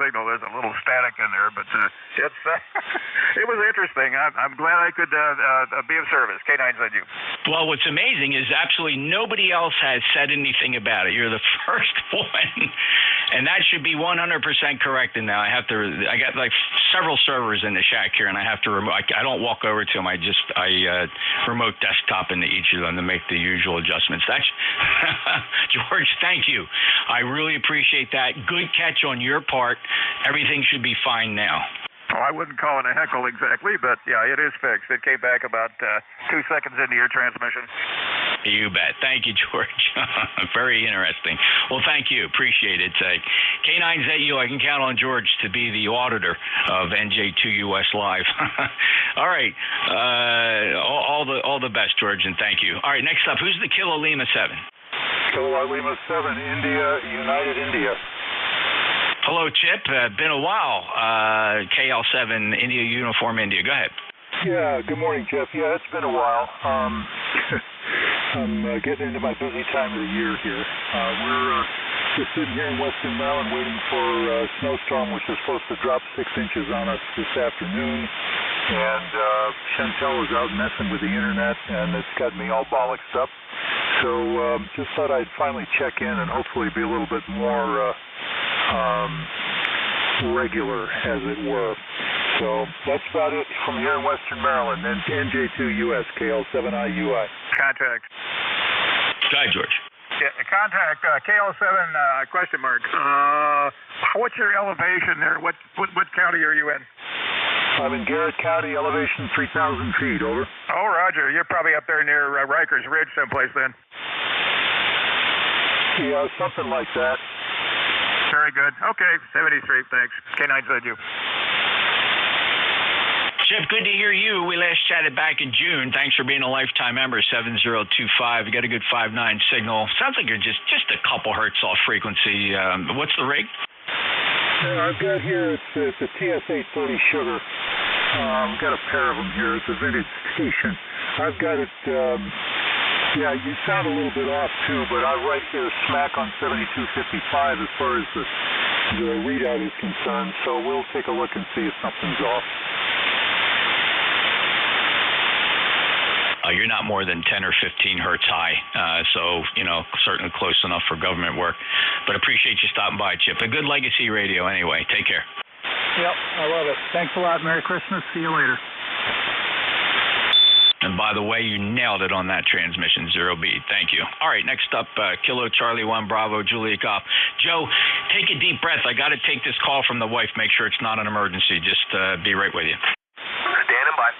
Signal. There's a little static in there, but it was interesting. I'm glad I could be of service. K9ZU. Well, what's amazing is absolutely nobody else has said anything about it. You're the first one, and that should be 100% correct. And now I got like several servers in the shack here, and I have to remote. I don't walk over to them. I remote desktop into each of them to make the usual adjustments. That's George. Thank you. I really appreciate that. Good catch on your part. Everything should be fine now. I wouldn't call it a heckle exactly, but yeah, it is fixed. It came back about 2 seconds into your transmission. You bet. Thank you, George. Very interesting. Well, thank you. Appreciate it. K9ZU, I can count on George to be the auditor of NJ2US Live. All right. All the best, George, and thank you. All right, next up, who's the Kilo Lima 7? Kilo Lima 7, India, United India. Hello, Chip. Been a while. KL7, India Uniform India. Go ahead. Yeah, good morning, Jeff. Yeah, it's been a while. I'm getting into my busy time of the year here. We're just sitting here in Western Maryland waiting for a snowstorm, which is supposed to drop 6 inches on us this afternoon. And Chantel is out messing with the internet, and it's got me all bollocksed up. So just thought I'd finally check in and hopefully be a little bit more regular, as it were. So that's about it from here in Western Maryland. And NJ2US, KL7IUI. Contact. Go ahead, George. Yeah, contact KL7 question mark. What's your elevation there? What county are you in? I'm in Garrett County, elevation 3,000 feet, over. Oh, Roger. You're probably up there near Rikers Ridge someplace then. Yeah, something like that. Very good. Okay, 73, thanks. K9ZU. Chip, good to hear you. We last chatted back in June. Thanks for being a lifetime member, 7025. You got a good 5.9 signal. Sounds like you're just a couple hertz off frequency. What's the rig? I've got here, it's a TS830 Sugar. I've got a pair of them here. It's a vintage station. I've got it, yeah, you sound a little bit off too, but I'm right here smack on 7255 as far as the readout is concerned. So we'll take a look and see if something's off. You're not more than 10 or 15 hertz high, so, certainly close enough for government work. But appreciate you stopping by, Chip. A good legacy radio anyway. Take care. Yep, I love it. Thanks a lot. Merry Christmas. See you later. And by the way, you nailed it on that transmission, 0B. Thank you. All right, next up, Kilo Charlie 1 Bravo Julia Golf. Joe, take a deep breath. I got to take this call from the wife. Make sure it's not an emergency. Just be right with you. Standing by.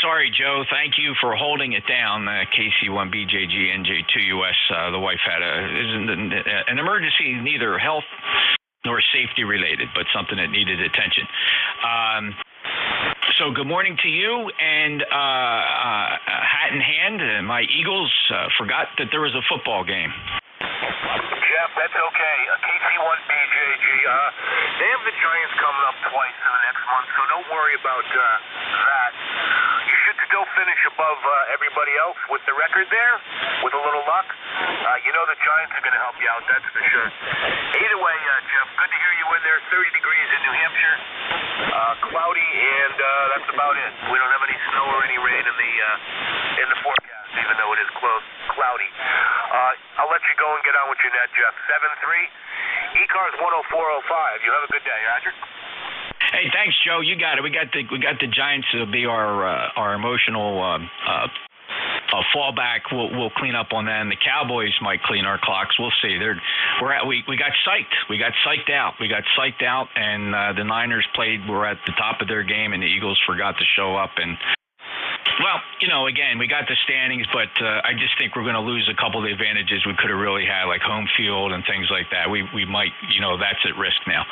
Sorry, Joe. Thank you for holding it down. KC1BJG NJ2US. The wife had an emergency, neither health nor safety related, but something that needed attention. So good morning to you. And hat in hand, my Eagles forgot that there was a football game. Jeff, that's okay. KC1BJG. They have the Giants coming up twice in the next month, so don't worry about that. You should still finish above everybody else with the record there, with a little luck, you know the Giants are going to help you out, that's for sure. Either way, Jeff, good to hear you in there. 30 degrees in New Hampshire, cloudy, and that's about it. We don't have any snow or any rain in the forecast, even though it is cloudy. I'll let you go and get on with your net, Jeff. 7-3, ECARS 10405. You have a good day, Roger. Hey, thanks, Joe. You got it. We got the Giants to be our emotional fallback. We'll clean up on them. The Cowboys might clean our clocks. We'll see. We got psyched. We got psyched out. And the Niners were at the top of their game, and the Eagles forgot to show up. And well, again, we got the standings, but I just think we're going to lose a couple of the advantages we could have really had, like home field and things like that. We might, that's at risk now.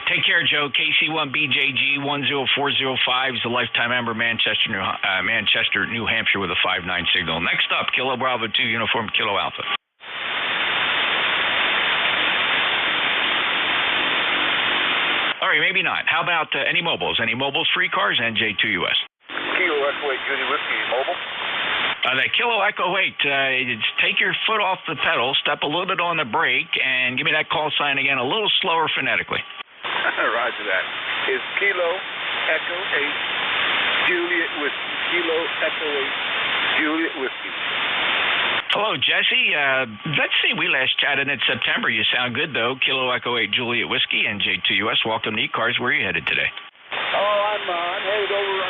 Take care, Joe. KC1BJG 10405 is the lifetime member, Manchester, New Hampshire with a 5-9 signal. Next up, Kilo Bravo 2, Uniform Kilo Alpha. All right, maybe not. How about any mobiles? Any mobiles for ECARS? NJ2US. Kilo Echo 8 Judy Whiskey Mobile. That Kilo Echo 8, take your foot off the pedal, step a little bit on the brake, and give me that call sign again, a little slower phonetically. Roger that. It's Kilo Echo 8 Juliet Whiskey. Kilo Echo 8 Juliet Whiskey. Hello, Jesse. Let's see, we last chatted in September. You sound good, though. Kilo Echo 8 Juliet Whiskey, NJ2US. Welcome to ECARS. Where are you headed today? Oh, I'm headed over.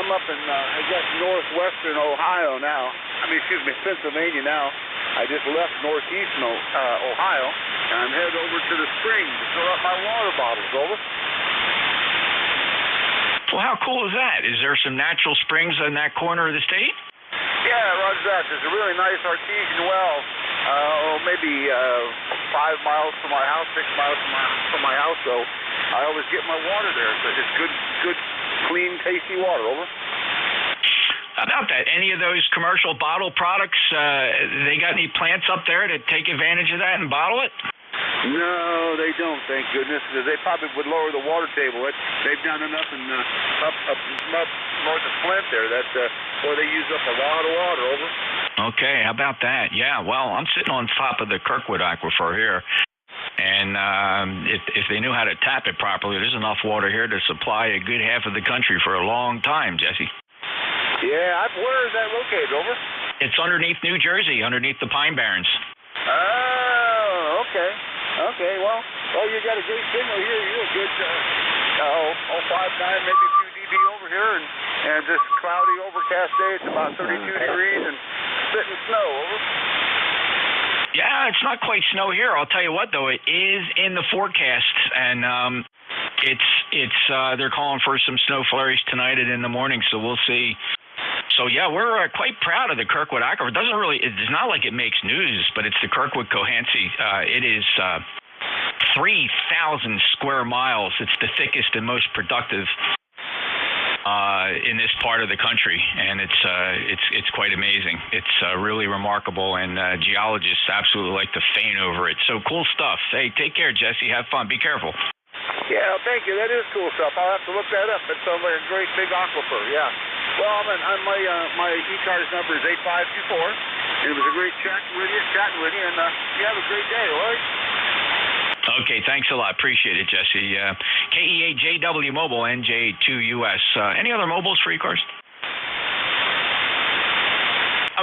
I'm up in I guess northwestern Ohio now. Pennsylvania now. I just left northeastern Ohio, and I'm headed over to the spring to fill up my water bottles. Over. Well, how cool is that? Is there some natural springs in that corner of the state? Yeah, roger that. There's a really nice artesian well, maybe 5 miles from my house, 6 miles from my house. So I always get my water there. So it's good, clean, tasty water. Over. How about that? Any of those commercial bottle products, they got any plants up there to take advantage of that and bottle it? No, they don't, thank goodness. They probably would lower the water table. They've done enough up north of Flint there where they use up a lot of water. Over. Okay, how about that? Yeah, well, I'm sitting on top of the Kirkwood Aquifer here. And if they knew how to tap it properly, there's enough water here to supply a good half of the country for a long time, Jesse. Yeah, where is that located, over? It's underneath New Jersey, underneath the Pine Barrens. Oh, okay. Okay, well, you got a great signal here. You're a good 059, maybe a few dB over here, and this cloudy, overcast day. It's about 32 degrees and spitting snow. Over. Yeah, it's not quite snow here. I'll tell you what, though, it is in the forecast, and they're calling for some snow flurries tonight and in the morning, so we'll see. So yeah, we're quite proud of the Kirkwood Aquifer. It's not like it makes news, but it's the Kirkwood Cohansey. It is 3,000 square miles. It's the thickest and most productive in this part of the country, and it's quite amazing. It's really remarkable, and geologists absolutely like to faint over it. So cool stuff. Hey, take care, Jesse. Have fun. Be careful. Yeah, thank you. That is cool stuff. I'll have to look that up. It sounds like a great big aquifer. Yeah. Well, my ECARS number is 8524. And it was a great chatting with you, and you have a great day, all right? Okay, thanks a lot. Appreciate it, Jesse. KE8JW Mobile, NJ2US. Any other mobiles for ECARS?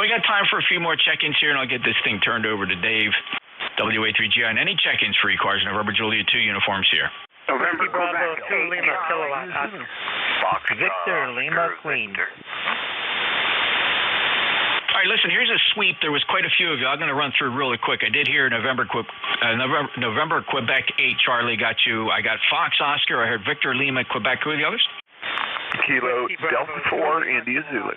We got time for a few more check-ins here, and I'll get this thing turned over to Dave, WA3GI. And any check-ins for ECARS? November Juliet 2 uniforms here. November Bravo 2 Lima Kilowatt Oscar. Victor Lima Queen. All right, listen, here's a sweep. There was quite a few of you. I'm going to run through really quick. I did hear November Quebec 8, Charlie got you. I got Fox Oscar. I heard Victor Lima Quebec. Who are the others? Kilo Delta 4 India Zulu.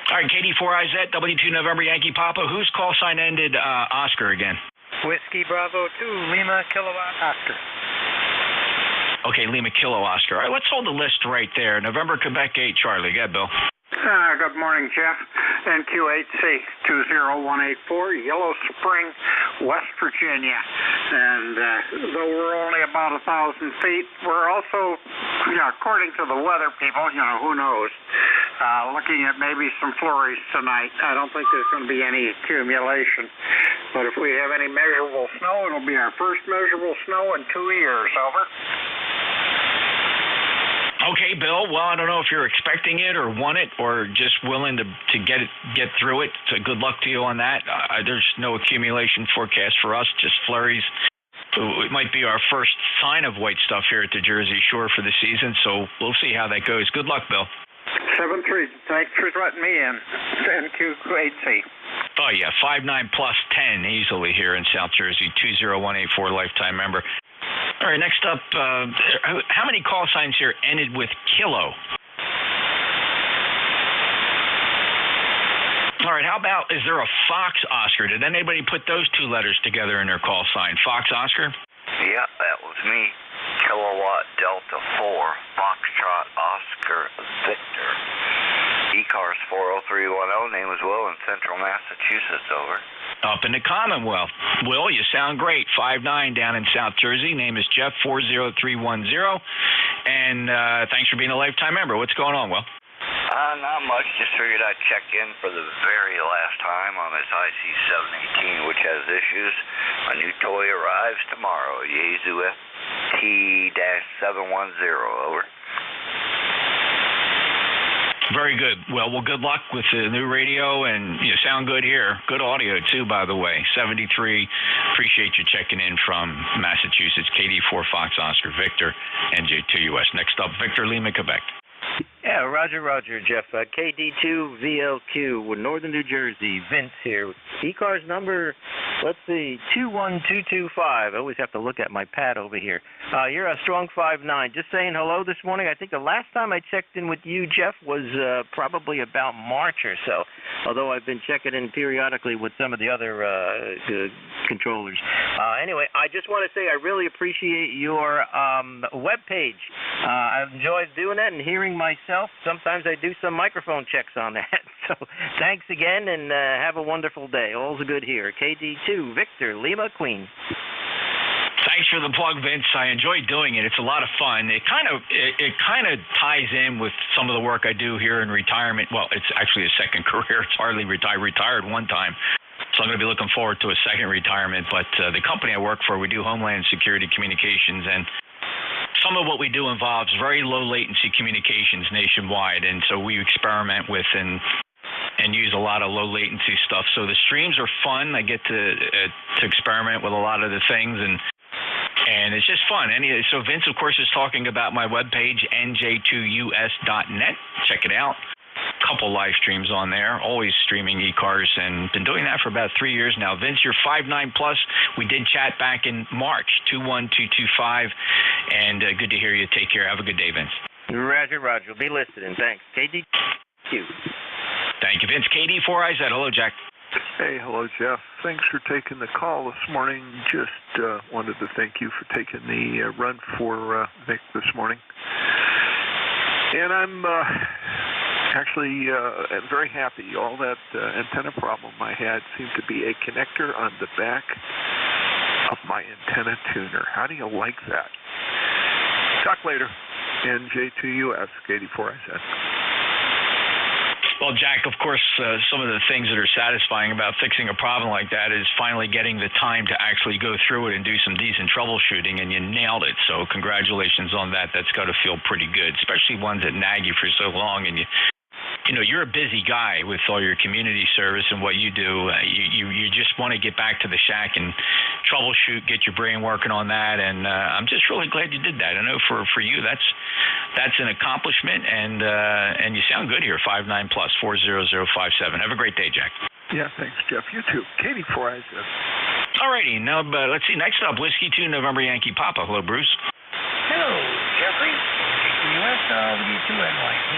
All right, KD4IZ, W2 November Yankee Papa. Whose call sign ended Oscar again? Whiskey Bravo 2 Lima Kilowatt Oscar. Okay, Lima Kilo Oscar. All right, let's hold the list right there. November Quebec 8, Charlie. Go ahead, Bill. Good morning, Jeff. NQ8C 20184, Yellow Spring West Virginia. And though we're only about 1,000 feet, we're also, according to the weather people, who knows, looking at maybe some flurries tonight. I don't think there's going to be any accumulation. But if we have any measurable snow, it'll be our first measurable snow in 2 years. Over. Okay, Bill. Well, I don't know if you're expecting it or want it or just willing to get through it. So good luck to you on that. There's no accumulation forecast for us, just flurries. It might be our first sign of white stuff here at the Jersey Shore for the season, so we'll see how that goes. Good luck, Bill. 7-3. Thanks for letting me in. NQ8C. Oh, yeah, 5'9" plus 10 easily here in South Jersey, 20184 lifetime member. All right, next up, how many call signs here ended with kilo? All right, how about, is there a Fox Oscar? Did anybody put those two letters together in their call sign? Fox Oscar? Yeah, that was me. Kilowatt Delta 4, Foxtrot Oscar Victor. ECARS 40310, name is Will in Central Massachusetts, over. Up in the Commonwealth. Will, you sound great. 5'9" down in South Jersey. Name is Jeff 40310. And thanks for being a lifetime member. What's going on, Will? Not much. Just figured I'd check in for the very last time on this IC-718, which has issues. A new toy arrives tomorrow. Yaesu FT-710, over. Very good. Well, good luck with the new radio, and you sound good here. Good audio, too, by the way. 73. Appreciate you checking in from Massachusetts. KD4 Fox Oscar Victor, NJ2US. Next up, Victor Lima, Quebec. Yeah, Roger, Jeff. KD2VLQ with Northern New Jersey. Vince here. ECARS number, let's see, 21225. I always have to look at my pad over here. You're a strong 5'9". Just saying hello this morning. I think the last time I checked in with you, Jeff, was probably about March or so, although I've been checking in periodically with some of the other controllers. Anyway, I just want to say I really appreciate your web page. I've enjoyed doing that and hearing myself. Sometimes I do some microphone checks on that. So thanks again, and have a wonderful day. All's good here. KD2, Victor, Lima, Queen. Thanks for the plug, Vince. I enjoy doing it. It's a lot of fun. It kind of ties in with some of the work I do here in retirement. Well, it's actually a second career. It's hardly retired one time. So I'm going to be looking forward to a second retirement. But the company I work for, we do Homeland Security Communications, and some of what we do involves very low latency communications nationwide, and so we experiment with and use a lot of low latency stuff. So the streams are fun. I get to experiment with a lot of the things, and it's just fun. So Vince, of course, is talking about my webpage, NJ2US.net. Check it out. Couple live streams on there, always streaming ECARS, and been doing that for about 3 years now. Vince, you're 5'9" plus. We did chat back in March, 21225, and good to hear you. Take care. Have a good day, Vince. Roger. We'll be listening. Thanks. KD2. Thank you, Vince. KD4IZ. Hello, Jack. Hey, hello, Jeff. Thanks for taking the call this morning. Just wanted to thank you for taking the run for Vic this morning. And I'm actually very happy. All that antenna problem I had seemed to be a connector on the back of my antenna tuner. How do you like that? Talk later. NJ2US, KD4IZ. Well, Jack, of course, some of the things that are satisfying about fixing a problem like that is finally getting the time to actually go through it and do some decent troubleshooting, and you nailed it. So congratulations on that. That's got to feel pretty good, especially ones that nag you for so long, and you're a busy guy with all your community service and what you do. You just want to get back to the shack and troubleshoot, get your brain working on that, and I'm just really glad you did that. I know for you that's an accomplishment, and you sound good here. 5'9" plus 40057. Have a great day, Jack. Yeah, thanks, Jeff. You too. KD4IZ. All righty. Now, let's see. Next up, Whiskey 2 November Yankee Papa. Hello, Bruce. Hello, Jeffrey. NJ2US, W2 NYC.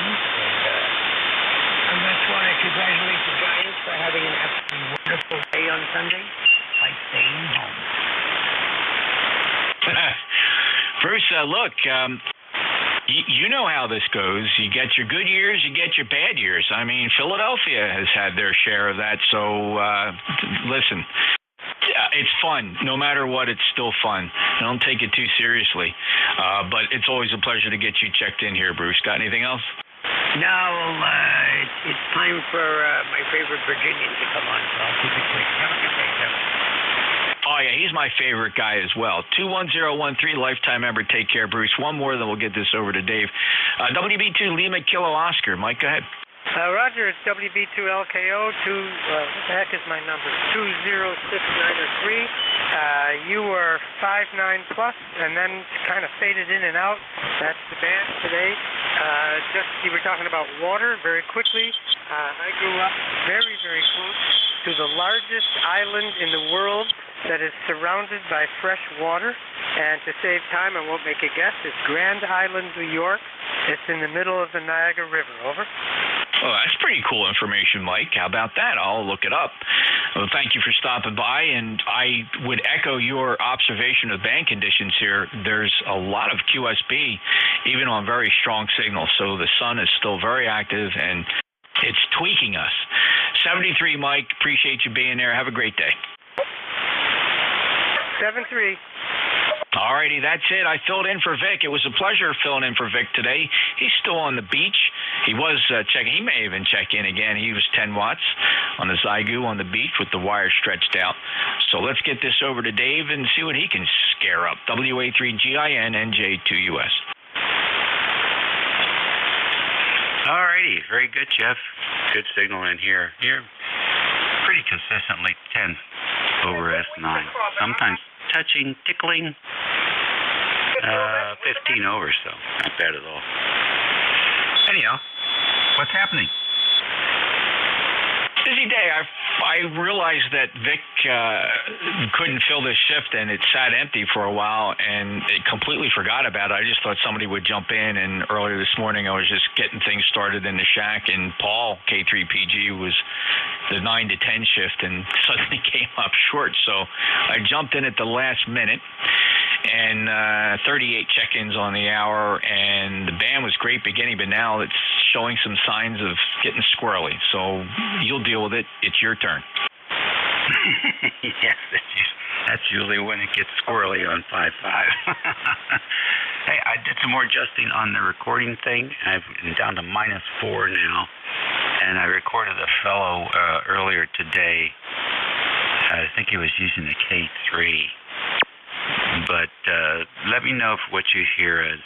And I just want to congratulate the Giants for having an absolutely wonderful day on Sunday by staying home. Bruce, look, you know how this goes. You get your good years, you get your bad years. I mean, Philadelphia has had their share of that. So, listen, It's fun. No matter what, it's still fun. I don't take it too seriously. But it's always a pleasure to get you checked in here, Bruce. Got anything else? No, it's time for my favorite Virginian to come on, so I'll keep it quick. Have a good day, Jeff. Oh, yeah, he's my favorite guy as well. 21013, lifetime member. Take care, Bruce. One more, then we'll get this over to Dave. WB2 Lima Kilo Oscar. Mike, go ahead. Roger, it's WB2LKO. What the heck is my number? 20693. You were 5'9" plus, and then kind of faded in and out. That's the band today. You were talking about water very quickly. I grew up very, very close to the largest island in the world that is surrounded by fresh water. And to save time, I won't make a guess. It's Grand Island, New York. It's in the middle of the Niagara River. Over. Well, that's pretty cool information, Mike. How about that? I'll look it up. Well, thank you for stopping by, and I would echo your observation of band conditions here. There's a lot of QSB, even on very strong signals, so the sun is still very active, and it's tweaking us. 73, Mike. Appreciate you being there. Have a great day. 7-3. All righty, that's it. I filled in for Vic. It was a pleasure filling in for Vic today. He's still on the beach. He was checking. He may even check in again. He was 10 watts on the Zygu on the beach with the wire stretched out. So let's get this over to Dave and see what he can scare up. WA3GIN NJ2US. All righty, very good, Jeff. Good signal in here. You're pretty consistently 10 over S9. Sometimes touching, tickling, 15 over, so not bad at all. Anyhow, what's happening? Busy day. I realized that Vic couldn't fill this shift, and it sat empty for a while, and it completely forgot about it. I just thought somebody would jump in, and earlier this morning I was just getting things started in the shack, and Paul, K3PG, was the 9 to 10 shift and suddenly came up short. So I jumped in at the last minute, and 38 check-ins on the hour, and the band was great beginning, but now it's showing some signs of getting squirrely. So you'll deal with it. It's your turn. Yes, that's usually when it gets squirrely on 5.5. Hey, I did some more adjusting on the recording thing. I'm down to -4 now, and I recorded a fellow earlier today. I think he was using the K3. But let me know if what you hear as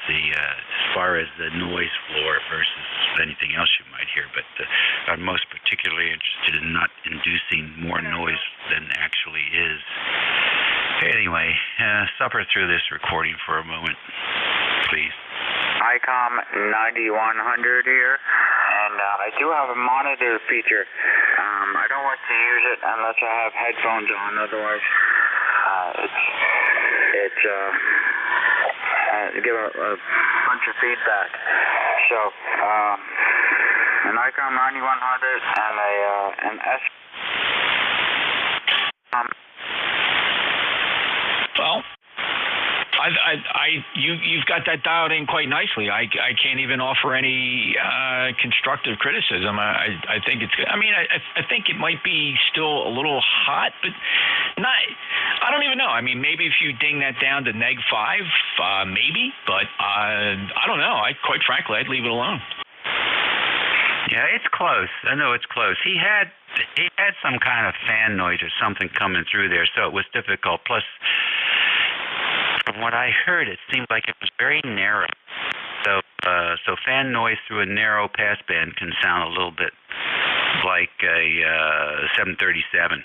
far as the noise floor versus anything else you might hear. But I'm most particularly interested in not inducing more noise than actually is. Anyway, suffer through this recording for a moment, please. ICOM 9100 here, and I do have a monitor feature. I don't like to use it unless I have headphones on, otherwise it's give a bunch of feedback. So an ICOM 9100 and an S. Well, you've got that dialed in quite nicely. I can't even offer any constructive criticism. I think it's. I mean, I think it might be still a little hot, but not. I don't even know. I mean, maybe if you ding that down to -5, maybe. But I don't know. Quite frankly, I'd leave it alone. Yeah, it's close. I know it's close. He had some kind of fan noise or something coming through there, so it was difficult. Plus, from what I heard, it seemed like it was very narrow. So fan noise through a narrow passband can sound a little bit like a 737,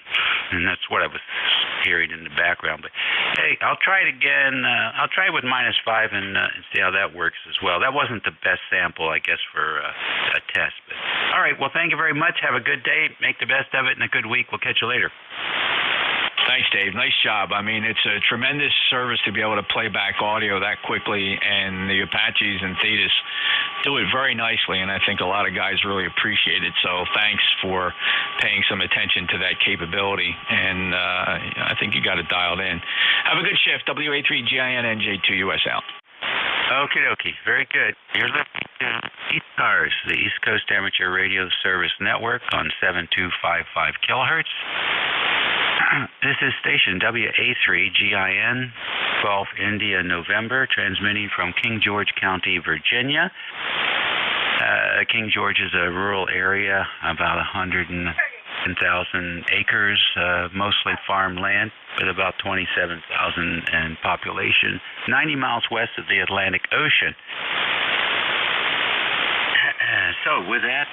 and that's what I was hearing in the background. But hey, I'll try it again. I'll try it with -5 and see how that works as well. That wasn't the best sample, I guess, for a test. But all right, well, thank you very much. Have a good day. Make the best of it, and a good week. We'll catch you later. Thanks, Dave. Nice job. I mean, it's a tremendous service to be able to play back audio that quickly, and the Apaches and Thetis do it very nicely, and I think a lot of guys really appreciate it. So thanks for paying some attention to that capability, and I think you got it dialed in. Have a good shift. WA3GIN NJ2US out. Okie dokie. Very good. You're listening to ECARS, the East Coast Amateur Radio Service Network on 7255 kilohertz. This is station WA3GIN, 12 India November, transmitting from King George County, Virginia. King George is a rural area, about 110,000 acres, mostly farmland, with about 27,000 in population, 90 miles west of the Atlantic Ocean. So with that,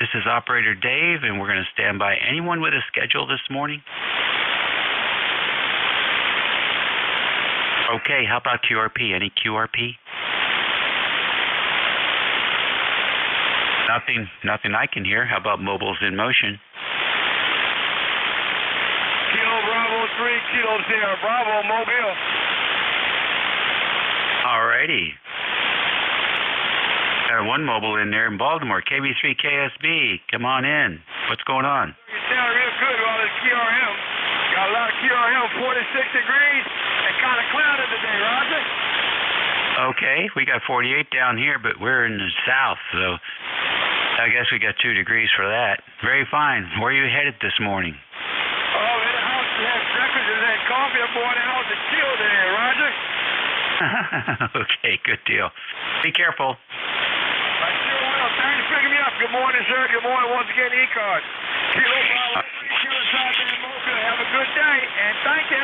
this is Operator Dave, and we're going to stand by. Anyone with a schedule this morning? Okay, how about QRP? Any QRP? Nothing I can hear. How about mobiles in motion? Kilo Bravo 3, Kilo Sierra Bravo, mobile. Alrighty. Got one mobile in there in Baltimore, KB3 KSB. Come on in. What's going on? You sound real good with all this QRM. Got a lot of QRM, 46 degrees, and kind of clouded today, Roger. Okay, we got 48 down here, but we're in the south, so I guess we got 2 degrees for that. Very fine. Where are you headed this morning? Oh, in the house, we had breakfast and had coffee. I'm going out to chill today, Roger. Okay, good deal. Be careful. I sure will. Thanks for picking me up. Good morning, sir. Good morning once again, ECARS. Kilo Bravo 3, Kilo Sierra Mobile. Have a good day, and thank you.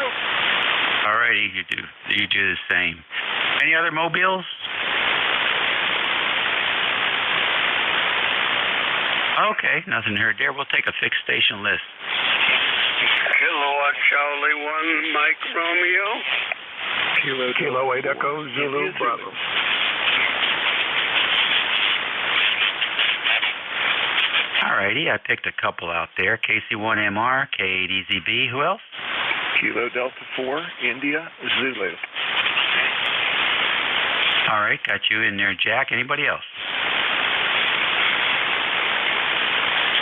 All righty, you do the same. Any other mobiles? Okay, nothing heard there. We'll take a fixed station list. Kilowatt Charlie 1, Mike Romeo. Kilo 8 Echo Zulu Bravo. Alrighty, I picked a couple out there. KC1MR, K8EZB. Who else? Kilo Delta 4, India Zulu. All right, got you in there, Jack. Anybody else?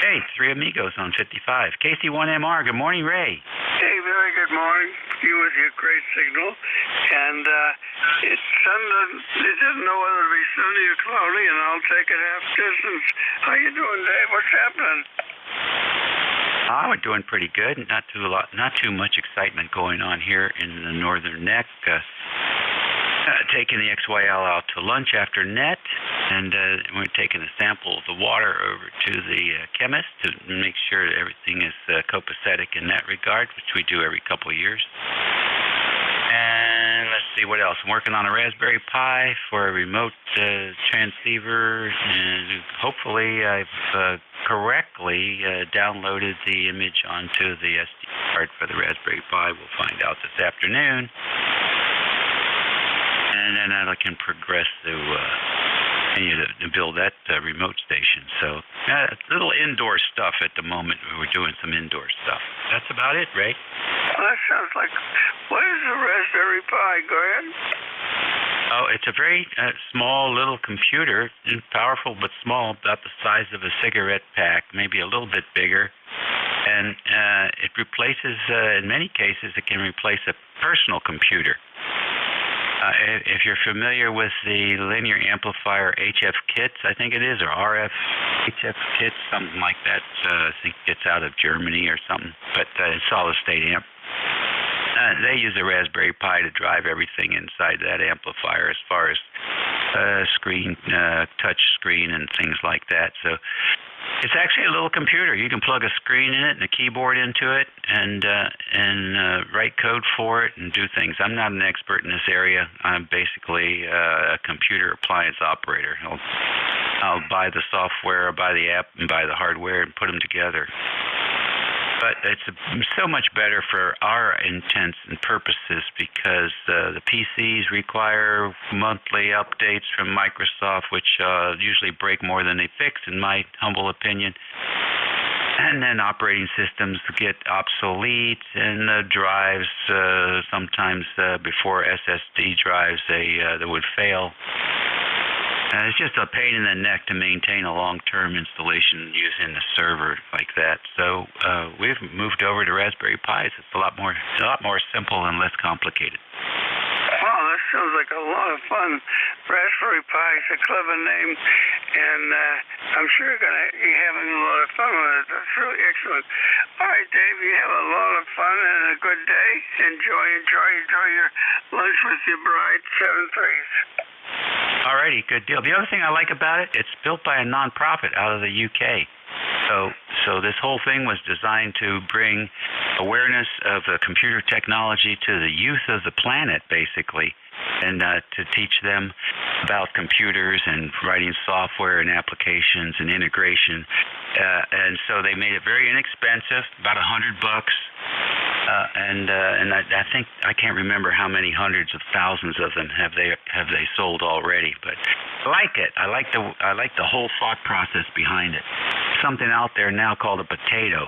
Hey, 3 amigos on 55. KC1MR, good morning, Ray. Hey, very good morning. You with your great signal. And it's sunny. It doesn't know whether to be sunny or cloudy, and I'll take it half distance. How you doing, Dave? What's happening? We're doing pretty good. Not too much excitement going on here in the northern neck. Taking the XYL out to lunch after net, and we're taking a sample of the water over to the chemist to make sure that everything is copacetic in that regard, which we do every couple of years. And let's see what else. I'm working on a Raspberry Pi for a remote transceiver, and hopefully I've correctly downloaded the image onto the SD card for the Raspberry Pi. We'll find out this afternoon. And then I can progress to continue to build that remote station. So little indoor stuff at the moment. We're doing some indoor stuff. That's about it, Ray. Well, that sounds like, what is a Raspberry Pi? Go ahead. Oh, it's a very small little computer, powerful but small, about the size of a cigarette pack, maybe a little bit bigger. And it replaces, in many cases, it can replace a personal computer. If you're familiar with the linear amplifier HF kits, I think it is, or RF HF kits, something like that. I think it's out of Germany or something, but it's solid state amp. They use a Raspberry Pi to drive everything inside that amplifier as far as screen, touch screen, and things like that. So it's actually a little computer. You can plug a screen in it and a keyboard into it and write code for it and do things. I'm not an expert in this area. I'm basically a computer appliance operator. I'll buy the software, buy the app, and buy the hardware and put them together. But it's so much better for our intents and purposes because the PCs require monthly updates from Microsoft, which usually break more than they fix, in my humble opinion. And then operating systems get obsolete, and the drives, sometimes before SSD drives, they would fail. It's just a pain in the neck to maintain a long-term installation using a server like that. So we've moved over to Raspberry Pis. It's a lot more simple and less complicated. Wow, that sounds like a lot of fun. Raspberry Pi is a clever name, and I'm sure you're going to be having a lot of fun with it. That's really excellent. All right, Dave, you have a lot of fun and a good day. Enjoy your lunch with your bride, 7-3s. Alrighty, good deal. The other thing I like about it, it's built by a non-profit out of the UK. So this whole thing was designed to bring awareness of computer technology to the youth of the planet, basically, and to teach them about computers and writing software and applications and integration. And so they made it very inexpensive, about $100. And I think I can't remember how many hundreds of thousands of them have they sold already, but I like it. I like the whole thought process behind it. Something out there now called a potato,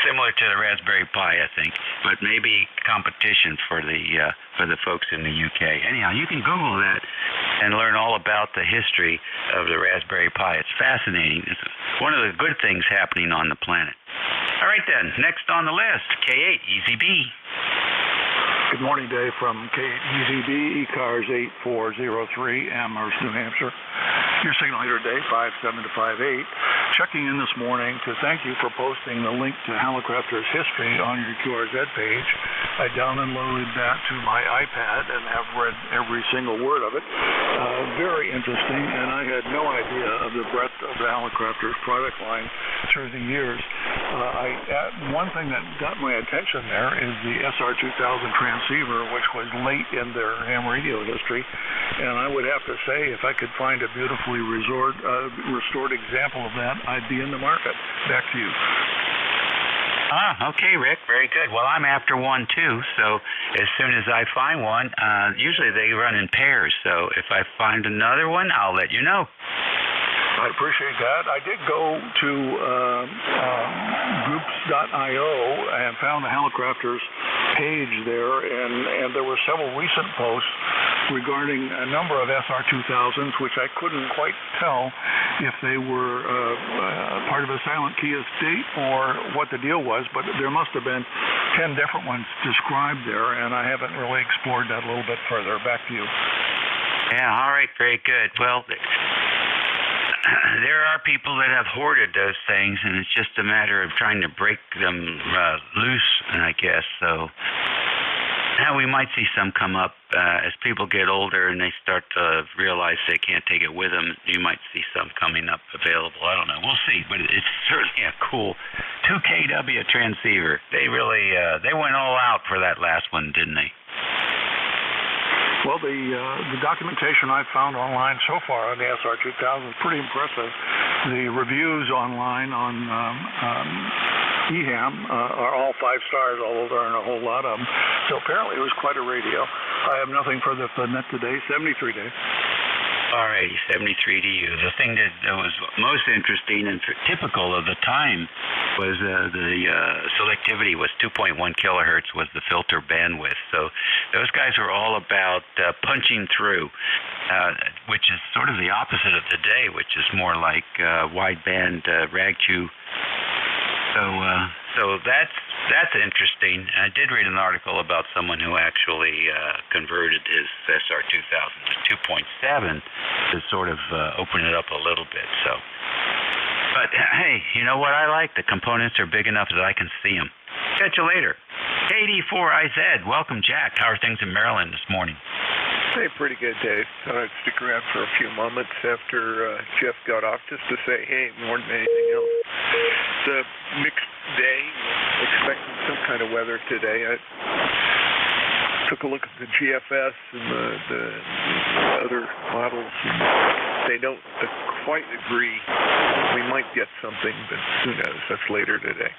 similar to the Raspberry Pi, I think, but maybe competition for the folks in the UK. Anyhow, you can Google that and learn all about the history of the Raspberry Pi. It's fascinating. It's one of the good things happening on the planet. All right, then. Next on the list, K8 EZB. Good morning, Dave, from K8 EZB, ECARS 8403, Amherst, New Hampshire. Your signal here today, 57 to 58. Checking in this morning to thank you for posting the link to Halicrafter's history on your QRZ page. I downloaded that to my iPad and have read every single word of it. Very interesting, and I had no idea of the breadth of the Halicrafter's product line through the years. One thing that got my attention there is the SR2000 transceiver, which was late in their ham radio history, and I would have to say if I could find a beautifully restored example of that, I'd be in the market. Back to you. Okay, Rick. Very good. Well, I'm after one, too, so as soon as I find one, usually they run in pairs, so if I find another one, I'll let you know. I appreciate that. I did go to groups.io and found the Halicrafters page there, and there were several recent posts regarding a number of SR2000s, which I couldn't quite tell if they were part of a silent key estate or what the deal was, but there must have been 10 different ones described there, and I haven't really explored that a little bit further. Back to you. Yeah, all right, very good. Well, there are people that have hoarded those things, and it's just a matter of trying to break them loose, I guess. So now we might see some come up as people get older and they start to realize they can't take it with them. You might see some coming up available. I don't know. We'll see, but it's certainly a cool 2kW transceiver. They really they went all out for that last one, didn't they? Well, the documentation I've found online so far on the SR2000 is pretty impressive. The reviews online on EHAM are all 5 stars, although there aren't a whole lot of them. So apparently it was quite a radio. I have nothing further for net today. 73 days. All righty, 73 to you. The thing that was most interesting and typical of the time was the selectivity was 2.1 kilohertz was the filter bandwidth. So those guys were all about punching through, which is sort of the opposite of today, which is more like wideband ragchew. So that's interesting. I did read an article about someone who actually converted his SR2000 to 2.7 to sort of open it up a little bit. So, but hey, you know what I like? The components are big enough that I can see them. Catch you later. KD4IZ, welcome, Jack. How are things in Maryland this morning? Hey, pretty good, Dave. Thought I'd stick around for a few moments after Jeff got off just to say, hey, more than anything else. It's a mixed day. Expecting some kind of weather today. I took a look at the GFS and the other models, and they don't quite agree. We might get something, but who knows? That's later today.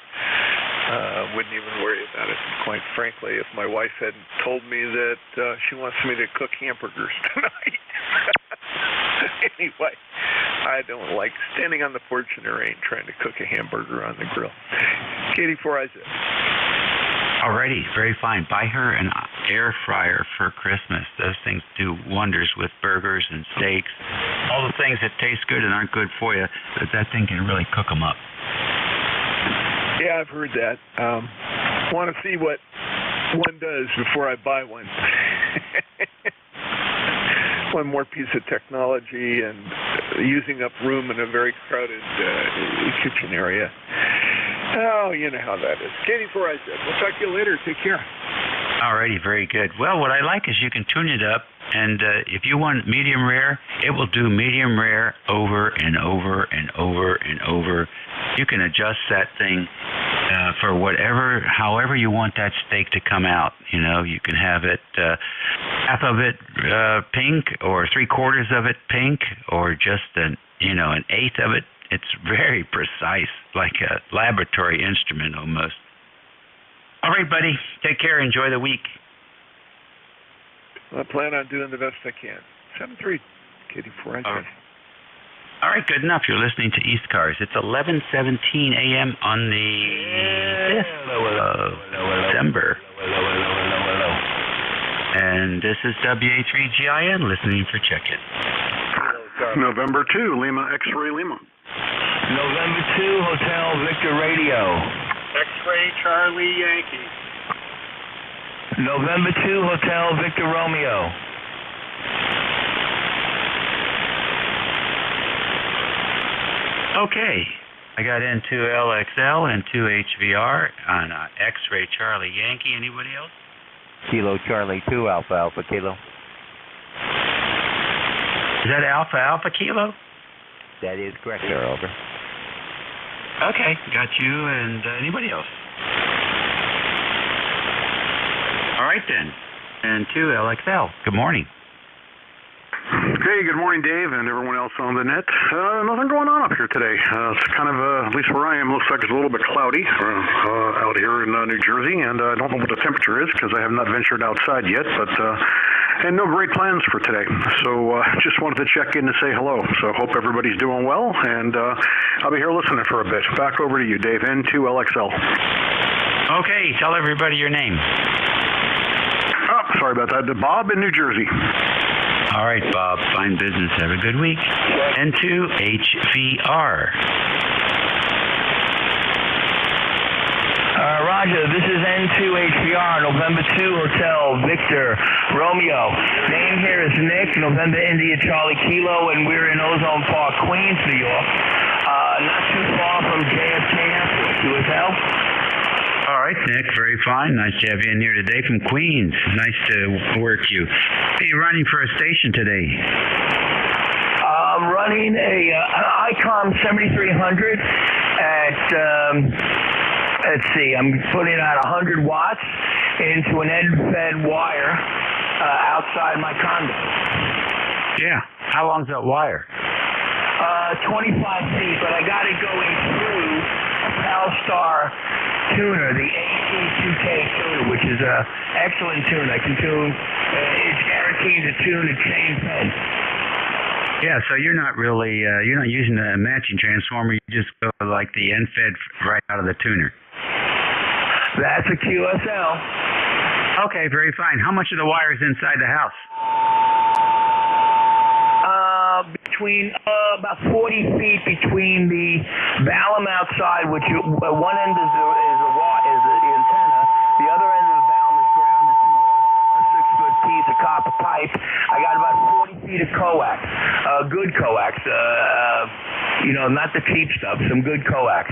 Wouldn't even worry about it. Quite frankly, if my wife hadn't told me that she wants me to cook hamburgers tonight. Anyway, I don't like standing on the porch in the rain trying to cook a hamburger on the grill. KD4IZ. Alrighty, very fine. Buy her an air fryer for Christmas. Those things do wonders with burgers and steaks. All the things that taste good and aren't good for you, but that thing can really cook them up. Yeah, I've heard that. Want to see what one does before I buy one. One more piece of technology and using up room in a very crowded kitchen area. Oh, you know how that is. Katie, I said, we'll talk to you later. Take care. Alrighty, very good. Well, what I like is you can tune it up, and if you want medium rare, it will do medium rare over and over and over and over. You can adjust that thing for however you want that steak to come out. You know, you can have it half of it pink, or 3/4 of it pink, or just an eighth of it. It's very precise, like a laboratory instrument almost. All right, buddy. Take care. Enjoy the week. I plan on doing the best I can. 7-3, Katie, I said. All right, good enough. You're listening to ECARS. It's 11:17 a.m. on the 5th of December. And this is WA3GIN listening for check-in. November 2, Lima X-Ray Lima. November 2, Hotel Victor Radio. X-Ray Charlie Yankee. November 2, Hotel Victor Romeo. Okay. I got N2LXL and 2HVR on X-Ray Charlie Yankee. Anybody else? Kilo Charlie 2 Alpha Alpha Kilo. Is that Alpha Alpha Kilo? That is correct, sir. Over. Okay, got you. And anybody else? All right then. And 2LXL. Good morning. Hey, good morning, Dave, and everyone else on the net. Nothing going on up here today. It's kind of, at least where I am, looks like it's a little bit cloudy out here in New Jersey, and I don't know what the temperature is because I have not ventured outside yet, but and no great plans for today. So just wanted to check in and say hello. So hope everybody's doing well, and I'll be here listening for a bit. Back over to you, Dave, N2LXL. Okay, tell everybody your name. Oh, sorry about that. Bob in New Jersey. All right, Bob. Fine business. Have a good week. N2HVR. Roger, this is N2HVR, November 2, Hotel Victor Romeo. Name here is Nick, November India Charlie Kilo, and we're in Ozone Park, Queens, New York. Not too far from JFK Airport. QSL? All right, Nick, very fine. Nice to have you in here today from Queens. Nice to work you. Are you running for a station today? I'm running a ICOM 7300 at, let's see, I'm putting out 100 watts into an end-fed wire outside my condo. Yeah. How long's that wire? 25 feet, but I got it going through a Palstar tuner, the AT2K tuner, which is an excellent tune. I can tune, it's guaranteed to tune a chain fence. Yeah, so you're not really, you're not using a matching transformer, you just go like the end fed right out of the tuner. That's a QSL. Okay, very fine. How much of the wire is inside the house? Between about 40 feet between the ballam outside, which one end is the antenna, the other end of the ballam is grounded to a 6-foot piece of copper pipe. I got about 40 feet of coax, good coax, not the cheap stuff, some good coax.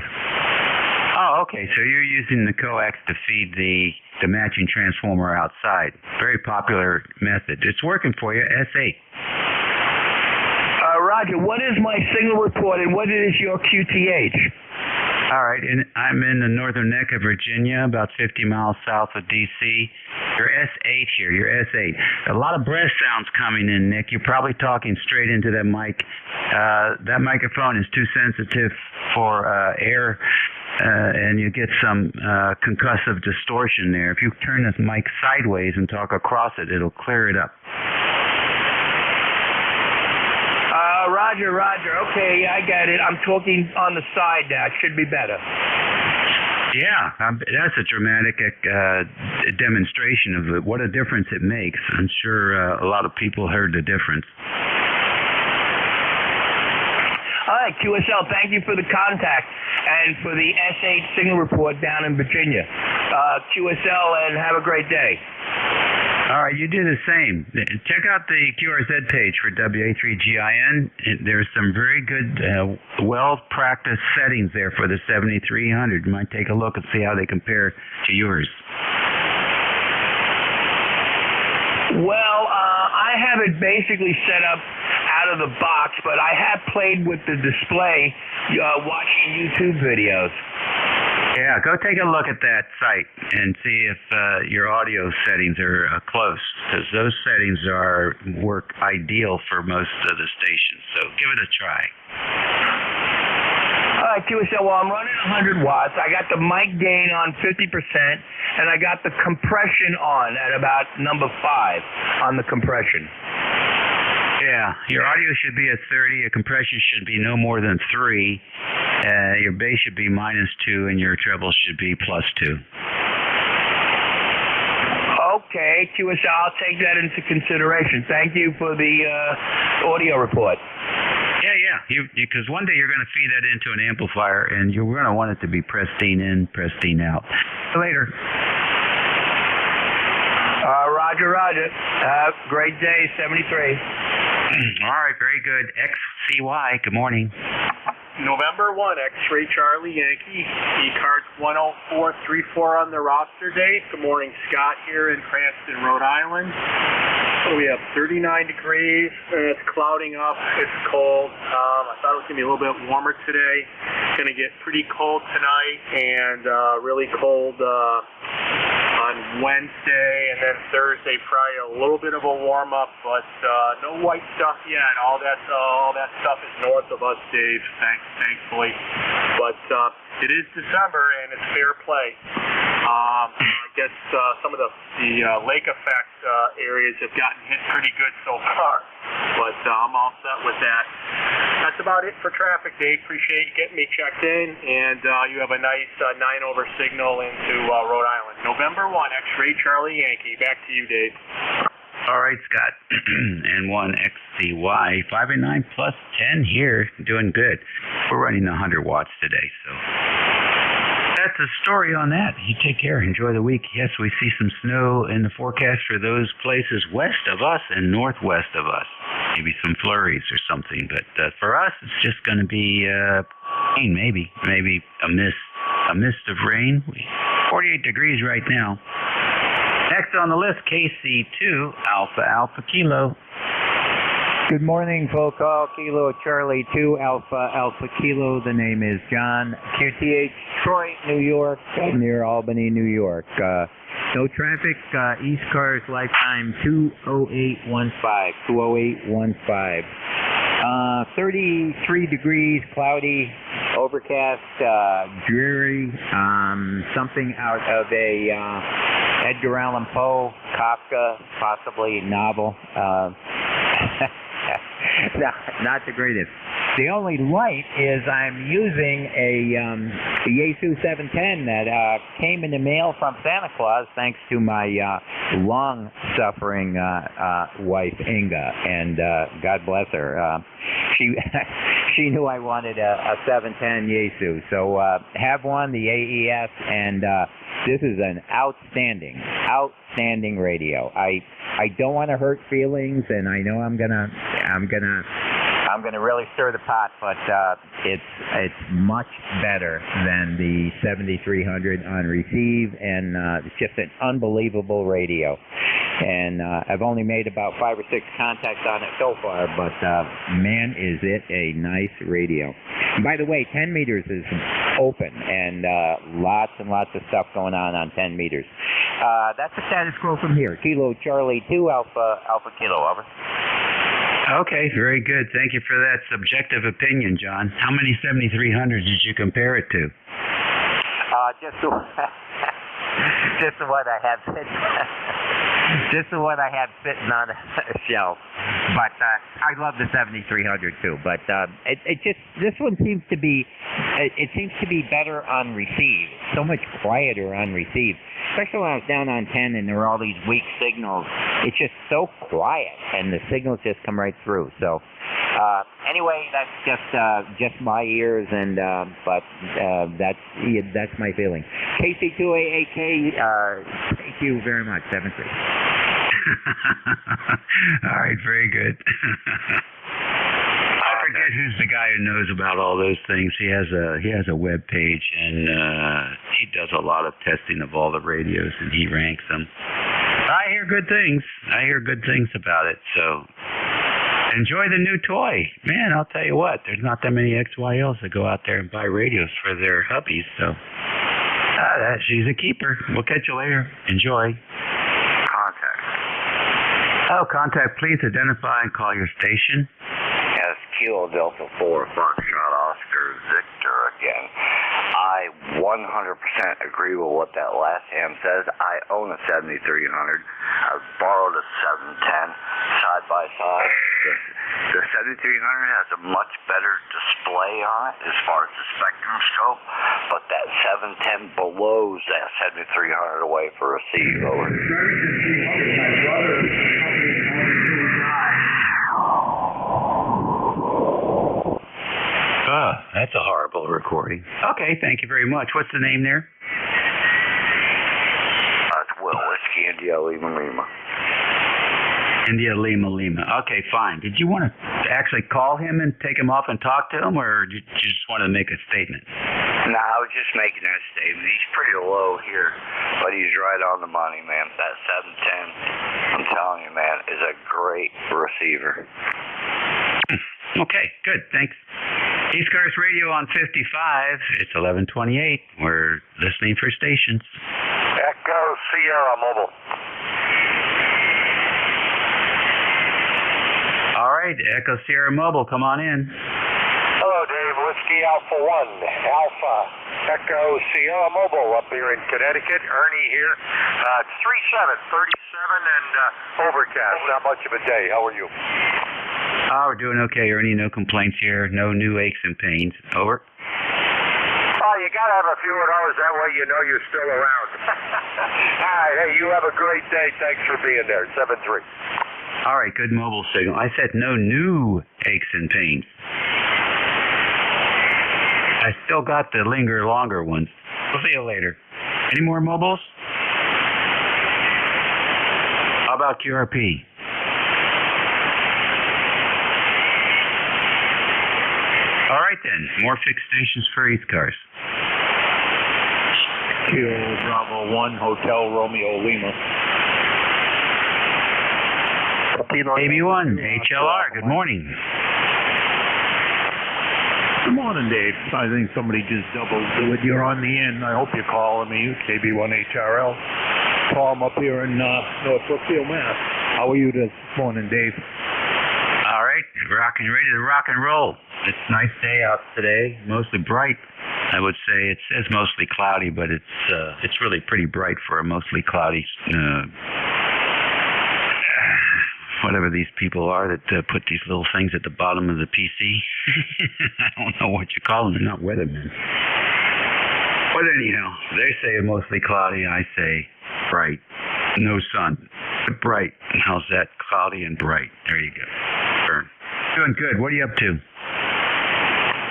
Oh, okay. So you're using the coax to feed the matching transformer outside. Very popular method. It's working for you. S8. Roger, what is my signal report and what is your QTH? All right, and I'm in the northern neck of Virginia, about 50 miles south of D.C. You're S8 here. You're S8. A lot of breath sounds coming in, Nick. You're probably talking straight into that mic. That microphone is too sensitive for air, and you get some concussive distortion there. If you turn this mic sideways and talk across it, it'll clear it up. Roger. Okay, I got it. I'm talking on the side now. It should be better. Yeah, that's a dramatic demonstration of what a difference it makes. I'm sure a lot of people heard the difference. All right, QSL, thank you for the contact and for the S8 signal report down in Virginia. QSL, and have a great day. All right. right, you do the same. Check out the QRZ page for WA3GIN. There's some very good, well-practiced settings there for the 7300. You might take a look and see how they compare to yours. Well, I have it basically set up out of the box, but I have played with the display watching YouTube videos. Yeah, go take a look at that site and see if your audio settings are close, because those settings work ideal for most of the stations. So give it a try. All right, QSL, well, I'm running 100 watts. I got the mic gain on 50%, and I got the compression on at about number 5 on the compression. Yeah, your audio should be at 30. Your compression should be no more than 3. Your bass should be -2, and your treble should be +2. Okay, QSL, I'll take that into consideration. Thank you for the audio report. Yeah. Because one day you're going to feed that into an amplifier, and you're going to want it to be pristine in, pristine out. Later. Roger. Great day, 73. All right, very good. XCY, good morning. November 1, X-Ray Charlie Yankee, ECARS 10434 on the roster date. Good morning, Scott here in Cranston, Rhode Island. We have 39 degrees, and it's clouding up. It's cold. I thought it was going to be a little bit warmer today. It's going to get pretty cold tonight and really cold on Wednesday, and then Thursday probably a little bit of a warm up, but no white stuff yet. All that stuff is north of us, Dave. Thankfully, but it is December and it's fair play. I guess some of the lake effect areas have gotten hit pretty good so far, but I'm all set with that. That's about it for traffic, Dave. Appreciate you getting me checked in, and you have a nice 9-over signal into Rhode Island. November 1, X-Ray Charlie Yankee. Back to you, Dave. All right, Scott. And 1XCY, 5 and 9 plus 10 here, doing good. We're running 100 watts today, so that's the story on that. You take care. Enjoy the week. Yes, we see some snow in the forecast for those places west of us and northwest of us. Maybe some flurries or something, but for us, it's just going to be rain, maybe a mist of rain. 48 degrees right now. Next on the list, KC2 Alpha Kilo. Good morning, full call, Kilo Charlie 2 Alpha Kilo. The name is John. QTH, Detroit, New York, near Albany, New York. No traffic, ECARS lifetime 20815. 33 degrees, cloudy, overcast, dreary, something out of a Edgar Allan Poe, Kafka, possibly novel. No, not the greatest. The only light is I'm using a Yaesu 710 that came in the mail from Santa Claus, thanks to my long-suffering wife, Inga, and God bless her. She knew I wanted a 710 Yaesu, so have one, the AES, and this is an outstanding radio. I don't want to hurt feelings, and I know I'm gonna really stir the pot, but it's much better than the 7300 on receive, and it's just an unbelievable radio. And I've only made about 5 or 6 contacts on it so far, but man, is it a nice radio. And by the way, 10 meters is open, and lots and lots of stuff going on 10 meters. That's the status quo from here. Kilo Charlie 2 Alpha Kilo, over. Okay, very good. Thank you for that subjective opinion, John. How many 7300s did you compare it to? Just the one I have sitting. Just the one I have sitting on a shelf. But I love the 7300 too. But this one seems to be better on receive. So much quieter on receive. Especially when I was down on 10 and there were all these weak signals. It's just so quiet, and the signals just come right through. So anyway, that's just my ears, and but that's my feeling. KC2AAK, thank you very much. 7-3. All right, very good. I forget who's the guy who knows about all those things. He has a web page, and he does a lot of testing of all the radios, and he ranks them. I hear good things. About it. So enjoy the new toy, man. I'll tell you what. There's not that many XYLs that go out there and buy radios for their hubbies. So she's a keeper. We'll catch you later. Enjoy. Contact. Please identify and call your station. Yes, Kilo Delta 4, Foxtrot Oscar Victor again. I 100% agree with what that last ham says. I own a 7300. I've borrowed a 710 side by side. The 7300 has a much better display on it as far as the spectrum scope, but that 710 blows that 7300 away for a receive over. That's a horrible recording. Okay, thank you very much. What's the name there? That's Will, Whiskey India Lima Lima. India Lima Lima. Okay, fine. Did you want to actually call him and take him off and talk to him, or did you just want to make a statement? No, I was just making that statement. He's pretty low here, but he's right on the money, man. That 710, I'm telling you, man, is a great receiver. Okay, good. Thanks. ECARS Radio on 55. It's 11:28. We're listening for stations. Echo Sierra Mobile. All right, Echo Sierra Mobile, come on in. Hello, Dave. Whiskey Alpha 1, Alpha Echo Sierra Mobile up here in Connecticut. Ernie here. It's 37 and overcast. Not much of a day. How are you? Oh, we're doing okay, Ernie. No complaints here. No new aches and pains. Over. Oh, you got to have a few of those. That way you know you're still around. All right. Hey, you have a great day. Thanks for being there. 7-3. All right. Good mobile signal. I said no new aches and pains. I still got the linger longer ones. We'll see you later. Any more mobiles? How about QRP? All right, then. More fixed stations for ECARS. Kilo Bravo 1, Hotel Romeo Lima. AB1, HLR, good morning. Good morning, Dave. I think somebody just doubled with you're on the end. I hope you're calling me. KB1 HRL. Call them up here in North Brookfield, Mass. How are you this morning, Dave? All right, ready to rock and roll. It's a nice day out today, mostly bright. I would say it says mostly cloudy, but it's really pretty bright for a mostly cloudy. Whatever these people are that put these little things at the bottom of the PC. I don't know what you call them. They're not weathermen. But anyhow, they say mostly cloudy. I say bright. No sun, but bright. How's that? Cloudy and bright. There you go. Doing good. What are you up to?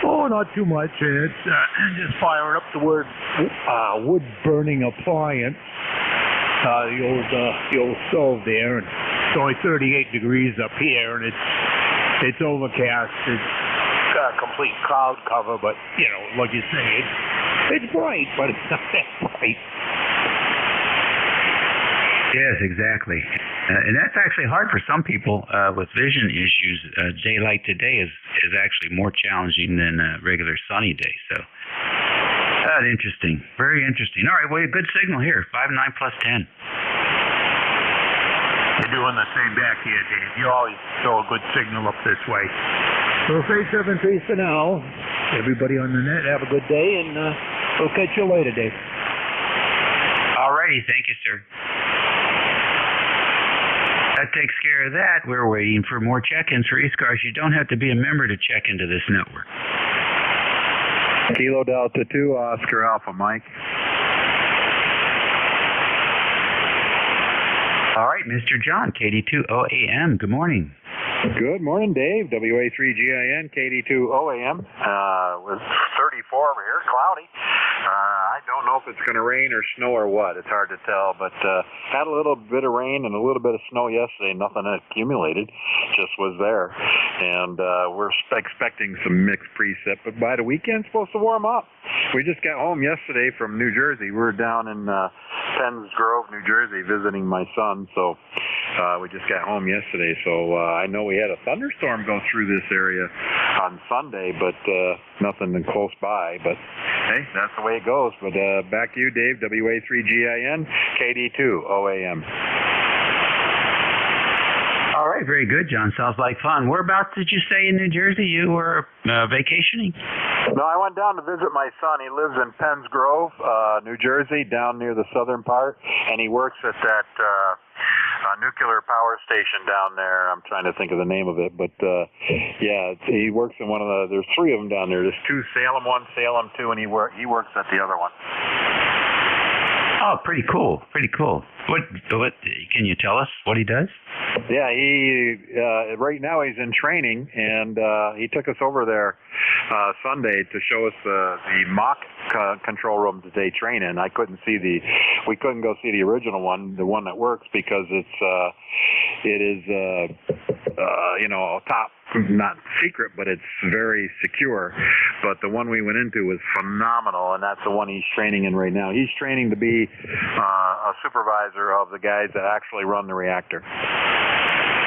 Oh, not too much. It's just firing up the wood burning appliance. The old stove there, and it's only 38 degrees up here, and it's overcast. It's complete cloud cover, but like you say, it's bright, but it's not that bright. Yes, exactly. And that's actually hard for some people with vision issues. Daylight today is actually more challenging than a regular sunny day. So, interesting. Very interesting. All right, well, a good signal here. 5-9 plus 10. You're doing the same back here, Dave. You always throw a good signal up this way. So, say 7-3 for now. Everybody on the net, have a good day, and we'll catch you later, Dave. All righty. Thank you, sir. That takes care of that. We're waiting for more check-ins for ECARS. You don't have to be a member to check into this network. Kilo Delta 2, Oscar Alpha Mike. All right, Mr. John, KD2OAM. Good morning. Good morning, Dave. WA3GIN, KD2OAM. It was 34 over here, cloudy. I don't know if it's going to rain or snow or what. It's hard to tell, but had a little bit of rain and a little bit of snow yesterday. Nothing accumulated, just was there. And we're expecting some mixed precip, but by the weekend, it's supposed to warm up. We just got home yesterday from New Jersey. We were down in Penns Grove, New Jersey, visiting my son, so we just got home yesterday. So I know we had a thunderstorm go through this area on Sunday, but nothing close by. But hey, that's the way it goes. But back to you, Dave, WA3GIN, KD2OAM. All right, very good, John. Sounds like fun. Whereabouts did you say in New Jersey you were vacationing? No, I went down to visit my son. He lives in Penns Grove, New Jersey, down near the southern part, and he works at that nuclear power station down there. I'm trying to think of the name of it, but yeah, he works in one of the. There's three of them down there. There's two, Salem 1, Salem 2, and he works at the other one. Oh, pretty cool. Pretty cool. What can you tell us what he does? Yeah, he right now he's in training, and he took us over there Sunday to show us the mock control rooms that they train in. We couldn't go see the original one, the one that works, because it is top, not secret, but it's very secure. But the one we went into was phenomenal, and that's the one he's training in right now. He's training to be a supervisor of the guys that actually run the reactor.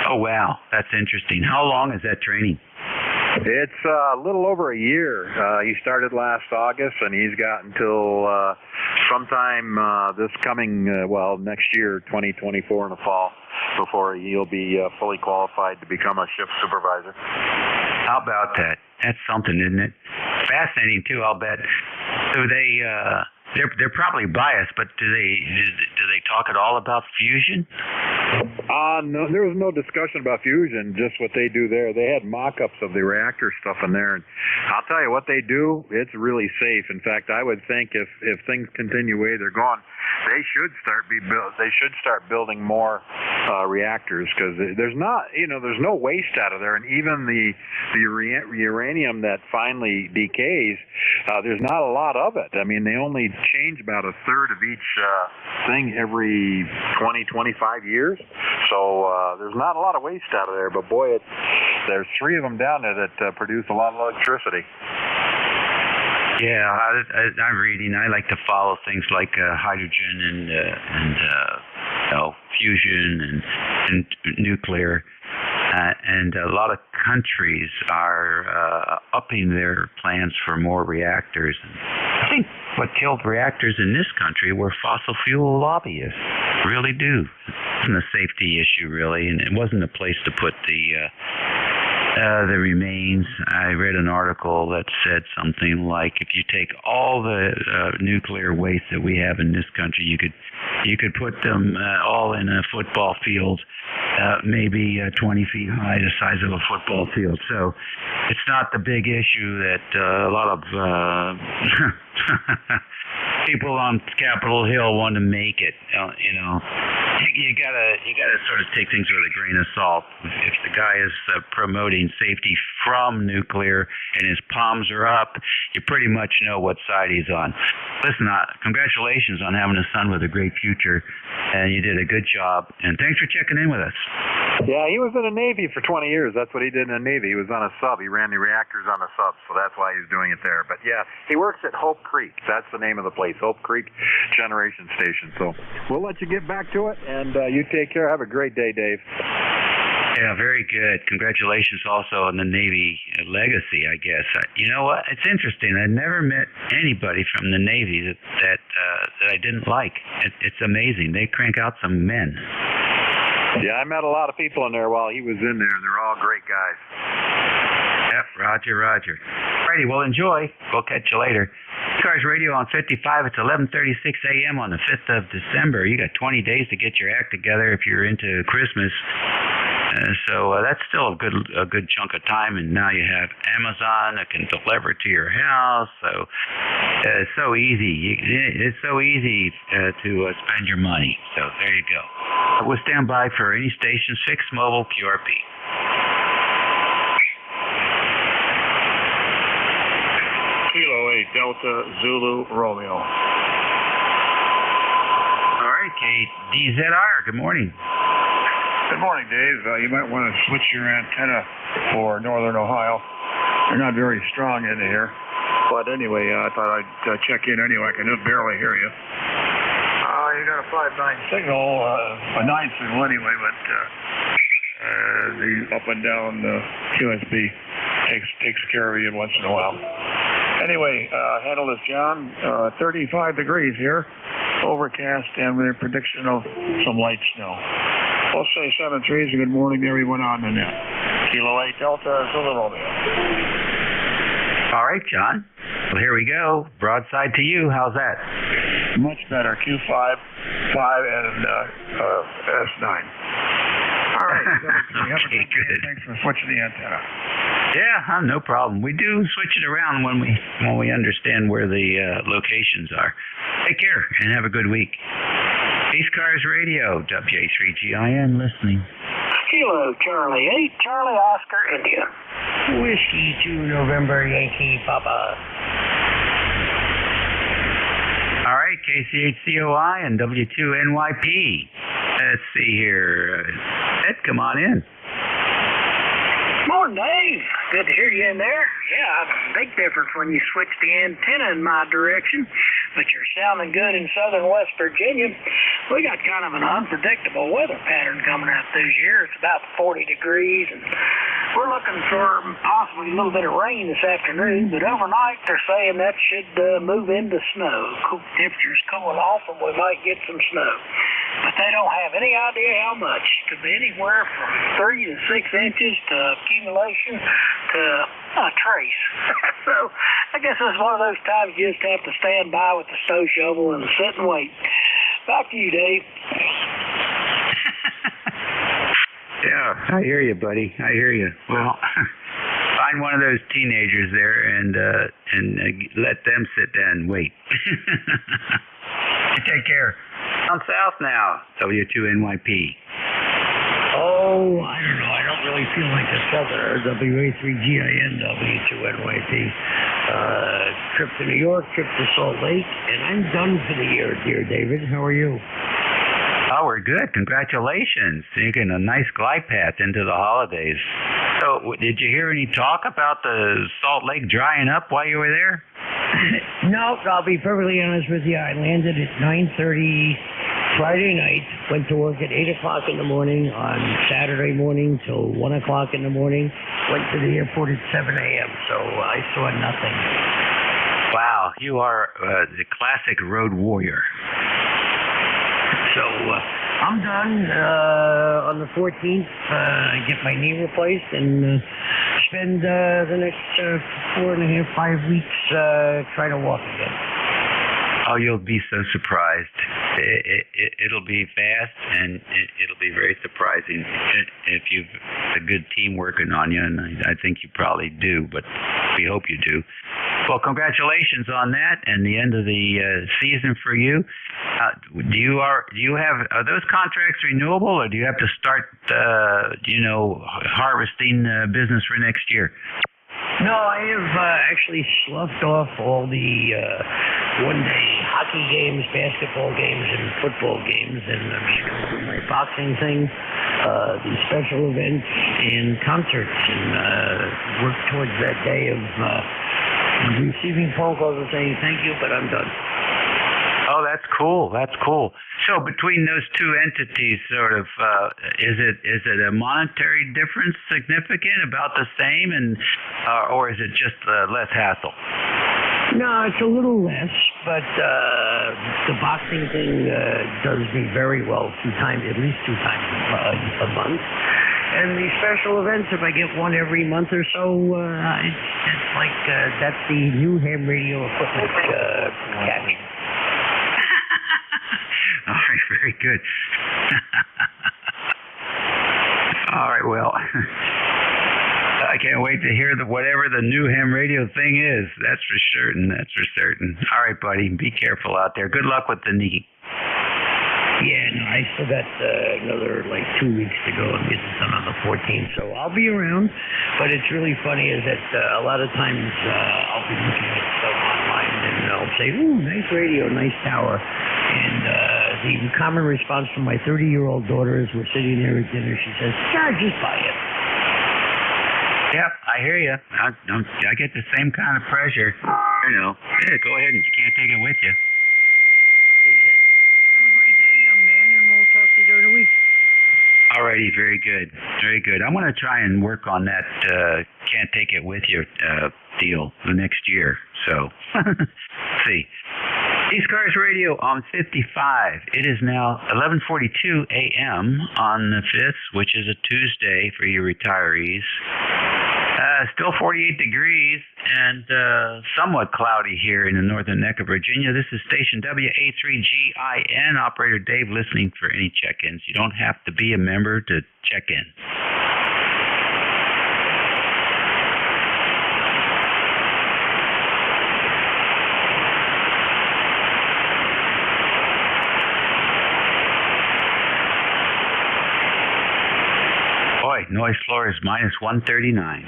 Oh, wow. That's interesting. How long is that training? It's a little over a year. He started last August, and he's got until sometime this coming, next year, 2024 in the fall, before he'll be fully qualified to become a shift supervisor. How about that? That's something, isn't it? Fascinating, too, I'll bet. So they're probably biased, but do they talk at all about fusion? No, there was no discussion about fusion, just what they do there. They had mock-ups of the reactor stuff in there, and I'll tell you what they do, it's really safe. In fact, I would think if things continue the way they're going, they should start building more reactors, because there's no waste out of there, and even the uranium that finally decays, there's not a lot of it. I mean, they only change about a third of each thing every 20-25 years, so there's not a lot of waste out of there. But boy, there's three of them down there that produce a lot of electricity. Yeah, I'm reading. I like to follow things like hydrogen and fusion and nuclear. And a lot of countries are upping their plans for more reactors. I think what killed reactors in this country were fossil fuel lobbyists. Really do. It wasn't a safety issue, really, and it wasn't a place to put the remains. I read an article that said something like, if you take all the nuclear waste that we have in this country, you could put them all in a football field, maybe 20 feet high, the size of a football field. So it's not the big issue that a lot of people on Capitol Hill want to make it. You gotta sort of take things with a grain of salt. If the guy is promoting safety from nuclear and his palms are up, you pretty much know what side he's on. Listen, congratulations on having a son with a great future, and you did a good job. And thanks for checking in with us. Yeah, he was in the Navy for 20 years. That's what he did in the Navy. He was on a sub. He ran the reactors on a sub, so that's why he's doing it there. But yeah, he works at Hope Creek. That's the name of the place, Hope Creek Generation Station. So we'll let you get back to it, and you take care. Have a great day, Dave. Yeah, very good. Congratulations also on the Navy legacy, I guess. You know what? It's interesting. I never met anybody from the Navy that I didn't like. It's amazing. They crank out some men. Yeah, I met a lot of people in there while he was in there, and they're all great guys. Yep, roger. Alrighty, well, enjoy. We'll catch you later. ECARS Radio on 55. It's 11:36 a.m. on the 5th of December. You got 20 days to get your act together if you're into Christmas. So that's still a good chunk of time, and now you have Amazon that can deliver to your house. So it's so easy. It's so easy to spend your money. So there you go. We'll stand by for any station's fixed mobile QRP. Delta Zulu Romeo. All right, KDZR, good morning. Good morning, Dave. You might want to switch your antenna for Northern Ohio. They're not very strong in here. But anyway, I thought I'd check in anyway. I can barely hear you. You got a 5-9 signal, a 9 signal anyway, but the up and down QSB takes care of you once in a while. Anyway, handle this, John. 35 degrees here, overcast, and with a prediction of some light snow. We'll say 7-3 is a good morning to everyone on the net. Kilo 8 Delta Zulu Romeo. All right, John. Well, here we go. Broadside to you. How's that? Much better. Q5, 5, and S9. All right. Okay, good. Thanks for switching the antenna. Yeah, no problem. We do switch it around when we understand where the locations are. Take care and have a good week. ECARS Radio, WA3GIN listening. Kilo Charlie 8, Charlie Oscar India. Whiskey 2 November Yankee Papa. All right, KCHCOI and W2NYP. Let's see here. Ed, come on in. Morning, Dave. Good to hear you in there. Yeah, big difference when you switch the antenna in my direction, but you're sounding good in southern West Virginia. We got kind of an unpredictable weather pattern coming out this year. It's about 40 degrees, and we're looking for possibly a little bit of rain this afternoon, but overnight they're saying that should move into snow. Temperatures cooling off, and we might get some snow. But they don't have any idea how much. It could be anywhere from 3 to 6 inches to accumulation to a trace. So I guess it's one of those times you just have to stand by with the snow shovel and sit and wait. Back to you, Dave. Yeah, I hear you, buddy. I hear you. Well, find one of those teenagers there and let them sit down and wait. Take care. Down south now, W2NYP. Oh, I don't know. I don't really feel like a southerner. WA3GIN, W2NYP. Trip to New York, trip to Salt Lake, and I'm done for the year, dear David. How are you? Oh, we're good. Congratulations. Taking a nice glide path into the holidays. So, did you hear any talk about the Salt Lake drying up while you were there? No, I'll be perfectly honest with you. I landed at 9:30 Friday night, went to work at 8 o'clock in the morning on Saturday morning till 1 o'clock in the morning, went to the airport at 7 a.m., so I saw nothing. Wow, you are the classic road warrior. So I'm done on the 14th. I get my knee replaced and spend the next 4.5, 5 weeks trying to walk again. Oh, you'll be so surprised. It'll be fast, and it'll be very surprising if you've a good team working on you, and I think you probably do, but we hope you do. Well, congratulations on that and the end of the season for you. Are those contracts renewable, or do you have to start, harvesting business for next year? No, I have actually sloughed off all the one-day hockey games, basketball games, and football games, and I'm just going to do my boxing thing, the special events, and concerts, and work towards that day of receiving phone calls and saying thank you, but I'm done. Oh, that's cool. That's cool. So between those two entities, sort of, is it a monetary difference significant, about the same, and or is it just less hassle? No, it's a little less, but the boxing thing does me very well at least two times a month. And the special events, if I get one every month or so, it's like that's the new ham radio equipment catch. All right, very good. All right, well, I can't wait to hear whatever the new ham radio thing is. That's for certain. All right, buddy, be careful out there. Good luck with the knee. Yeah, no, I still got another 2 weeks to go. I'm getting done on the 14th, so I'll be around. But it's really funny is that a lot of times I'll be looking at stuff online and they'll say, "Ooh, nice radio, nice tower." And the common response from my 30-year-old daughter as we're sitting there at dinner, she says, "Yeah, just buy it." Yep, I hear you. I get the same kind of pressure. You know, yeah, go ahead, and you can't take it with you. Exactly. Have a great day, young man, and we'll talk to you during the week. Alrighty, very good, very good. I'm going to try and work on that can't take it with you deal the next year. So, let's see. ECARS Radio on 55. It is now 11:42 a.m. on the 5th, which is a Tuesday for you retirees. Still 48 degrees and somewhat cloudy here in the northern neck of Virginia. This is station WA3GIN. Operator Dave listening for any check-ins. You don't have to be a member to check in. Boy, noise floor is minus 139.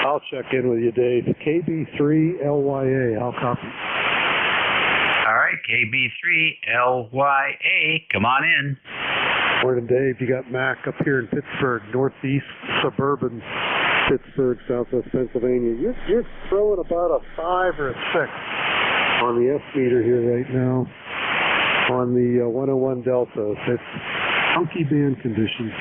I'll check in with you, Dave. KB3LYA. I'll copy. All right, KB3LYA. Come on in. Morning, Dave. You got Mac up here in Pittsburgh, northeast suburban Pittsburgh, southwest Pennsylvania. You're throwing about a 5 or a 6 on the F meter here right now on the 101 Delta. It's funky band conditions.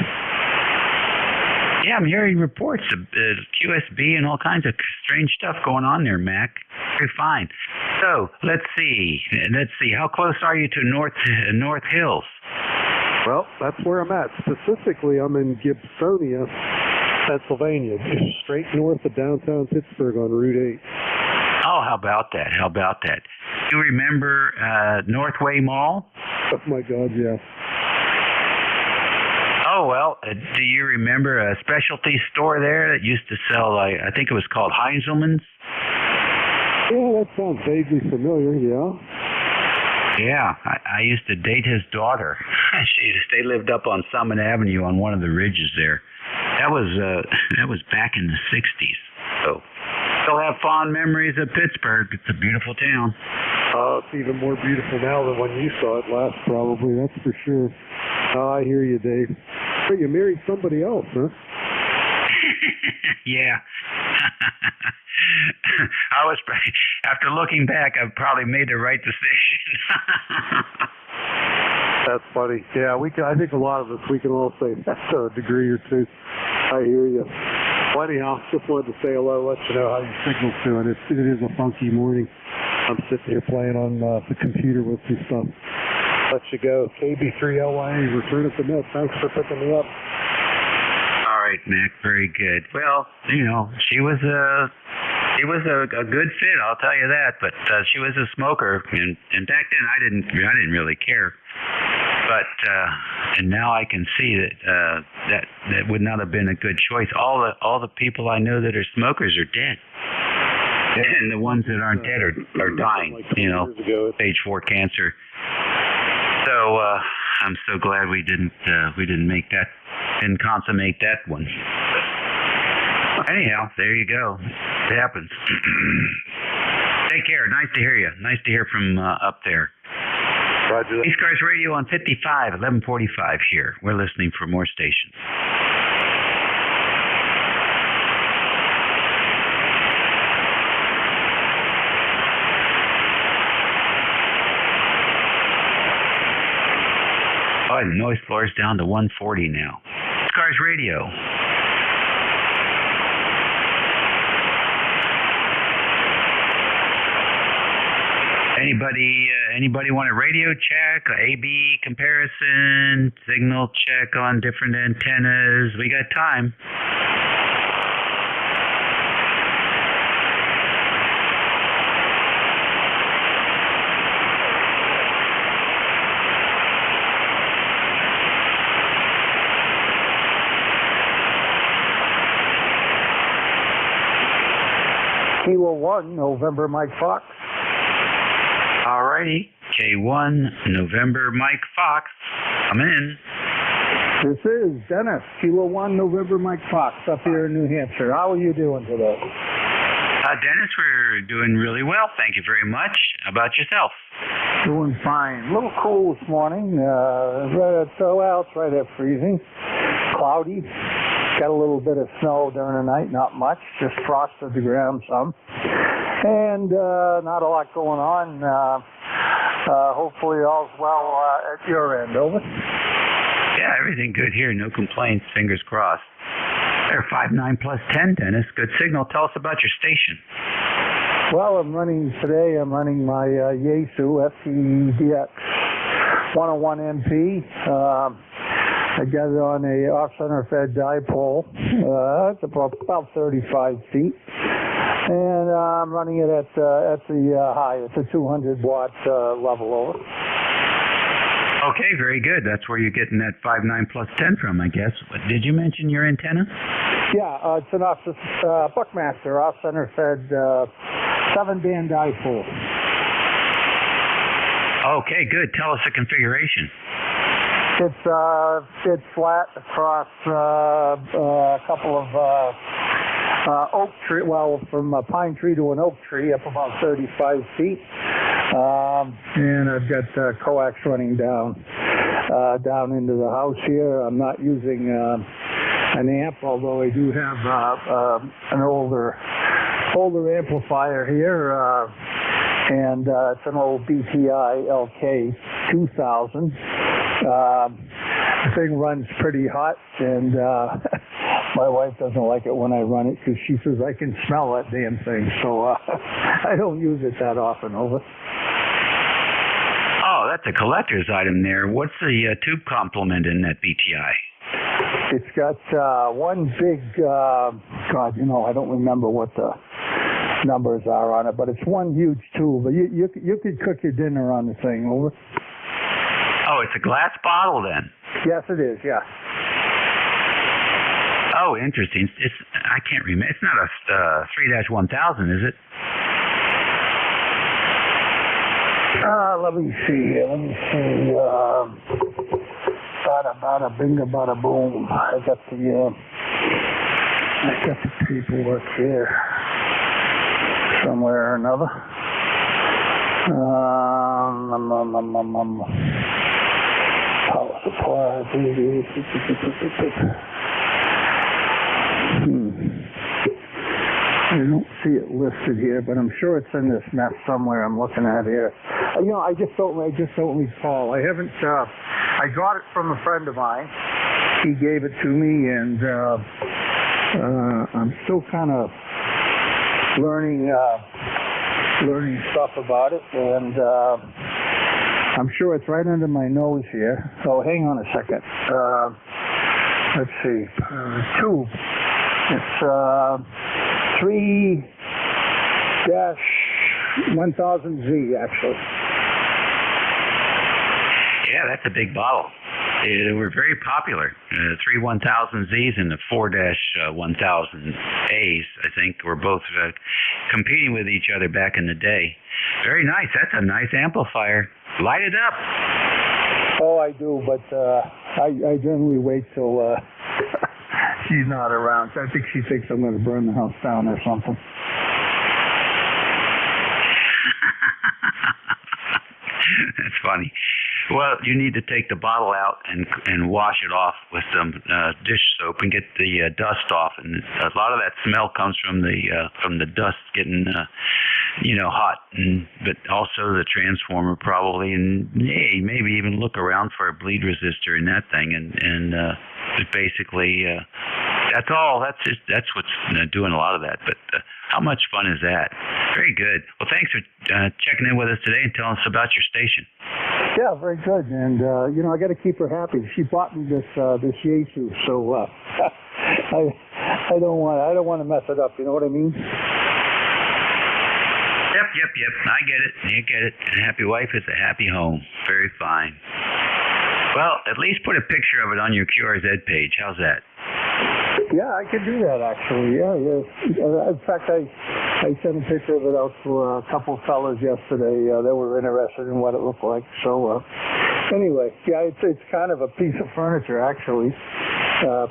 Yeah, I'm hearing reports of QSB and all kinds of strange stuff going on there, Mac. Very fine. So, let's see. How close are you to North Hills? Well, that's where I'm at. Specifically, I'm in Gibsonia, Pennsylvania, just straight north of downtown Pittsburgh on Route 8. Oh, how about that? Do you remember Northway Mall? Oh, my God, yeah. Oh, well, do you remember a specialty store there that used to sell, I think it was called Heinzelman's? Yeah, that sounds vaguely familiar, yeah. Yeah, I used to date his daughter. They lived up on Summit Avenue on one of the ridges there. That was back in the 60s. So, still have fond memories of Pittsburgh. It's a beautiful town. It's even more beautiful now than when you saw it last, probably, that's for sure. I hear you, Dave. But you married somebody else, huh? Yeah. After looking back, I've probably made the right decision. That's funny. Yeah, I think a lot of us, we can all say that to a degree or two. I hear you. Well, anyhow, just wanted to say hello, let you know how your signal's doing. It is a funky morning. I'm sitting here playing on the computer with some stuff. Let you go. KB3LYA, return at the net. Thanks for picking me up. All right, Mac. Very good. Well, she was a good fit. I'll tell you that. But she was a smoker, and back then I didn't really care. But and now I can see that would not have been a good choice. All the people I know that are smokers are dead. And the ones that aren't dead are dying. Stage 4 cancer. So I'm so glad we didn't consummate that one. Anyhow, there you go. It happens. Take care. Nice to hear you. Nice to hear from up there. Roger that. ECARS Radio on 55, 11:45 here. We're listening for more stations. Oh, the noise floor is down to 140 now. ECARS Radio. Anybody want a radio check, A/B comparison, signal check on different antennas? We got time. Kilo 1, November, Mike Fox. Alrighty, K1, November, Mike Fox. I'm in. This is Dennis, Kilo 1 November Mike Fox up here in New Hampshire. How are you doing today? Dennis, we're doing really well. Thank you very much. How about yourself? Doing fine. A little cool this morning. It's right at freezing. Cloudy. Got a little bit of snow during the night, not much. Just frosted the ground some. And not a lot going on. Hopefully all's well at your end. Over. Yeah, everything good here. No complaints. Fingers crossed. They're 5.9 plus 10, Dennis. Good signal. Tell us about your station. Well, I'm running my Yaesu FTDX 101MP. I got it on a off-center fed dipole. It's about 35 feet. And I'm running it at the high. It's a 200 watt level over. Okay, very good. That's where you're getting that 5.9 plus 10 from, I guess. Did you mention your antenna? Yeah, it's an Buckmaster off-center fed 7-band dipole. Okay, good. Tell us the configuration. It's flat across a couple of oak tree. Well, from a pine tree to an oak tree, up about 35 feet. And I've got coax running down into the house here. I'm not using an amp, although I do have an older amplifier here, and it's an old BTI LK 2000. The thing runs pretty hot, and my wife doesn't like it when I run it because she says I can smell that damn thing, so I don't use it that often. Over. Oh, that's a collector's item there. What's the tube complement in that BTI? It's got one big, I don't remember what the numbers are on it, but it's one huge tube. You could cook your dinner on the thing. Over. Oh, it's a glass bottle then? Yes, it is, yeah. Oh, interesting. I can't remember. It's not a 3-1000, is it? Let me see here. Bada binga bada boom. I got the paperwork here somewhere or another. Power supply. I don't see it listed here, but I'm sure it's in this mess somewhere I'm looking at here. I just don't recall. I haven't. I got it from a friend of mine. He gave it to me, and I'm still kind of learning stuff about it, and I'm sure it's right under my nose here. So hang on a second. Let's see. Tube. It's 3-1000Z actually. Yeah, that's a big bottle. They were very popular. 3-1000Zs and the 4-1000As, I think, were both competing with each other back in the day. Very nice. That's a nice amplifier. Light it up. Oh, I do, but I generally wait till she's not around. I think she thinks I'm going to burn the house down or something. That's funny. Well, you need to take the bottle out and wash it off with some dish soap and get the dust off. And a lot of that smell comes from the dust getting hot, but also the transformer probably. And maybe even look around for a bleed resistor in that thing. And basically that's all. That's what's doing a lot of that. But how much fun is that? Very good. Well, thanks for checking in with us today and telling us about your station. Yeah, very good. And I got to keep her happy. She bought me this Yaesu, so I don't want to mess it up. You know what I mean? Yep. I get it. A happy wife is a happy home. Very fine. Well, at least put a picture of it on your QRZ page. How's that? Yeah, I can do that actually. Yeah. In fact, I sent a picture of it out to a couple fellas yesterday. They were interested in what it looked like. So Anyway, yeah, it's kind of a piece of furniture, actually.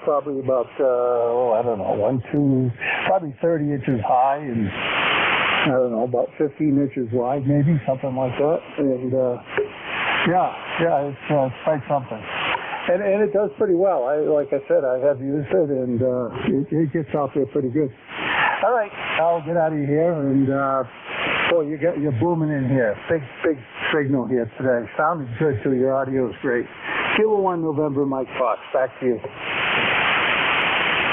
Probably about, I don't know, probably 30 inches high and, I don't know, about 15 inches wide, maybe, something like that. And, it's quite something. And it does pretty well. Like I said, I have used it, and it gets out there pretty good. All right, I'll get out of here, and you're booming in here. Big signal here today. Sounded good too. Your audio is great. Kilo 1 November, Mike Fox. Back to you.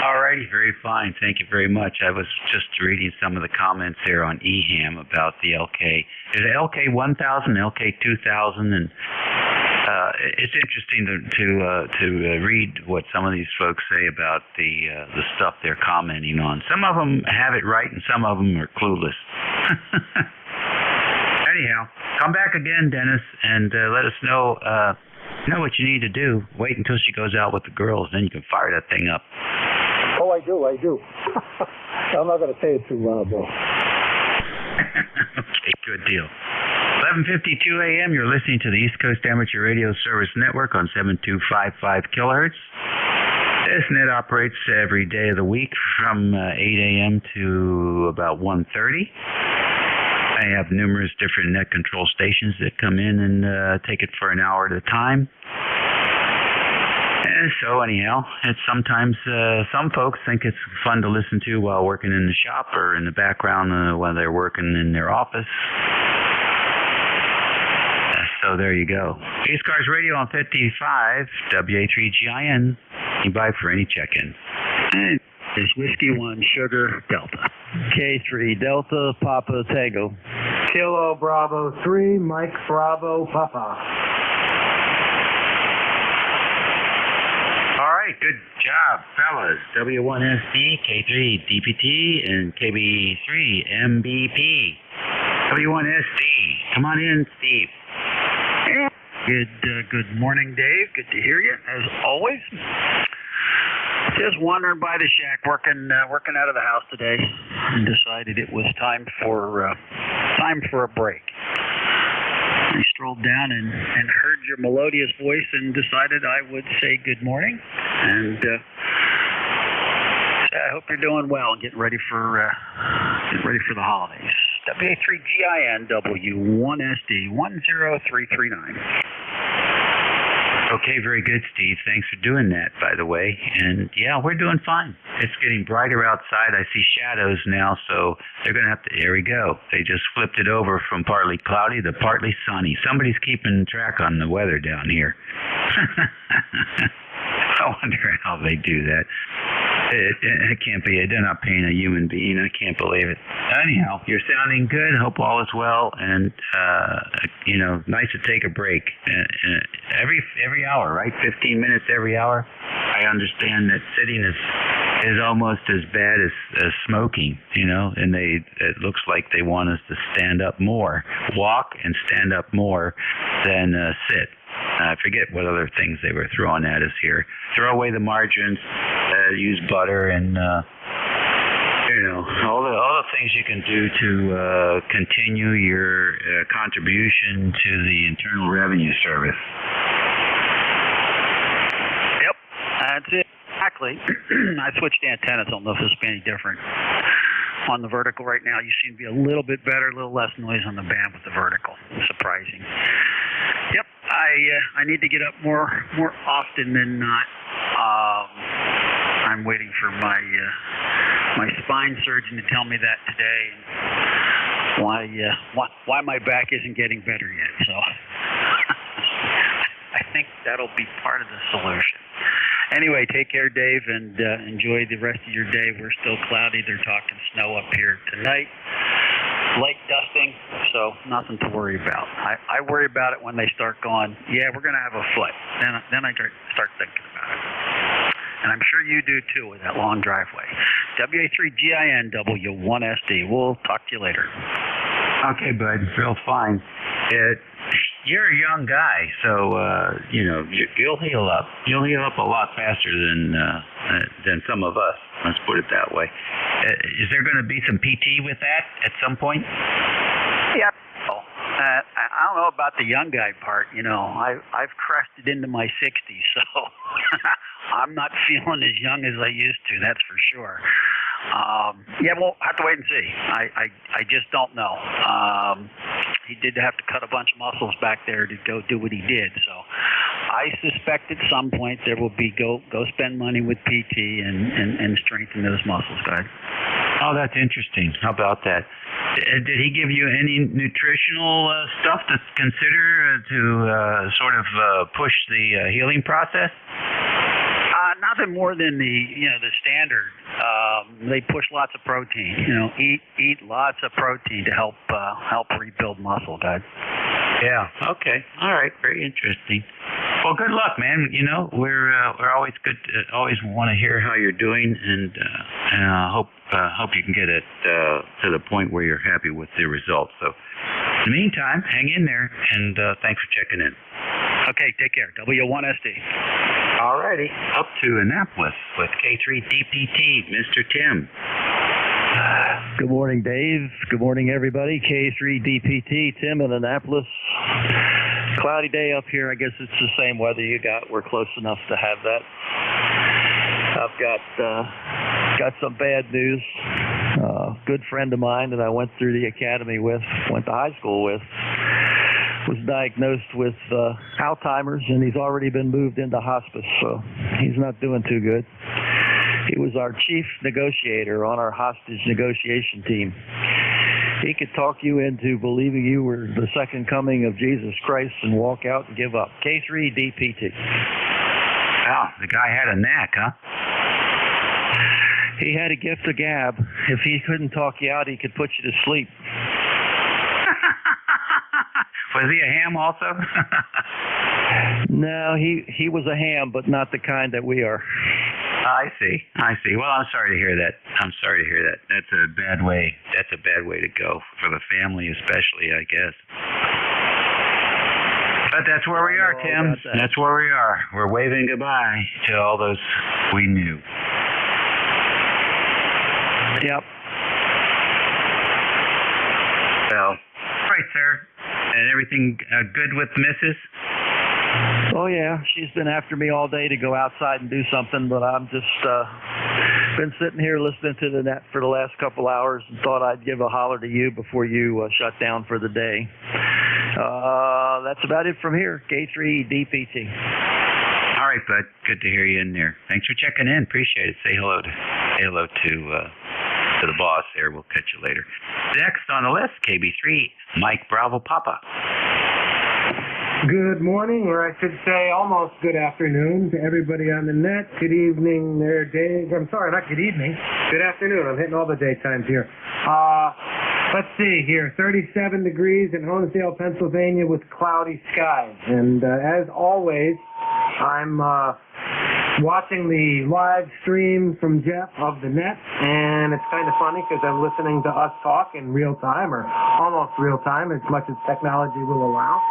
All righty, very fine. Thank you very much. I was just reading some of the comments here on EHAM about the LK. Is it LK 1000, LK 2000, and it's interesting to read what some of these folks say about the stuff they're commenting on. Some of them have it right, and some of them are clueless. Anyhow, come back again, Dennis, and let us know what you need to do. Wait until she goes out with the girls, then you can fire that thing up. Oh, I do. I'm not going to say it too loud, though. Okay, good deal. 11:52 a.m. You're listening to the East Coast Amateur Radio Service Network on 7255 kilohertz. This net operates every day of the week from 8 a.m. to about 1:30. I have numerous different net control stations that come in and take it for an hour at a time. And so anyhow, it's sometimes some folks think it's fun to listen to while working in the shop or in the background while they're working in their office. So there you go. ECARS Radio on 55, WA3GIN. You buy for any check-in. And it's Whiskey 1 Sugar Delta. K3 Delta Papa Tango. Kilo Bravo 3 Mike Bravo Papa. All right, good job, fellas. W1SD, K3 DPT, and KB3 MBP. W1SD. Come on in, Steve. Good morning, Dave. Good to hear you, as always. Just wandering by the shack, working out of the house today, and decided it was time for a break. I strolled down and heard your melodious voice and decided I would say good morning. And I hope you're doing well and getting ready for the holidays. WA3GIN W1SD 10339. Okay, very good, Steve. Thanks for doing that, by the way. And yeah, we're doing fine. It's getting brighter outside. I see shadows now, so they're going to have to, there we go. They just flipped it over from partly cloudy to partly sunny. Somebody's keeping track on the weather down here. I wonder how they do that. It can't be. They're not paying a human being. I can't believe it. Anyhow, you're sounding good. Hope all is well. And, nice to take a break. Every hour, right? 15 minutes every hour. I understand that sitting is almost as bad as smoking, and it looks like they want us to stand up more, walk and stand up more than sit. I forget what other things they were throwing at us here. Throw away the margarines, use butter, and all the things you can do to continue your contribution to the Internal Revenue Service. Yep, that's it. Exactly. I switched antennas. I don't know if this will be any different. On the vertical right now, you seem to be a little bit better, a little less noise on the band with the vertical. Surprising. Yep, I need to get up more often than not. I'm waiting for my spine surgeon to tell me that today. Why my back isn't getting better yet. So I think that'll be part of the solution. Anyway, take care, Dave, and enjoy the rest of your day. We're still cloudy. They're talking snow up here tonight. Light dusting, so nothing to worry about. I worry about it when they start going, yeah, we're going to have a foot. Then I start thinking about it. And I'm sure you do, too, with that long driveway. WA3GIN W1SD. We'll talk to you later. Okay, bud. Real fine. You're a young guy, so you'll heal up. You'll heal up a lot faster than some of us. Let's put it that way. Is there going to be some PT with that at some point? Yep. don't know about the young guy part. I've crested into my 60s, so I'm not feeling as young as I used to. That's for sure. Yeah, we'll have to wait and see. I just don't know. He did have to cut a bunch of muscles back there to go do what he did. So I suspect at some point there will be go spend money with PT and strengthen those muscles, guys. Oh, that's interesting. How about that? Did he give you any nutritional stuff to consider to sort of push the healing process? Nothing more than the standard. They push lots of protein. Eat lots of protein to help rebuild muscle, guys. Yeah. Okay. All right. Very interesting. Well, good luck, man. We're always good. Always want to hear how you're doing, and hope you can get it to the point where you're happy with the results. So, in the meantime, hang in there, and thanks for checking in. Okay. Take care. W1SD. Alrighty. Up to Annapolis with K3DPT, Mr. Tim. Good morning, Dave. Good morning, everybody. K3DPT, Tim in Annapolis. Cloudy day up here. I guess it's the same weather you got. We're close enough to have that. I've got some bad news. Good friend of mine that I went through the academy with, went to high school with, was diagnosed with Alzheimer's, and he's already been moved into hospice, so he's not doing too good. He was our chief negotiator on our hostage negotiation team. He could talk you into believing you were the second coming of Jesus Christ and walk out and give up. K3DPT. Wow, the guy had a knack, huh? He had a gift of gab. If he couldn't talk you out, he could put you to sleep. Was he a ham also? No, he was a ham, but not the kind that we are. I see. Well, I'm sorry to hear that. That's a bad way. That's a bad way to go for the family, especially, I guess. But that's where we are, Tim. That's where we are. We're waving goodbye to all those we knew. Yep. Well, all right, sir. And everything good with Mrs.? Oh, yeah. She's been after me all day to go outside and do something, but I'm just been sitting here listening to the net for the last couple hours and thought I'd give a holler to you before you shut down for the day. That's about it from here. K3DPT. All right, bud. Good to hear you in there. Thanks for checking in. Appreciate it. Say hello to the boss there. We'll catch you later. Next on the list, KB3, Mike Bravo Papa. Good morning, or I should say almost good afternoon to everybody on the net. Good evening there, Dave. I'm sorry, not good evening. Good afternoon. I'm hitting all the daytimes here. Let's see here. 37 degrees in Honesdale, Pennsylvania with cloudy skies. And as always, I'm watching the live stream from Jeff of the net, and it's kind of funny because I'm listening to us talk in real time, or almost real time, as much as technology will allow.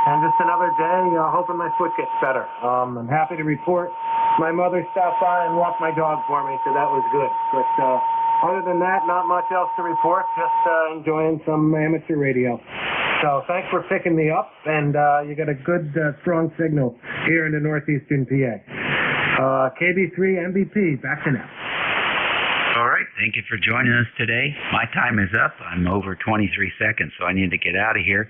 And just another day, hoping my foot gets better. I'm happy to report my mother stopped by and walked my dog for me, so that was good. But other than that, not much else to report, just enjoying some amateur radio. So thanks for picking me up, and you got a good, strong signal here in the northeastern PA. KB3 MVP, back to now. All right. Thank you for joining us today. My time is up. I'm over 23 seconds, so I need to get out of here.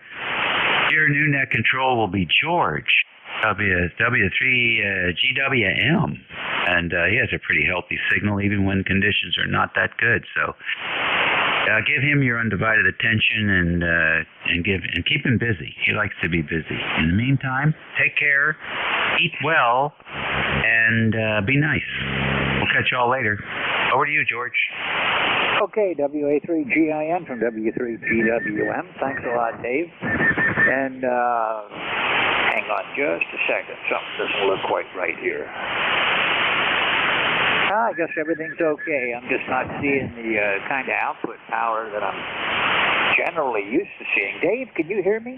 Your new net control will be George, W3GWM, and he has a pretty healthy signal even when conditions are not that good. So give him your undivided attention and keep him busy. He likes to be busy. In the meantime, take care, eat well, and be nice. We'll catch y'all later. Over to you, George. Okay, WA3GIN from W3GWM. Thanks a lot, Dave. And hang on just a second. Something doesn't look quite right here. I guess everything's okay. I'm just not seeing the kind of output power that I'm generally used to seeing. Dave, can you hear me?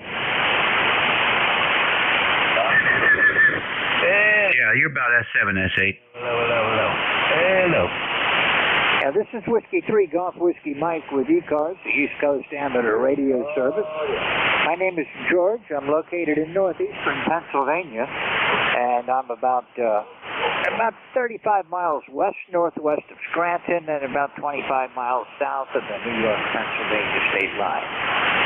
Yeah, you're about S7, S8. Hello. Yeah, this is Whiskey 3 Golf Whiskey Mike with ECARS, the East Coast Amateur Radio Service. My name is George. I'm located in northeastern Pennsylvania, and I'm about 35 miles west-northwest of Scranton and about 25 miles south of the New York-Pennsylvania state line.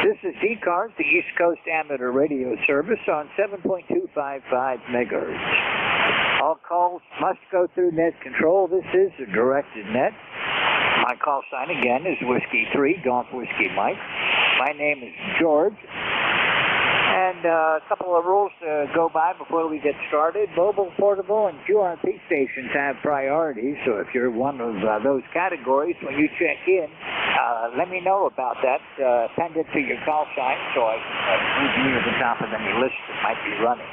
This is ECARS, the East Coast Amateur Radio Service on 7.255 megahertz. All calls must go through net control. This is a directed net. My call sign again is Whiskey 3, Golf Whiskey Mike. My name is George. And a couple of rules to go by before we get started. Mobile, portable, and QRP stations have priority, so if you're one of those categories, when you check in, let me know about that. Send it to your call sign so I can move you to the top of any list that might be running.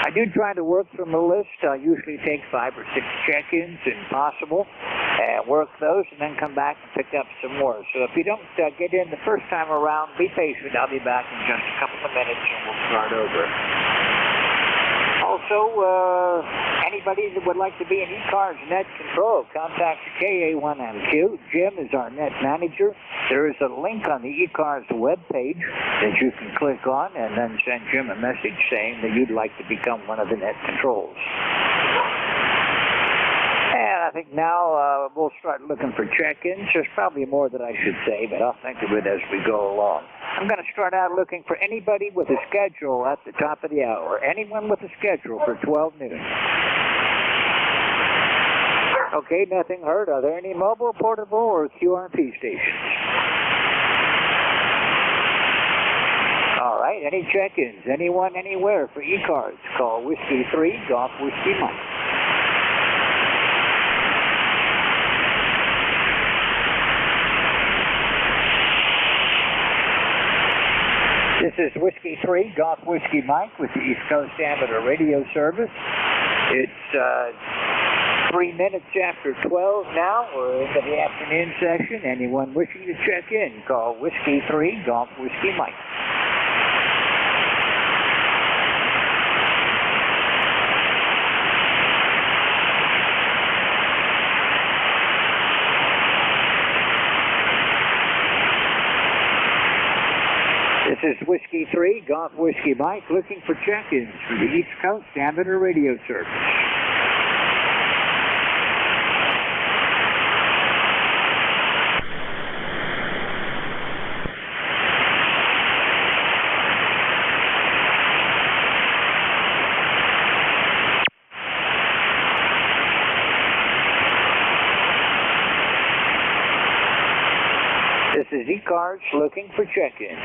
I do try to work from a list. I usually take 5 or 6 check-ins if possible, and work those, and then come back and pick up some more. So if you don't get in the first time around, be patient. I'll be back in just a couple of minutes, and we'll start over. Also, anybody that would like to be an ECARS net control, contact KA1MQ. Jim is our net manager. There is a link on the ECARS webpage that you can click on and then send Jim a message saying that you'd like to become one of the net controls. And I think now we'll start looking for check-ins. There's probably more that I should say, but I'll think of it as we go along. I'm going to start out looking for anybody with a schedule at the top of the hour. Anyone with a schedule for 12 noon. Okay, nothing heard. Are there any mobile, portable, or QRP stations? All right, any check-ins? Anyone, anywhere for ECARS? Call Whiskey 3, Golf Whiskey Mike. This is Whiskey 3, Golf Whiskey Mike with the East Coast Amateur Radio Service. It's 3 minutes after 12 now. We're into the afternoon session. Anyone wishing to check in, call Whiskey 3, Golf Whiskey Mike. This is Whiskey 3, Golf Whiskey Mike, looking for check-ins for the East Coast Amateur Radio Service. This is ECARS looking for check-ins.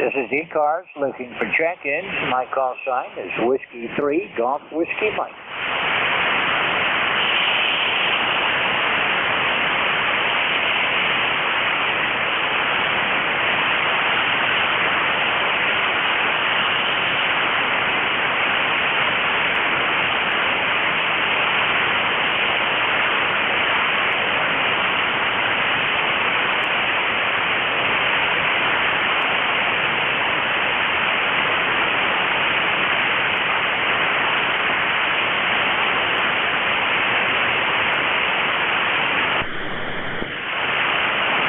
This is ECARS looking for check-ins. My call sign is Whiskey 3, Golf Whiskey Mike.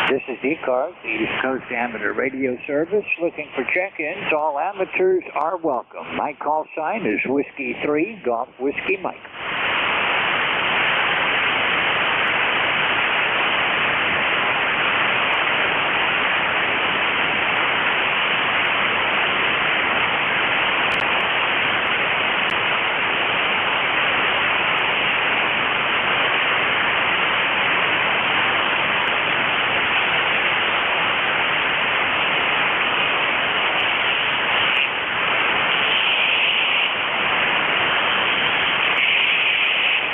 This is ECARS, the East Coast Amateur Radio Service, looking for check-ins. All amateurs are welcome. My call sign is Whiskey 3, Golf Whiskey Mike.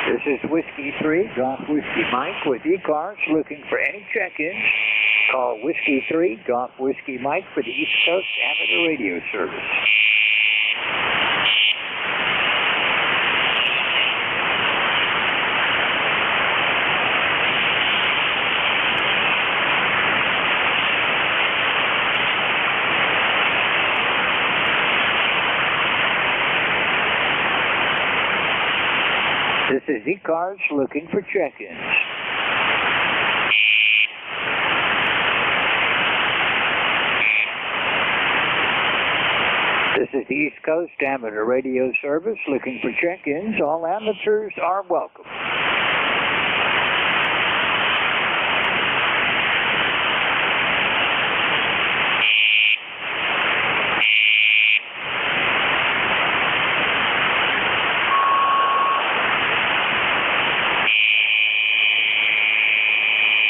This is Whiskey 3, Golf Whiskey Mike with ECARS, looking for any check-ins. Call Whiskey 3, Golf Whiskey Mike for the East Coast Amateur Radio Service. This is ECARS looking for check-ins. This is the East Coast Amateur Radio Service looking for check-ins. All amateurs are welcome.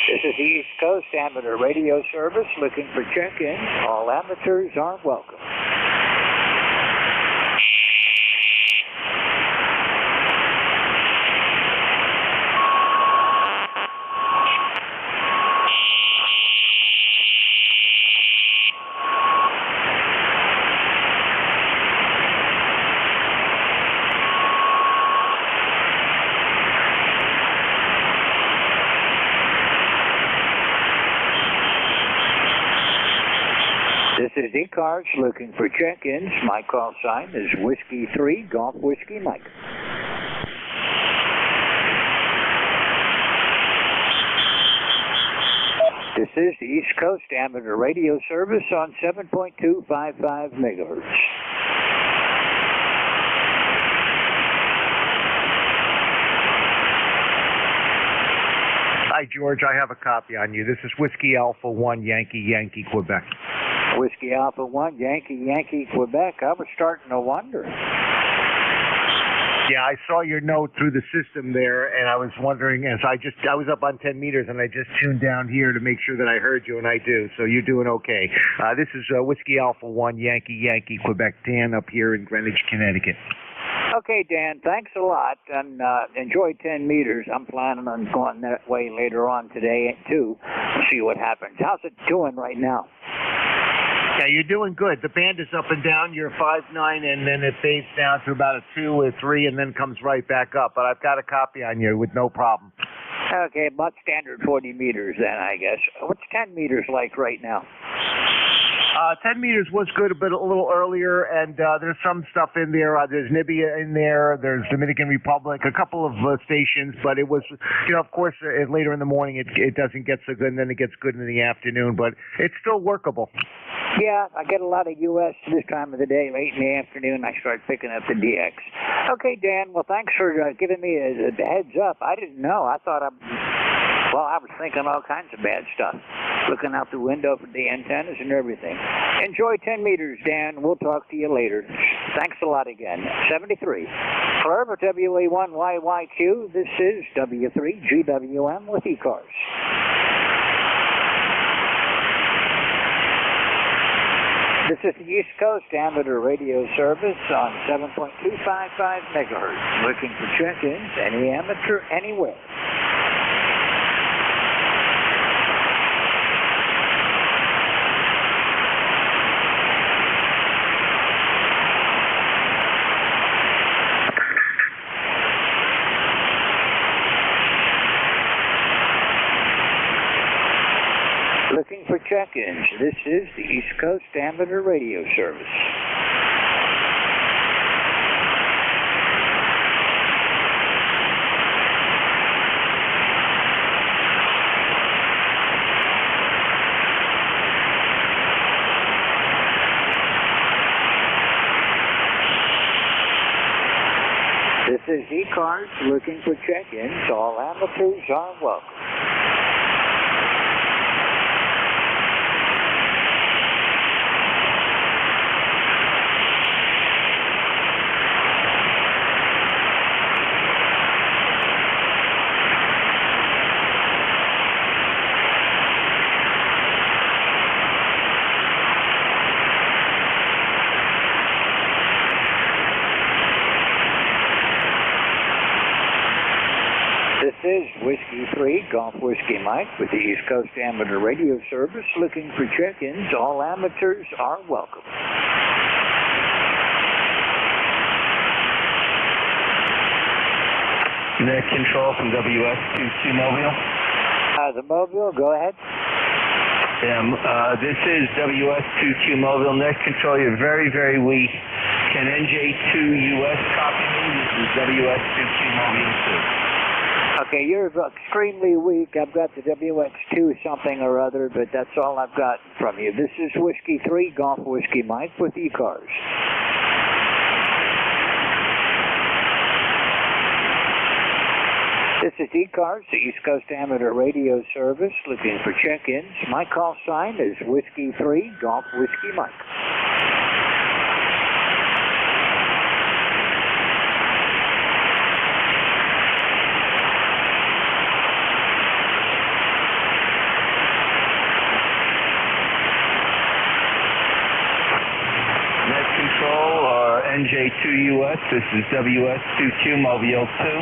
This is the East Coast Amateur Radio Service looking for check-ins. All amateurs are welcome. This is ECARS looking for check-ins. My call sign is Whiskey 3, Golf Whiskey Mike. This is the East Coast Amateur Radio Service on 7.255 megahertz. Hi, George. I have a copy on you. This is Whiskey Alpha 1, Yankee, Quebec. Whiskey Alpha 1, Yankee, Quebec. I was starting to wonder. Yeah, I saw your note through the system there, and I was wondering, as I was up on 10 meters, and I just tuned down here to make sure that I heard you, and I do, so you're doing okay. This is Whiskey Alpha 1, Yankee, Quebec. Dan up here in Greenwich, Connecticut. Okay, Dan, thanks a lot, and enjoy 10 meters. I'm planning on going that way later on today, too. We'll see what happens. How's it doing right now? Yeah, you're doing good. The band is up and down. You're 5'9", and then it fades down to about a 2 or 3, and then comes right back up. But I've got a copy on you with no problem. Okay, about standard 40 meters then, I guess. What's 10 meters like right now? 10 meters was good, but a little earlier, and there's some stuff in there. There's Namibia in there. There's Dominican Republic, a couple of stations, but it was, of course, later in the morning it doesn't get so good, and then it gets good in the afternoon, but it's still workable. Yeah, I get a lot of U.S. this time of the day. Late in the afternoon, I start picking up the DX. Okay, Dan, well, thanks for giving me a heads up. I didn't know. I thought I was thinking all kinds of bad stuff. Looking out the window for the antennas and everything. Enjoy 10 meters, Dan. We'll talk to you later. Thanks a lot again. 73. Forever WA1YYQ, this is W3GWM with ECARS. This is the East Coast Amateur Radio Service on 7.255 megahertz. Looking for check-ins, any amateur, anywhere. Looking for check-ins. This is the East Coast Amateur Radio Service. This is ECARS looking for check-ins. All amateurs are welcome. This is Whiskey 3, Golf Whiskey Mike with the East Coast Amateur Radio Service looking for check-ins. All amateurs are welcome. Net control from WS22 Mobile. The Mobile, go ahead. Yeah, this is WS22 Mobile. Net control, you're very, very weak. Can NJ2US copy me? This is WS22 Mobile 2. Okay, you're extremely weak. I've got the WX2 something or other, but that's all I've got from you. This is Whiskey 3, Golf Whiskey Mike with ECARS. This is ECARS, the East Coast Amateur Radio Service, looking for check-ins. My call sign is Whiskey 3, Golf Whiskey Mike. Net control, NJ2US. This is WS22 Mobile 2.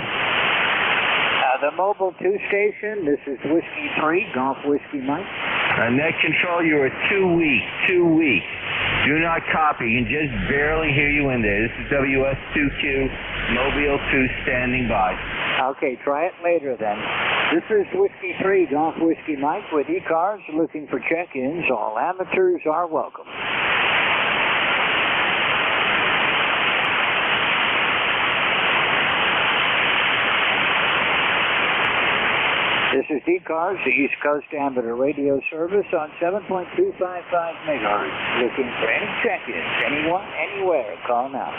The Mobile 2 station, this is Whiskey 3, Golf Whiskey Mike. Net control, you are too weak. Do not copy. You can just barely hear you in there. This is WS22 Mobile 2 standing by. Okay, try it later then. This is Whiskey 3, Golf Whiskey Mike with ECARS, looking for check-ins. All amateurs are welcome. This is ECARS, the East Coast Amateur Radio Service on 7.255 megahertz. Looking for any check-ins, anyone, anywhere, call now.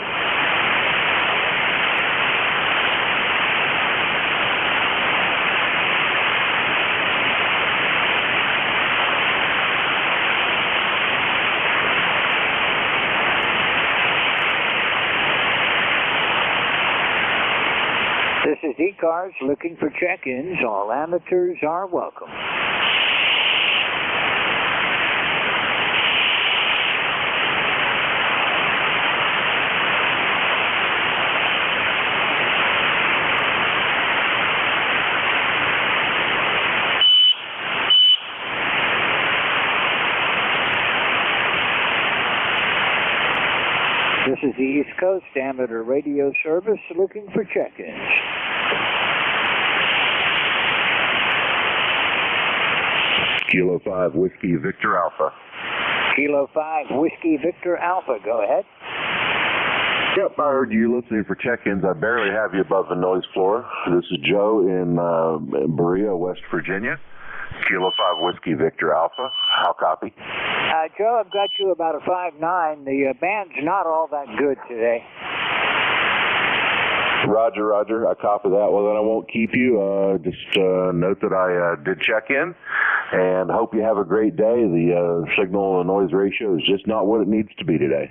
This is ECARS, looking for check-ins. All amateurs are welcome. This is the East Coast Amateur Radio Service, looking for check-ins. Kilo 5 Whiskey Victor Alpha. Kilo 5 Whiskey Victor Alpha, go ahead. Yep, I heard you listening for check-ins. I barely have you above the noise floor. This is Joe in Berea, West Virginia. Kilo 5 Whiskey Victor Alpha. How copy? Joe, I've got you about a 5.9. The band's not all that good today. Roger, Roger. I copy that. Well, then I won't keep you. Just note that I did check in and hope you have a great day. The signal and noise ratio is just not what it needs to be today.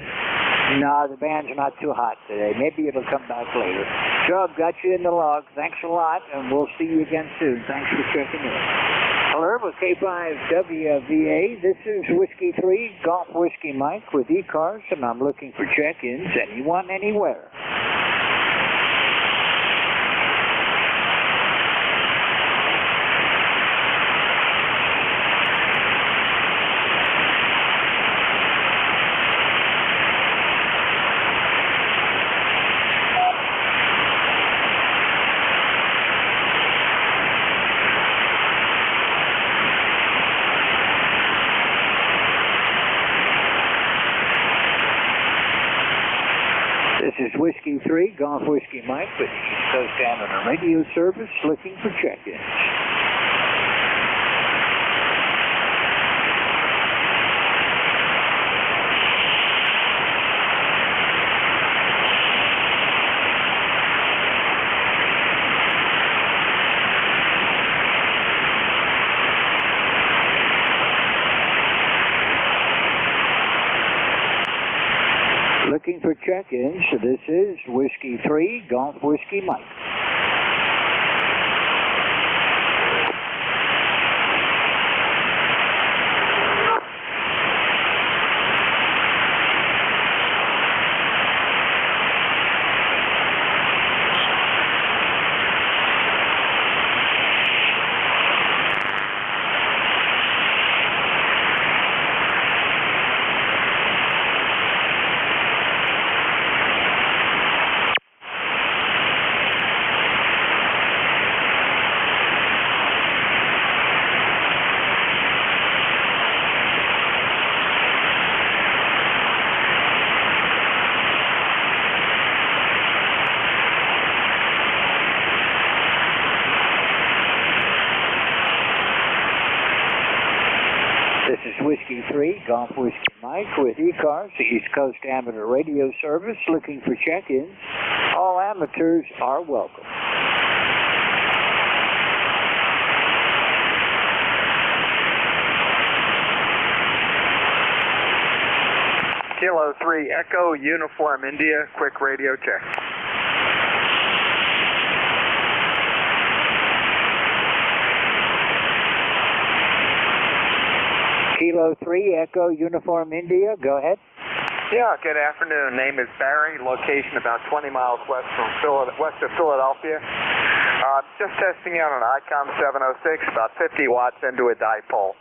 No, the band's not too hot today. Maybe it'll come back later. Joe, I've got you in the log. Thanks a lot, and we'll see you again soon. Thanks for checking in. Hello, with K5WVA. This is Whiskey 3, Golf Whiskey Mike with ECARS, and I'm looking for check-ins. Anyone, anywhere. This is Whiskey 3, Golf Whiskey Mike with the East Coast Amateur Radio Service, looking for check-ins. Looking for check-ins, so this is Whiskey 3, Golf Whiskey Mike. Golf Whiskey Mike with ECARS, the East Coast Amateur Radio Service, looking for check-ins. All amateurs are welcome. Kilo 3 Echo Uniform India, quick radio check. Kilo 3 Echo Uniform India, go ahead. Yeah, good afternoon. Name is Barry, location about 20 miles west of Philadelphia. Just testing out an ICOM 706, about 50 watts into a dipole.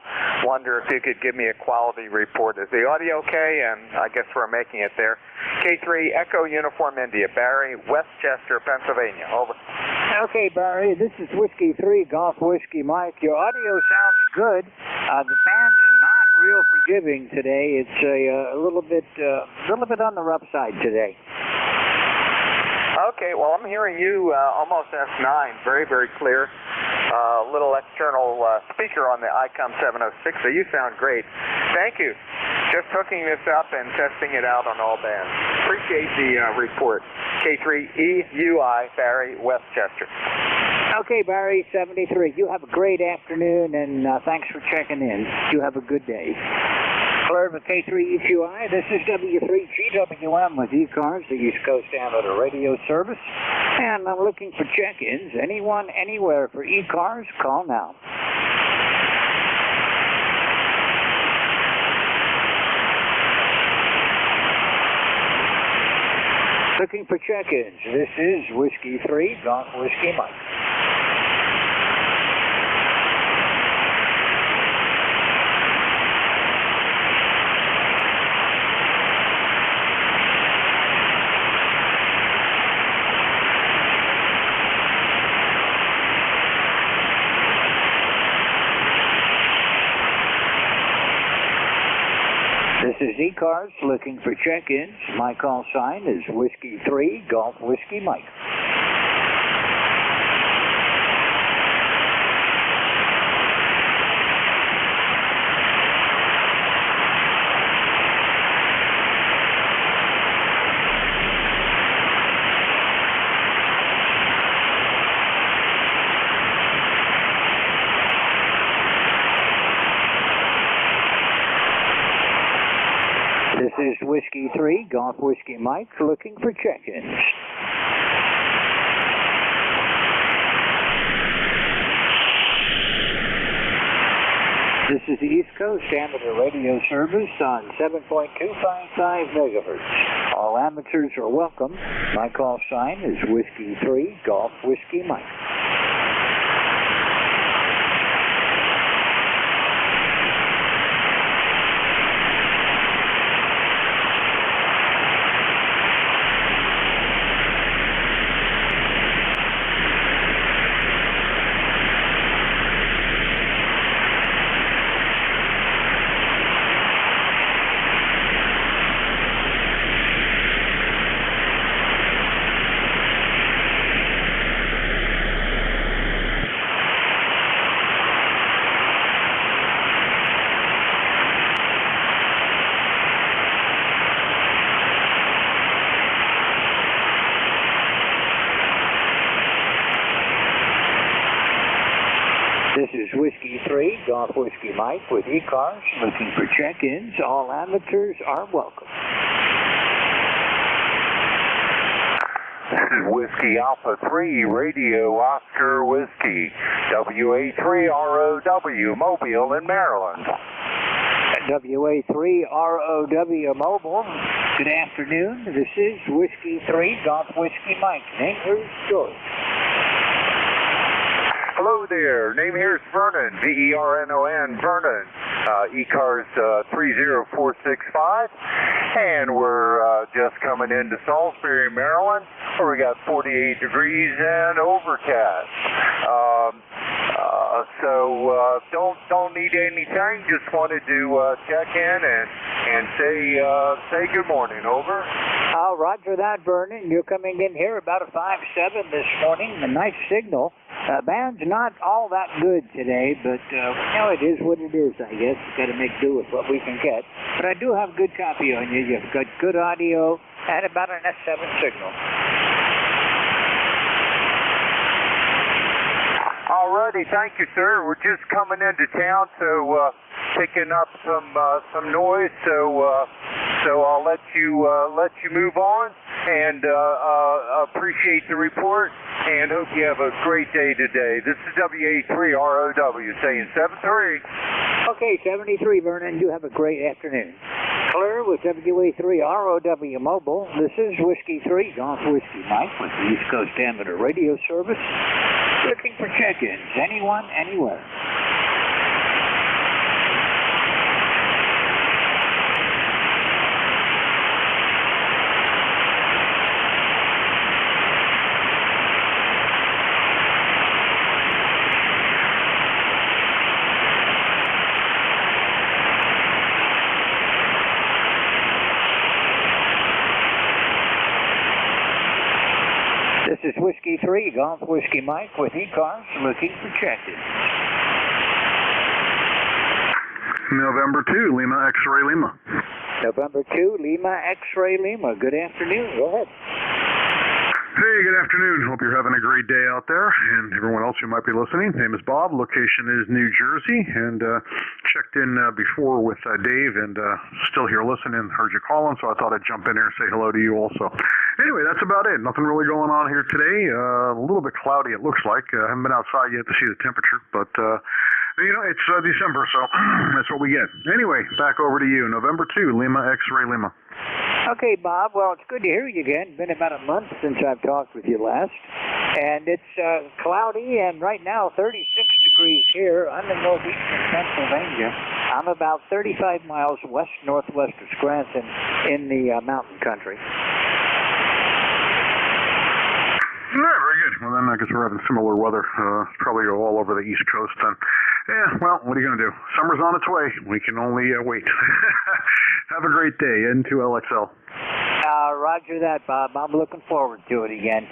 Wonder if you could give me a quality report. Is the audio okay? And I guess we're making it there. K3 Echo Uniform India, Barry, Westchester, Pennsylvania. Over. Okay, Barry, this is Whiskey 3, Golf Whiskey Mike. Your audio sounds good. The band's not real forgiving today. It's a little bit on the rough side today. Okay, well, I'm hearing you almost S9, very, very clear. Little external speaker on the ICOM 706, so you sound great. Thank you. Just hooking this up and testing it out on all bands. Appreciate the report. K3EUI, Barry, Westchester. Okay, Barry, 73. You have a great afternoon, and thanks for checking in. You have a good day. Clear with K3EUI. This is W3GWM with ECARS, the East Coast Amateur Radio Service. And I'm looking for check-ins. Anyone, anywhere for ECARS, call now. Looking for check-ins. This is Whiskey 3, Golf Whiskey Mike. This is ECARS looking for check-ins. My call sign is Whiskey 3, Golf Whiskey Mike. This is Whiskey 3, Golf Whiskey Mike, looking for check-ins. This is the East Coast Amateur Radio Service on 7.255 megahertz. All amateurs are welcome. My call sign is Whiskey 3, Golf Whiskey Mike. This is Whiskey 3, Golf Whiskey Mike with ECARS, looking for check-ins. All amateurs are welcome. This is Whiskey Alpha 3, Radio Oscar Whiskey, WA3ROW, Mobile in Maryland. WA3ROW Mobile. Good afternoon. This is Whiskey 3, Golf Whiskey Mike. Name here is George. Hello there. Name here is Vernon, V-E-R-N-O-N, Vernon. ECARS 30465. And we're just coming into Salisbury, Maryland, where we got 48 degrees and overcast. So don't need anything. Just wanted to check in and say good morning. Over. Roger that, Vernon. You're coming in here about a 5-7 this morning. A nice signal. Band's not all that good today, but it is what it is, I guess. Got to make do with what we can get. But I do have good copy on you. You've got good audio and about an S7 signal. Alrighty, thank you, sir. We're just coming into town, so picking up some noise. So I'll let you move on, and appreciate the report, and hope you have a great day today. This is WA3ROW saying 73. Okay, 73, Vernon. You have a great afternoon. Clear with WA3ROW Mobile. This is Whiskey 3, Golf Whiskey Mike with the East Coast Amateur Radio Service. Looking for check-ins. Anyone, anywhere. This is Whiskey 3, Golf Whiskey Mike with ECARS, looking for check-ins. November 2, Lima X-Ray Lima. November 2, Lima X-Ray Lima. Good afternoon. Go ahead. Hey, good afternoon. Hope you're having a great day out there, and everyone else who might be listening. Name is Bob. Location is New Jersey, and checked in before with Dave, and still here listening. Heard you calling, so I thought I'd jump in here and say hello to you also. Anyway, that's about it. Nothing really going on here today. A little bit cloudy, it looks like. I haven't been outside yet to see the temperature, but it's December, so that's what we get. Anyway, back over to you. November 2, Lima X-Ray Lima. Okay, Bob. Well, it's good to hear you again. Been about a month since I've talked with you last. And it's cloudy, and right now 36 degrees here. I'm in northeastern Pennsylvania. I'm about 35 miles west-northwest of Scranton in the mountain country. Yeah, very good. Well, then I guess we're having similar weather. Probably all over the East Coast then. Yeah, well, what are you going to do? Summer's on its way. We can only wait. Have a great day. N2LXL. Roger that, Bob. I'm looking forward to it again.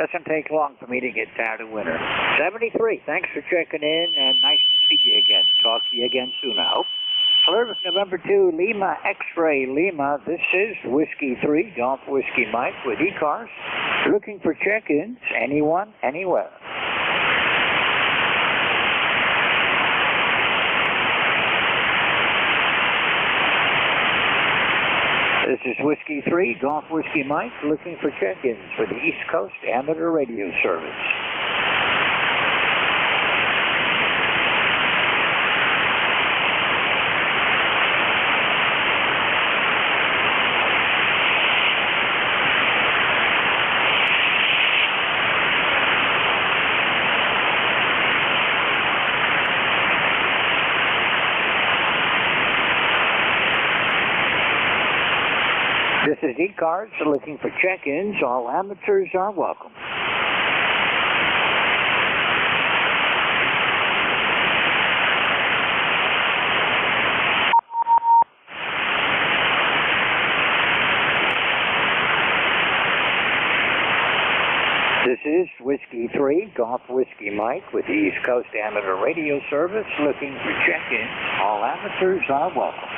Doesn't take long for me to get tired of winter. 73, thanks for checking in, and nice to see you again. Talk to you again soon, I hope. Service November 2, Lima X-Ray Lima. This is Whiskey 3, Golf Whiskey Mike with ECARS. Looking for check-ins. Anyone, anywhere. This is Whiskey 3, Golf Whiskey Mike, looking for check-ins for the East Coast Amateur Radio Service. This is ECARS, looking for check-ins. All amateurs are welcome. This is Whiskey 3, Golf Whiskey Mike with the East Coast Amateur Radio Service, looking for check-ins. All amateurs are welcome.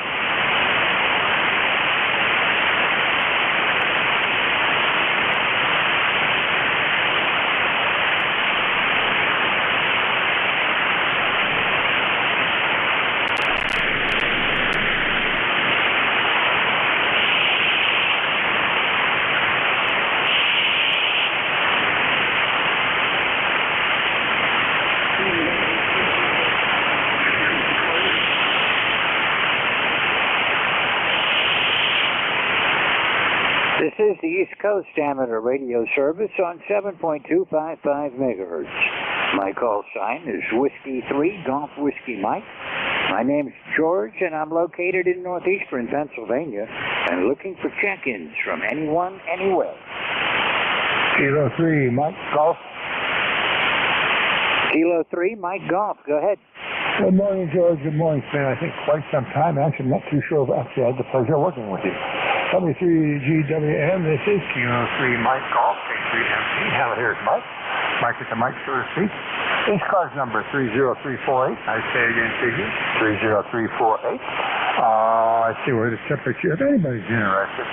This is the East Coast Amateur Radio Service on 7.255 megahertz. My call sign is Whiskey 3, Golf Whiskey Mike. My name's George, and I'm located in northeastern Pennsylvania and looking for check-ins from anyone, anywhere. Kilo 3, Mike Golf. Kilo 3, Mike Golf. Go ahead. Good morning, George. Good morning, Stan. I think quite some time. Actually, I'm not too sure. Actually, I had the pleasure of working with you. W3GWM, this is Kilo 3, Mike Golf, K3MC. How here's Mike. Mike at the mic, so to speak. ECARS number 30348. I say again to you, 30348. Let's see where the temperature, if anybody's interested,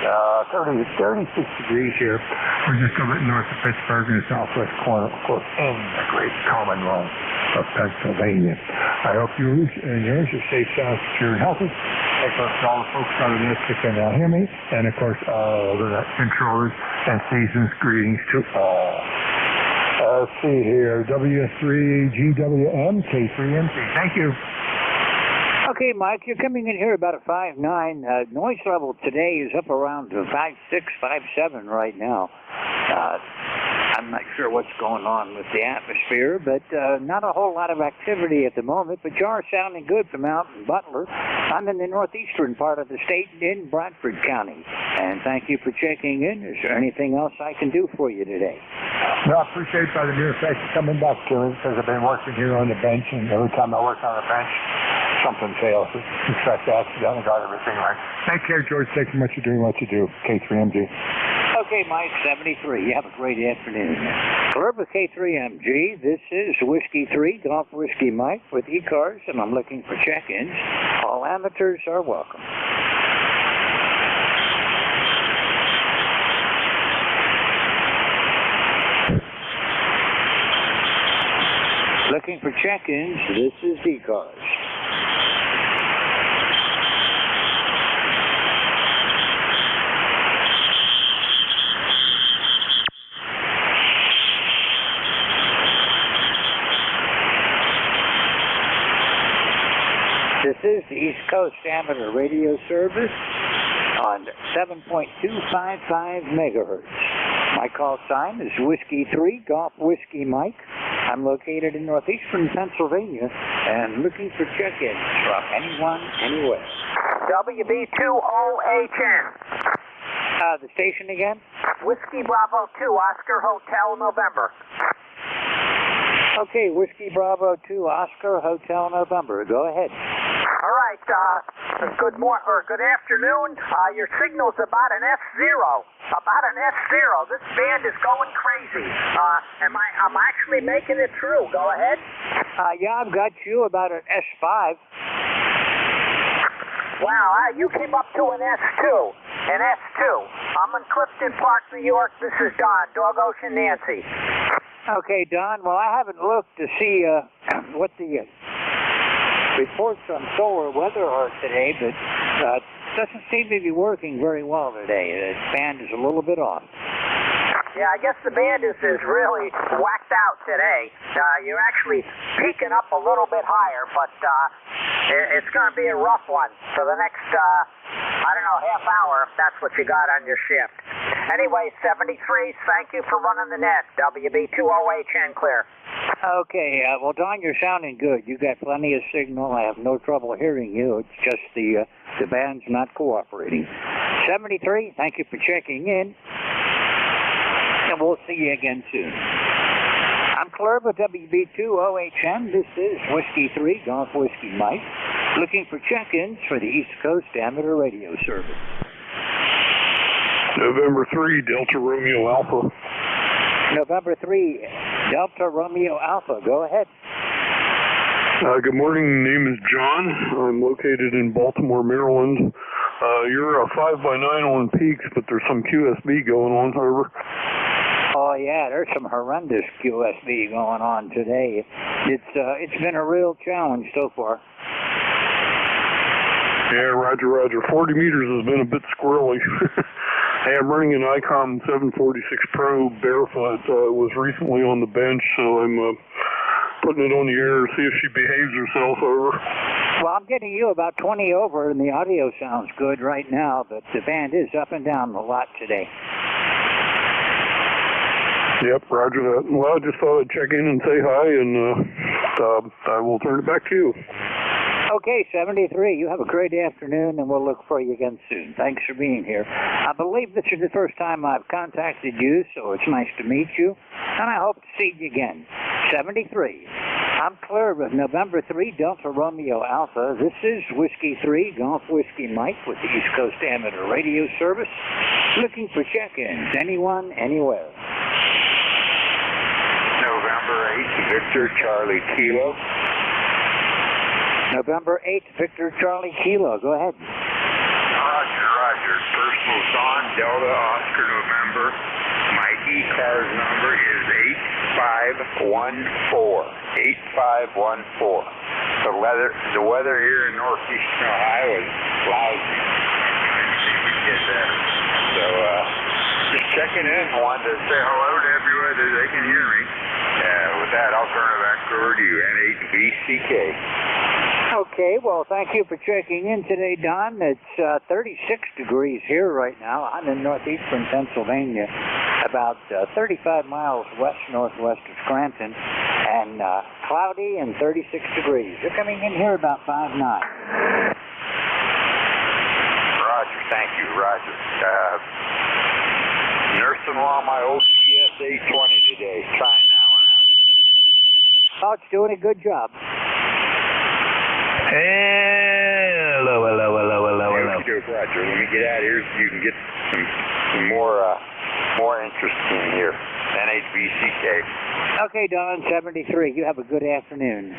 36 degrees here. We're just a bit north of Pittsburgh in the southwest corner, of course, in the great Commonwealth of Pennsylvania. I hope you and yours are safe, sound, secure, and healthy. Of course, all the folks out of this that can now hear me, and of course, all the controllers and season's greetings to all. Let's see here, W3GWM, K3MC. Thank you. Okay, Mike, you're coming in here about a 5.9. Noise level today is up around 5.6, 5.7 right now. I'm not sure what's going on with the atmosphere, but not a whole lot of activity at the moment. But you are sounding good from out in Butler. I'm in the northeastern part of the state in Bradford County. And thank you for checking in. Is there anything else I can do for you today? No, I appreciate by the mere fact of coming back to me, because I've been working here on the bench, and every time I work on the bench, something fails. In fact, I accidentally got everything right. Take care, George. Thank you much for doing what you do. K3MG. Okay, Mike, 73. You have a great afternoon. Clerba K3MG, this is Whiskey 3, Golf Whiskey Mike with ECARS, and I'm looking for check-ins. All amateurs are welcome. Looking for check-ins, this is ECARS. This is the East Coast Amateur Radio Service on 7.255 megahertz. My call sign is Whiskey 3, Golf Whiskey Mike. I'm located in northeastern Pennsylvania and looking for check-ins from anyone, anywhere. WB2OHN. The station again? Whiskey Bravo 2, Oscar Hotel, November. Okay, Whiskey Bravo 2, Oscar Hotel, November. Go ahead. All right, good afternoon. Your signal's about an S0. About an S0. This band is going crazy. I'm actually making it through. Go ahead. Yeah, I've got you about an S5. Wow, you came up to an S2. An S2. I'm in Clifton Park, New York. This is Don, Dog Ocean Nancy. Okay, Don. Well, I haven't looked to see what the reports on solar weather are today, but it doesn't seem to be working very well today. The band is a little bit off. Yeah, I guess the band is really whacked out today. You're actually peaking up a little bit higher, but it's going to be a rough one for the next, half hour, if that's what you got on your shift. Anyway, 73, thank you for running the net. WB2OHN clear. Okay, well, Don, you're sounding good. You got plenty of signal. I have no trouble hearing you. It's just the band's not cooperating. 73, thank you for checking in. And we'll see you again soon. I'm Clerba, WB2OHN. This is Whiskey 3, Golf Whiskey Mike, looking for check-ins for the East Coast Amateur Radio Service. November 3, Delta Romeo Alpha. November 3, Delta Romeo Alpha. Go ahead. Good morning. Name is John. I'm located in Baltimore, Maryland. You're a 5x9 on peaks, but there's some QSB going on, however. Oh yeah, there's some horrendous QSB going on today. It's been a real challenge so far. Yeah, roger, roger. 40 meters has been a bit squirrely. Hey, I'm running an ICOM 746 Pro barefoot. Was recently on the bench, so I'm putting it on the air to see if she behaves herself. Over. Well, I'm getting you about 20 over, and the audio sounds good right now, but the band is up and down a lot today. Yep, roger that. Well, I just thought I'd check in and say hi, and I will turn it back to you. Okay, 73, you have a great afternoon, and we'll look for you again soon. Thanks for being here. I believe this is the first time I've contacted you, so it's nice to meet you, and I hope to see you again. 73, I'm clear with November 3, Delta Romeo Alpha. This is Whiskey 3, Golf Whiskey Mike with the East Coast Amateur Radio Service, looking for check-ins, anyone, anywhere. 8, Victor Charlie Kilo. November 8th, Victor Charlie Kilo. Go ahead. Roger. Personal Dawn, Delta, Oscar, November. My ECARS number is 8514. 8514. The weather here in northeastern Ohio is lousy. So, just checking in. I wanted to say hello to everyone that they can hear me. With that, I'll turn it back over to you, N8VCK. Okay, well, thank you for checking in today, Don. It's 36 degrees here right now. I'm in northeastern Pennsylvania, about 35 miles west-northwest of Scranton, and cloudy and 36 degrees. You're coming in here about 5'9". Roger, thank you, Roger. Nursing along my old PS 820 today, trying that one out. Oh, it's doing a good job. Hello. Roger, let me get out of here so you can get some more interest in here. N8VCK. Okay, Don, 73. You have a good afternoon.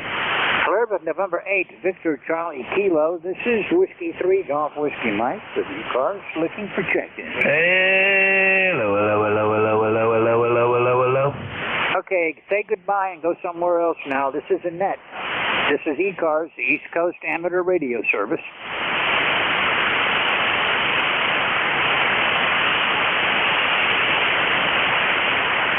Clearbrook, November 8th, Victor Charlie Kilo. This is Whiskey 3, Golf Whiskey Mike, with ECARS, looking for check-in. Hello. Okay, say goodbye and go somewhere else now. This is Annette. This is ECARS, the East Coast Amateur Radio Service.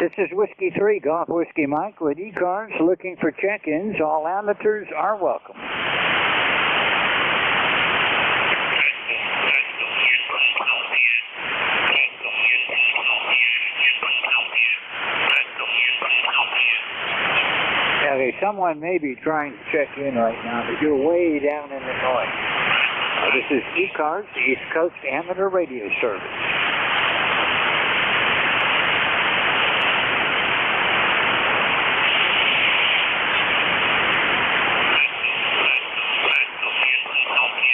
This is Whiskey 3, Golf Whiskey Mike, with ECARS, looking for check-ins. All amateurs are welcome. Okay, someone may be trying to check in right now, but you're way down in the noise. This is ECARS, the East Coast Amateur Radio Service.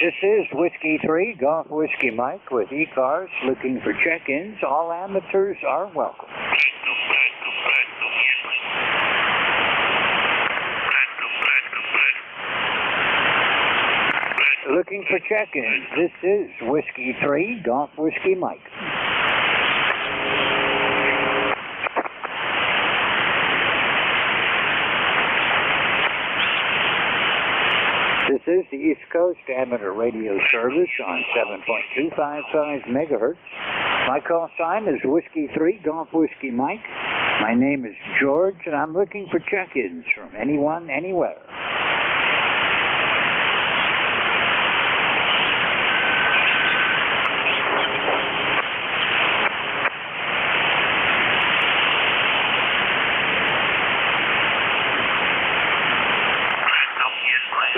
This is Whiskey 3, Golf Whiskey Mike, with ECARS, looking for check-ins. All amateurs are welcome. Looking for check-ins. This is Whiskey 3, Golf Whiskey Mike. This is the East Coast Amateur Radio Service on 7.255 megahertz. My call sign is Whiskey 3, Golf Whiskey Mike. My name is George, and I'm looking for check-ins from anyone, anywhere.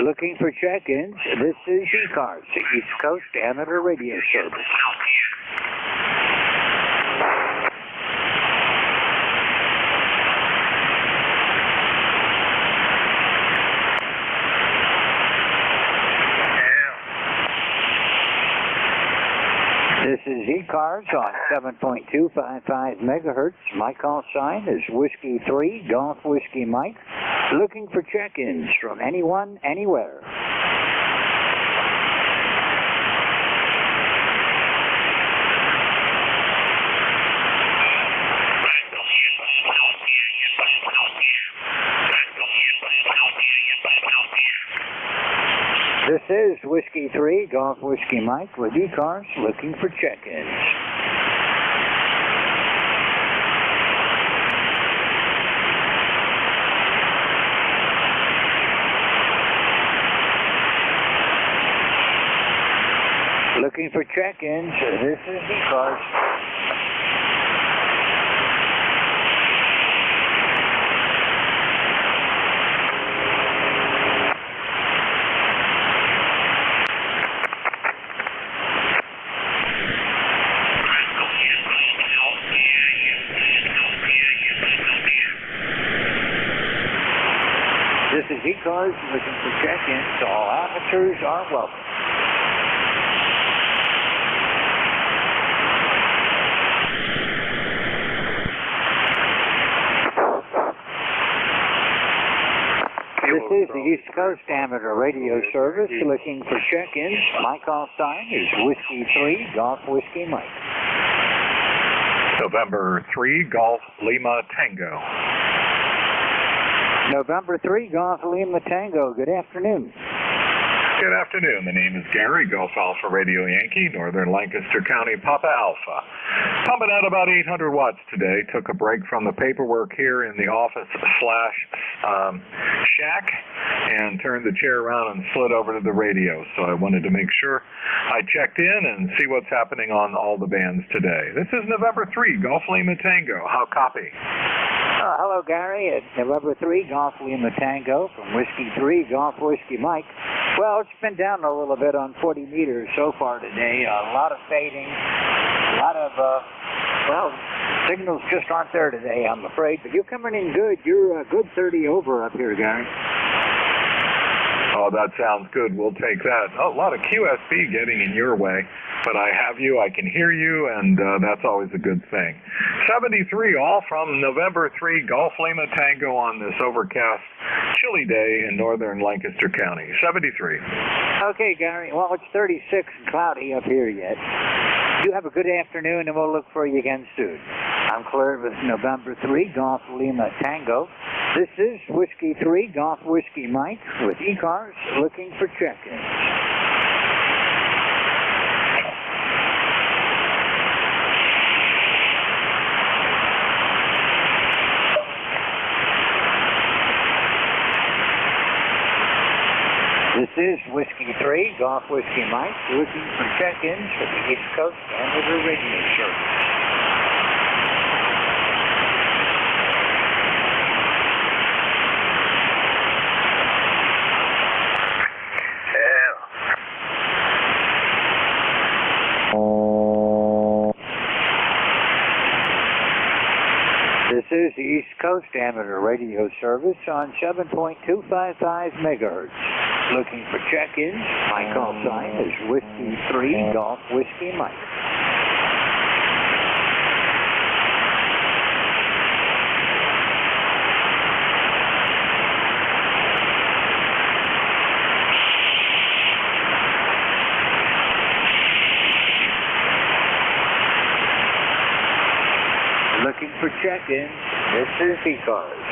Looking for check-ins, this is ECARS, the East Coast Amateur Radio Service. This is ECARS on 7.255 megahertz. My call sign is Whiskey 3, Golf Whiskey Mike. Looking for check-ins from anyone, anywhere. This is Whiskey 3, Golf Whiskey Mike, with ECARS, looking for check-ins. Looking for check-ins, this is ECARS. This is ECARS, looking for check-ins. All amateurs are welcome. is the East Coast Amateur Radio Service looking for check-ins. My call sign is Whiskey 3, Golf Whiskey Mike. November 3, Golf Lima Tango. November 3, Golf Lima Tango. Good afternoon. Good afternoon. The name is Gary, Golf Alpha Radio Yankee, Northern Lancaster County, Papa Alpha. Pumping out about 800 watts today. Took a break from the paperwork here in the office shack and turned the chair around and slid over to the radio. So I wanted to make sure I checked in and see what's happening on all the bands today. This is November 3, Golf Lima Tango. How copy? Hello, Gary. It's November 3, Golf Lima Tango from Whiskey 3, Golf Whiskey Mike. Well, it's been down a little bit on 40 meters so far today. A lot of fading, a lot of, signals just aren't there today, I'm afraid. But you're coming in good. You're a good 30 over up here, Gary. Oh, that sounds good. We'll take that. Oh, a lot of QSB getting in your way, but I have you, I can hear you, and that's always a good thing. 73 all from November 3, Golf Lima Tango on this overcast, chilly day in northern Lancaster County. 73. Okay, Gary. Well, it's 36 and cloudy up here yet. You have a good afternoon, and we'll look for you again soon. I'm clear with November 3, Golf Lima Tango. This is Whiskey 3, Golf Whiskey Mike with ECARS looking for check-ins. This is Whiskey 3, Golf Whiskey Mike, looking for check-ins for the East Coast Amateur Radio Service. This is the East Coast Amateur Radio Service on 7.255 megahertz. Looking for check-ins. My call sign is Whiskey 3, Golf Whiskey Mike. Looking for check-ins. This is ECARS.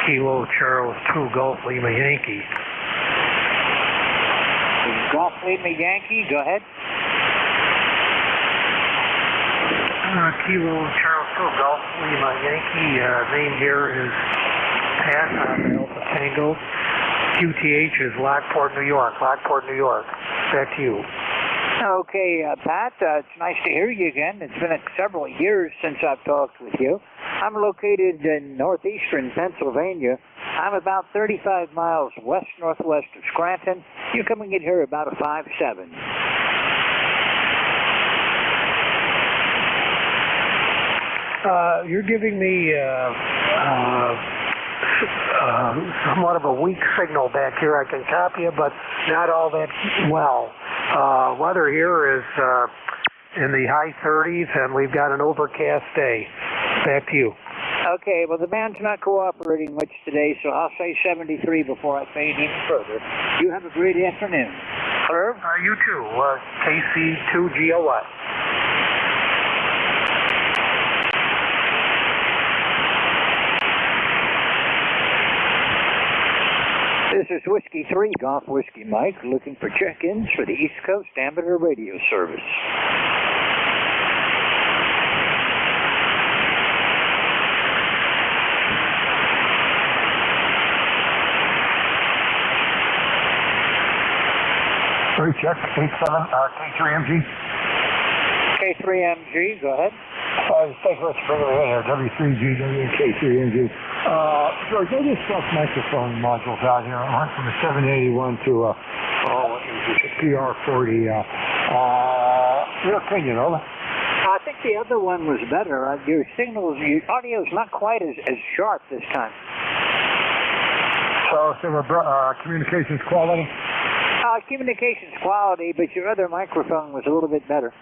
Kilo Charles 2, Golf Lima Yankee. Golf Lima Yankee, go ahead. Kilo Charles 2, Golf Lima Yankee. Name here is Pat Alpha Tango. QTH is Lockport, New York. Lockport, New York. Back to you. Okay, Pat, it's nice to hear you again. It's been several years since I've talked with you. I'm located in northeastern Pennsylvania. I'm about 35 miles west-northwest of Scranton. You're coming in here about a 5.7. You're giving me somewhat of a weak signal back here. I can copy you, but not all that well. Weather here is in the high 30s, and we've got an overcast day. Back to you. Okay, well, the band's not cooperating much today, so I'll say 73 before I fade any further. You have a great afternoon. Herb? You too. KC2GOS. This is Whiskey 3, Golf Whiskey Mike, looking for check-ins for the East Coast Amateur Radio Service. Check, K3MG. K3MG, go ahead. Thanks for bringing me in here, W3GW, K3MG. George, I just swapped microphone modules out here. I went from a 781 to a PR40. Your opinion, over? I think the other one was better. Your signals, your audio's not quite as sharp this time. So communications quality? Communications quality, but your other microphone was a little bit better.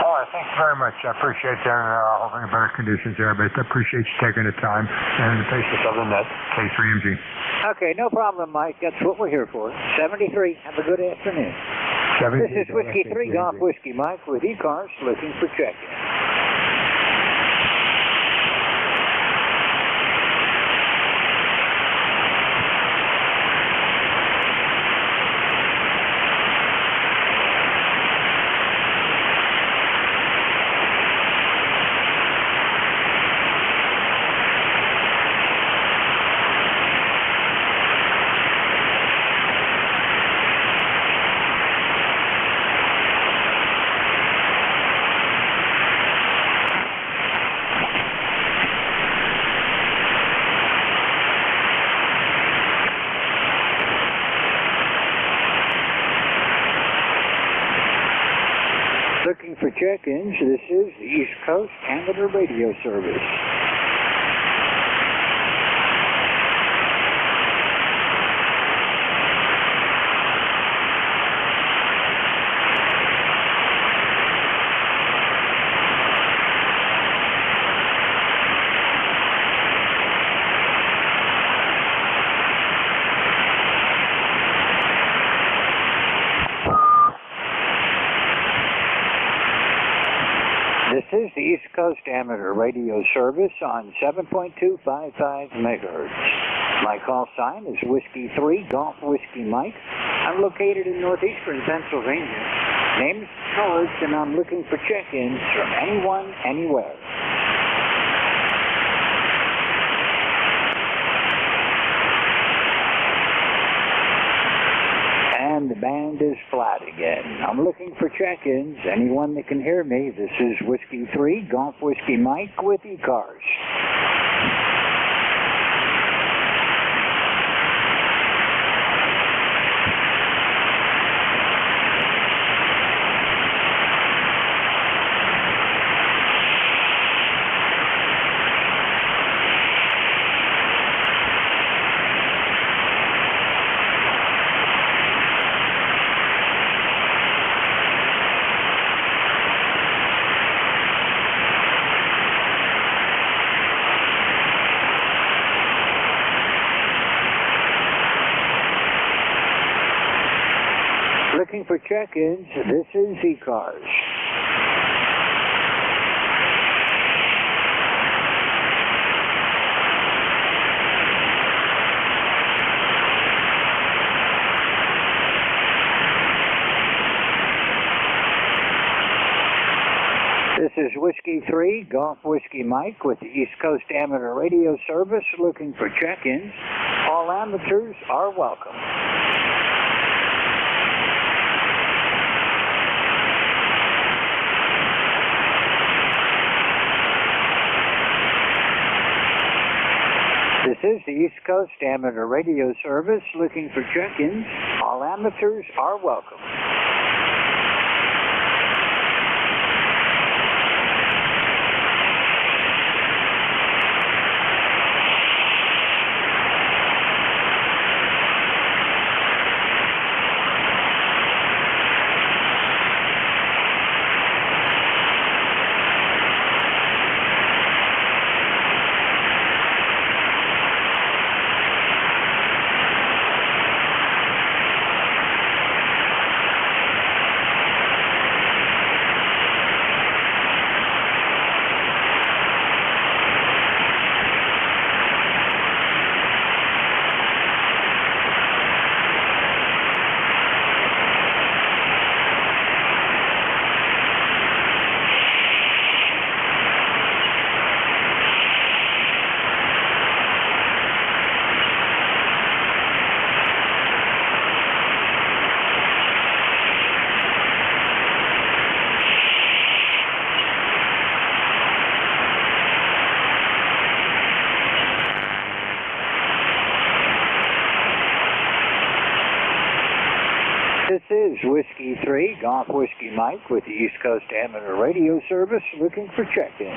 Oh, I thanks very much. I appreciate that. Hoping better conditions there, but I appreciate you taking the time and the patience of the net. K3MG. Okay, no problem, Mike. That's what we're here for. 73. Have a good afternoon. This is Whiskey 3 Golf Whiskey Mike with ECARS looking for check-in. Looking for check-ins, this is the East Coast Amateur Radio Service. This is the East Coast Amateur Radio Service on 7.255 megahertz. My call sign is Whiskey 3 Golf Whiskey Mike. I'm located in northeastern Pennsylvania. Name is George, and I'm looking for check-ins from anyone, anywhere. And the band is flat again. I'm looking for check-ins. Anyone that can hear me, this is Whiskey 3 Golf Whiskey Mike with ECARS. Looking for check-ins, this is ECARS. This is Whiskey 3 Golf Whiskey Mike with the East Coast Amateur Radio Service looking for check-ins. All amateurs are welcome. This is the East Coast Amateur Radio Service looking for check-ins. All amateurs are welcome. This is Whiskey 3 Golf Whiskey Mike with the East Coast Amateur Radio Service looking for check-ins.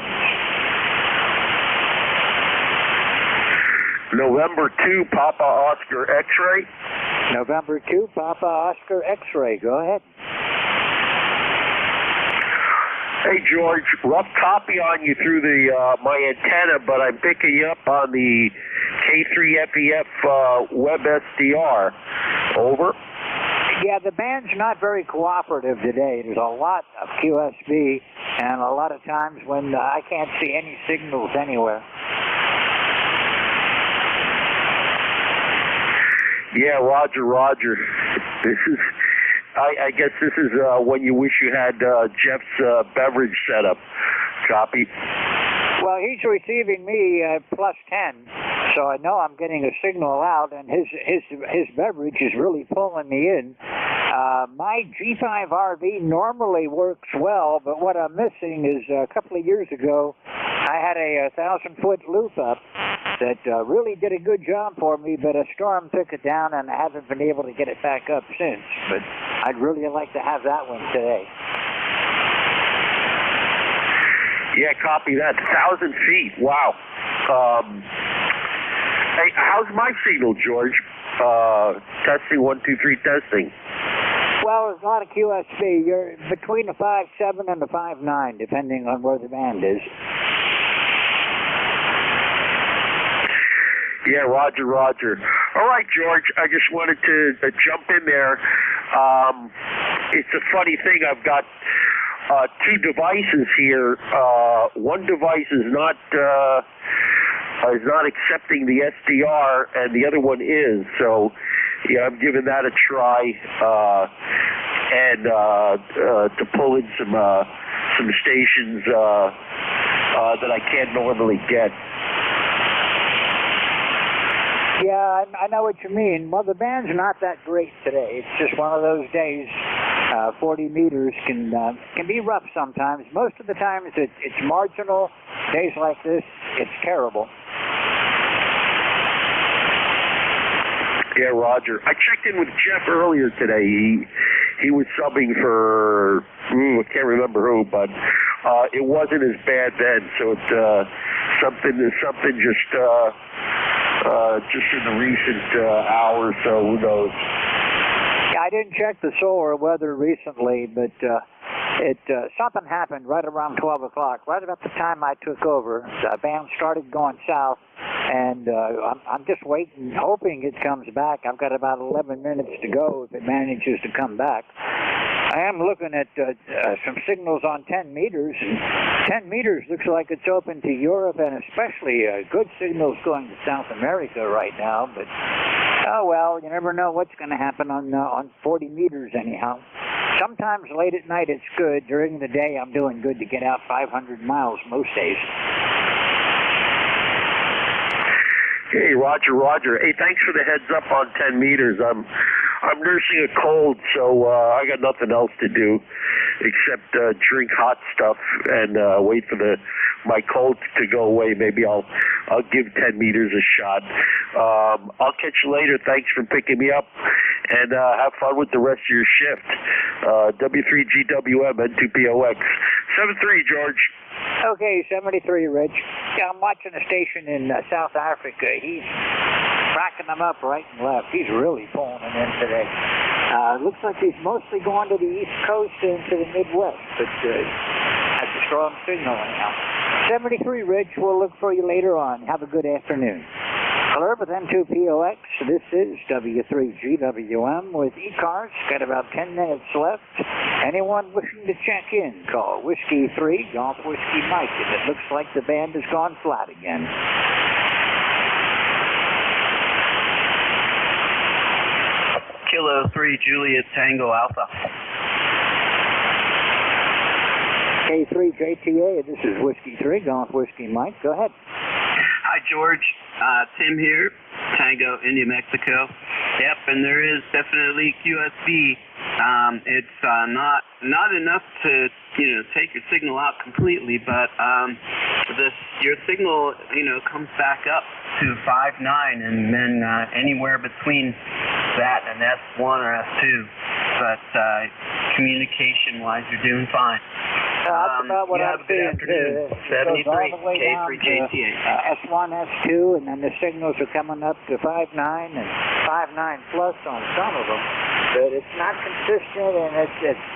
November 2 Papa Oscar X-ray. November 2 Papa Oscar X-ray. Go ahead. Hey, George, rough copy on you through the my antenna, but I'm picking you up on the K3FEF Web SDR. Over. Yeah, the band's not very cooperative today. There's a lot of QSB, and a lot of times when I can't see any signals anywhere. Yeah, Roger. This is, I guess this is when you wish you had Jeff's beverage setup. Copy. Well, he's receiving me +10, so I know I'm getting a signal out, and his beverage is really pulling me in. My G5RV normally works well, but what I'm missing is a couple of years ago, I had a 1,000-foot loop up that really did a good job for me, but a storm took it down, and I haven't been able to get it back up since. But I'd really like to have that one today. Yeah, copy that. 1,000 feet. Wow. Hey, how's my signal, George? Testing 1, 2, 3, testing. Well, there's a lot of QSB. You're between the 5.7 and the 5.9, depending on where the band is. Yeah, Roger. All right, George, I just wanted to jump in there. It's a funny thing. I've got two devices here. One device is not accepting the SDR, and the other one is. So, yeah, I'm giving that a try, and to pull in some stations that I can't normally get. Yeah, I know what you mean. Well, the band's not that great today. It's just one of those days. 40 meters can be rough sometimes. Most of the times it's marginal. Days like this, it's terrible. Yeah, Roger. I checked in with Jeff earlier today. He was subbing for I can't remember who, but it wasn't as bad then. So it's something just in the recent hour or so. Who knows? I didn't check the solar weather recently, but something happened right around 12 o'clock, right about the time I took over. The band started going south, and I'm just waiting, hoping it comes back. I've got about 11 minutes to go if it manages to come back. I am looking at some signals on 10 meters, and 10 meters looks like it's open to Europe, and especially good signals going to South America right now, but oh well, you never know what's going to happen on 40 meters anyhow. Sometimes late at night it's good. During the day I'm doing good to get out 500 miles most days. Hey, Roger. Hey, thanks for the heads up on 10 meters. I'm nursing a cold, so I got nothing else to do except drink hot stuff and wait for my cold to go away. Maybe I'll give 10 meters a shot. I'll catch you later. Thanks for picking me up, and have fun with the rest of your shift. W3GWM N2POX 73, George. Okay, 73, Rich. Yeah, I'm watching a station in South Africa. He's cracking them up right and left. He's really pulling them in today. Looks like he's mostly going to the East Coast and to the Midwest, but that's a strong signal anyhow. 73, Rich. We'll look for you later on. Have a good afternoon. Hello, with N2POX. This is W3GWM with ECARS. Got about 10 minutes left. Anyone wishing to check in, call Whiskey 3, Golf Whiskey Mike, and it looks like the band has gone flat again. Kilo 3, Juliet Tango Alpha. K3JTA, this is Whiskey 3, Golf Whiskey Mike. Go ahead. Hi, George. Tim here, Tango, India, Mexico. Yep, and there is definitely QSB. It's not enough to take your signal out completely, but your signal comes back up to 5.9, and then anywhere between that and S1 or S2. But communication-wise, you're doing fine. That's about what I'm seeing. 73, K3JTA. S1, S2, and then the signals are coming up to 5.9 and 5.9 plus on some of them. But it's not consistent, and it's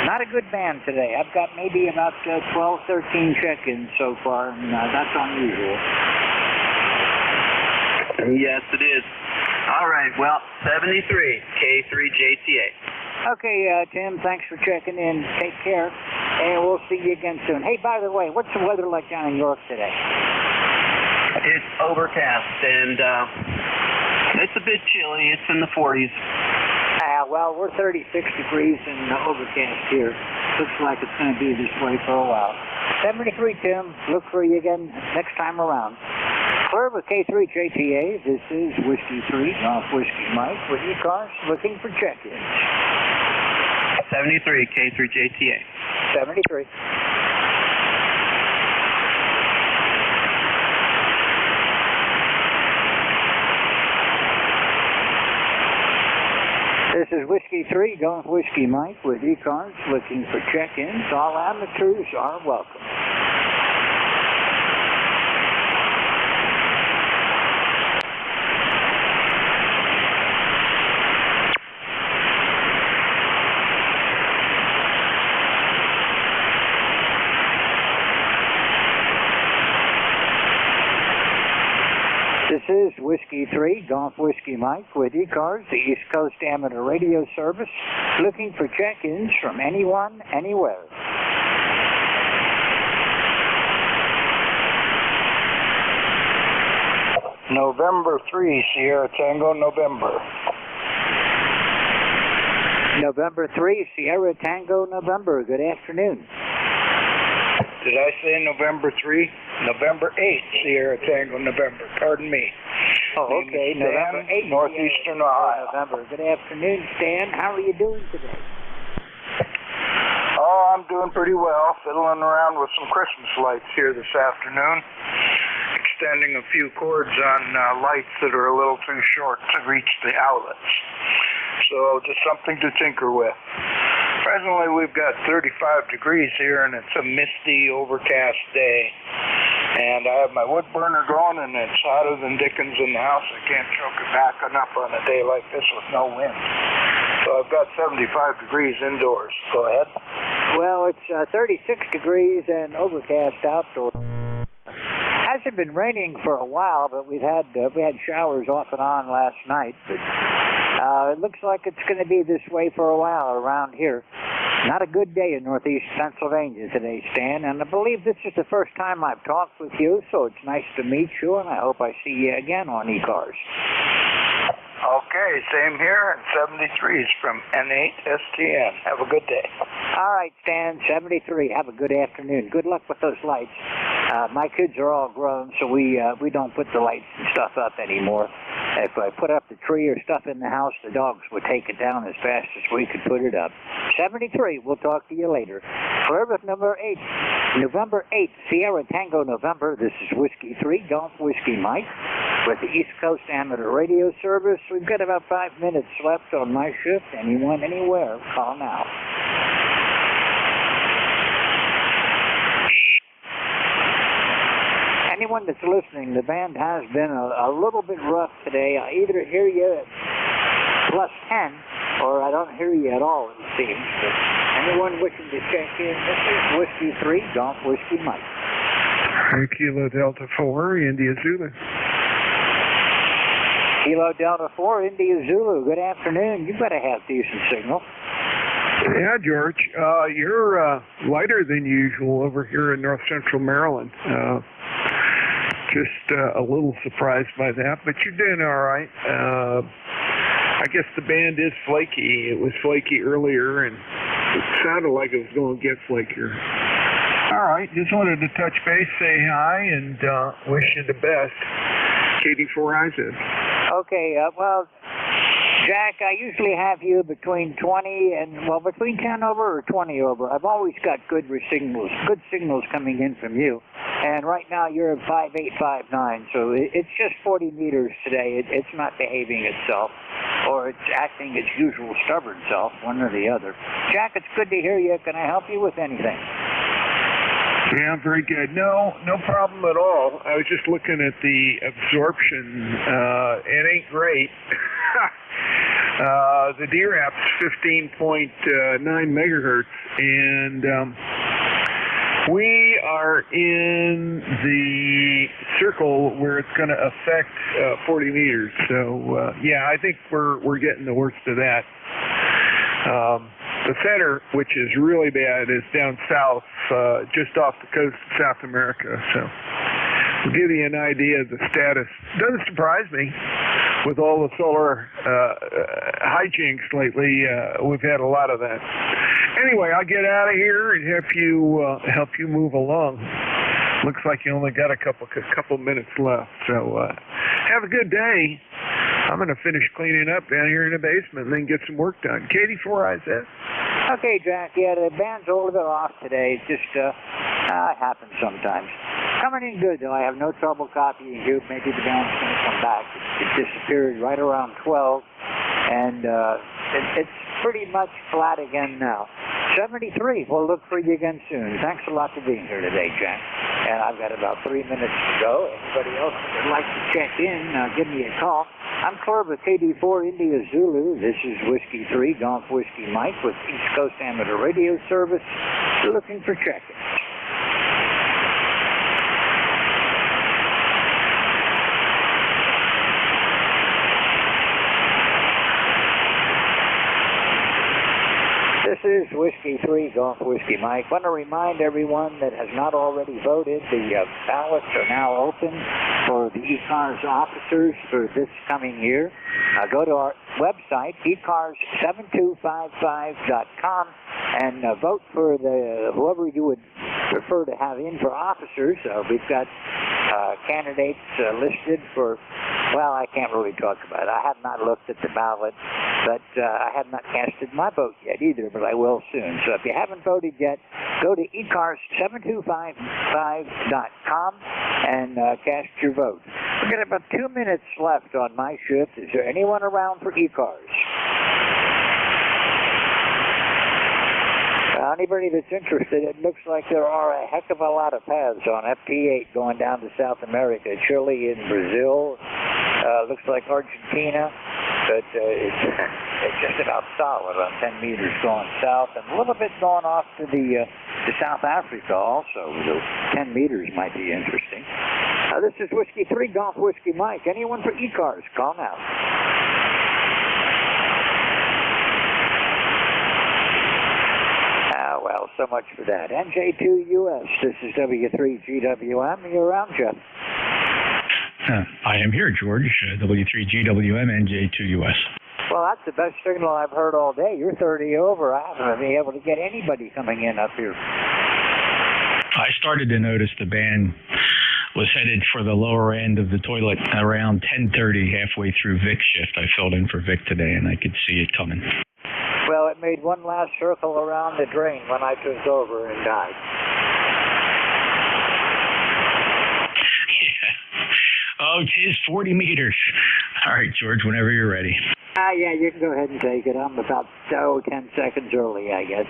Not a good band today. I've got maybe about 12, 13 check-ins so far, and that's unusual. Yes, it is. All right, well, 73, K3JTA. Okay, Tim, thanks for checking in. Take care, and we'll see you again soon. Hey, by the way, what's the weather like down in York today? It's overcast, and it's a bit chilly. It's in the 40s. Well, we're 36 degrees and overcast here. Looks like it's going to be this way for a while. 73, Tim. Look for you again next time around. Clear with K3JTA. This is Whiskey 3, Golf Whiskey Mike with ECARS looking for check-ins. 73, K3JTA. 73. This is Whiskey 3, Golf Whiskey Mike with ECARS looking for check-ins. All amateurs are welcome. This is Whiskey 3, Golf Whiskey Mike with ECARS, the East Coast Amateur Radio Service, looking for check-ins from anyone, anywhere. November 3, Sierra Tango, November. November 3, Sierra Tango, November. Good afternoon. Did I say November 3? November 8, Sierra Tango, November. Pardon me. Oh, okay. November 8, Northeastern Ohio. November. Good afternoon, Stan. How are you doing today? Oh, I'm doing pretty well. Fiddling around with some Christmas lights here this afternoon. Extending a few cords on lights that are a little too short to reach the outlets. So just something to tinker with. Presently we've got 35 degrees here and it's a misty, overcast day. And I have my wood burner going and it's hotter than Dickens in the house. I can't choke it back enough on a day like this with no wind. So I've got 75 degrees indoors. Go ahead. Well, it's 36 degrees and overcast outdoors. Hasn't been raining for a while, but we had showers off and on last night. But it looks like it's going to be this way for a while around here. Not a good day in northeast Pennsylvania today, Stan, and I believe this is the first time I've talked with you, so it's nice to meet you, and I hope I see you again on ECARS. Okay, same here, and 73 is from N8STN. Have a good day. All right, Stan, 73. Have a good afternoon. Good luck with those lights. My kids are all grown, so we don't put the lights and stuff up anymore. If I put up the tree or stuff in the house, the dogs would take it down as fast as we could put it up. 73, we'll talk to you later. Clear with November 8, Sierra Tango, November. This is Whiskey 3, Golf Whiskey Mike, with the East Coast Amateur Radio Service. We've got about 5 minutes left on my shift. Anyone, anywhere, call now. Anyone that's listening, the band has been a little bit rough today. I either hear you at +10 or I don't hear you at all, it seems. But anyone wishing to check in, this is Whiskey 3, Golf Whiskey Mike. Kilo Delta 4, India Zulu. Kilo Delta 4, India Zulu. Good afternoon. You better have decent signal. Yeah, George. You're lighter than usual over here in north central Maryland. Just a little surprised by that, but you're doing all right. I guess the band is flaky. It was flaky earlier, and it sounded like it was going to get flakier. All right, just wanted to touch base, say hi, and wish you the best. KD4IZ. Okay, well, Jack, I usually have you between 20 and, well, between 10 over or 20 over. I've always got good signals coming in from you. And right now you're at 5.859, so it's just 40 meters today. It's not behaving itself, or it's acting its usual stubborn self, one or the other. Jack, it's good to hear you. Can I help you with anything? Yeah, very good. No problem at all. I was just looking at the absorption. It ain't great. The DRAP's 15.9 megahertz, and we are in the circle where it's going to affect 40 meters. So yeah, I think we're getting the worst of that. The center, which is really bad, is down south, just off the coast of South America. So to give you an idea of the status, doesn't surprise me. With all the solar hijinks lately, we've had a lot of that. Anyway, I'll get out of here and help you move along. Looks like you only got a couple minutes left. So have a good day. I'm going to finish cleaning up down here in the basement and then get some work done. Katie, 4IZ. Okay, Jack. Yeah, the band's a little bit off today. It just it happens sometimes. Coming in good, though. I have no trouble copying you. Maybe the band's going to come back. It disappeared right around 12, and it's pretty much flat again now. 73. We'll look for you again soon. Thanks a lot for being here today, Jack. And I've got about 3 minutes to go. Anybody else that would like to check in, give me a call. I'm Clerb with KD4 India Zulu. This is Whiskey 3, Golf Whiskey Mike with East Coast Amateur Radio Service. Looking for check-ins. This is Whiskey 3, Golf Whiskey Mike. Want to remind everyone that has not already voted, the ballots are now open for the ECARS officers for this coming year. Go to our website, ECARS7255.com, and vote for whoever you would prefer to have in for officers. We've got candidates listed for, well, I can't really talk about it. I have not looked at the ballot, but I have not casted my vote yet either, but I will soon. So if you haven't voted yet, go to ECARS7255.com and cast your vote. We've got about 2 minutes left on my shift. Is there anyone around for ECARS? Anybody that's interested, it looks like there are a heck of a lot of paths on FT8 going down to South America. Chile and Brazil, looks like Argentina, but it's just about solid on 10 meters going south, and a little bit going off to South Africa also. So 10 meters might be interesting. This is Whiskey 3, Golf Whiskey Mike. Anyone for ECARS, call now. Well, so much for that. NJ2US, this is W3GWM. You're around, Jeff. I am here, George. W3GWM, NJ2US. Well, that's the best signal I've heard all day. You're 30 over. I haven't been able to get anybody coming in up here. I started to notice the band was headed for the lower end of the toilet around 10:30, halfway through Vic's shift. I filled in for Vic today, and I could see it coming. Well, it made one last circle around the drain when I took over and died. Yeah. Oh, tis 40 meters. All right, George, whenever you're ready. Yeah, you can go ahead and take it. I'm about 10 seconds early, I guess.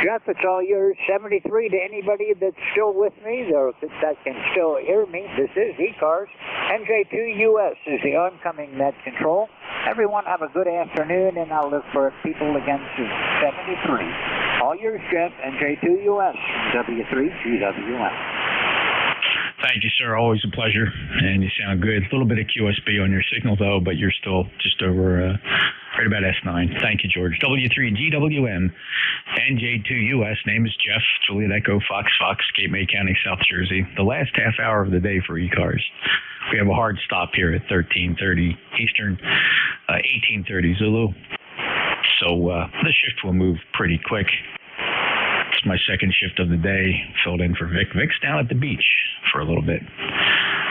Jeff, it's all yours. 73 to anybody that's still with me, or that can still hear me. This is ECARS. NJ2US is the oncoming net control. Everyone have a good afternoon, and I'll look for people again soon. 73. All yours, Jeff. NJ2US. W3GWM. Thank you, sir. Always a pleasure. And you sound good. A little bit of QSB on your signal, though, but you're still just over right about S9. Thank you, George. W3GWM, NJ2US. Name is Jeff. Juliet Echo, Fox, Cape May County, South Jersey. The last half hour of the day for ECARS. We have a hard stop here at 13:30 Eastern, 18:30 Zulu. So the shift will move pretty quick. It's my second shift of the day. Filled in for Vic. Vic's down at the beach for a little bit.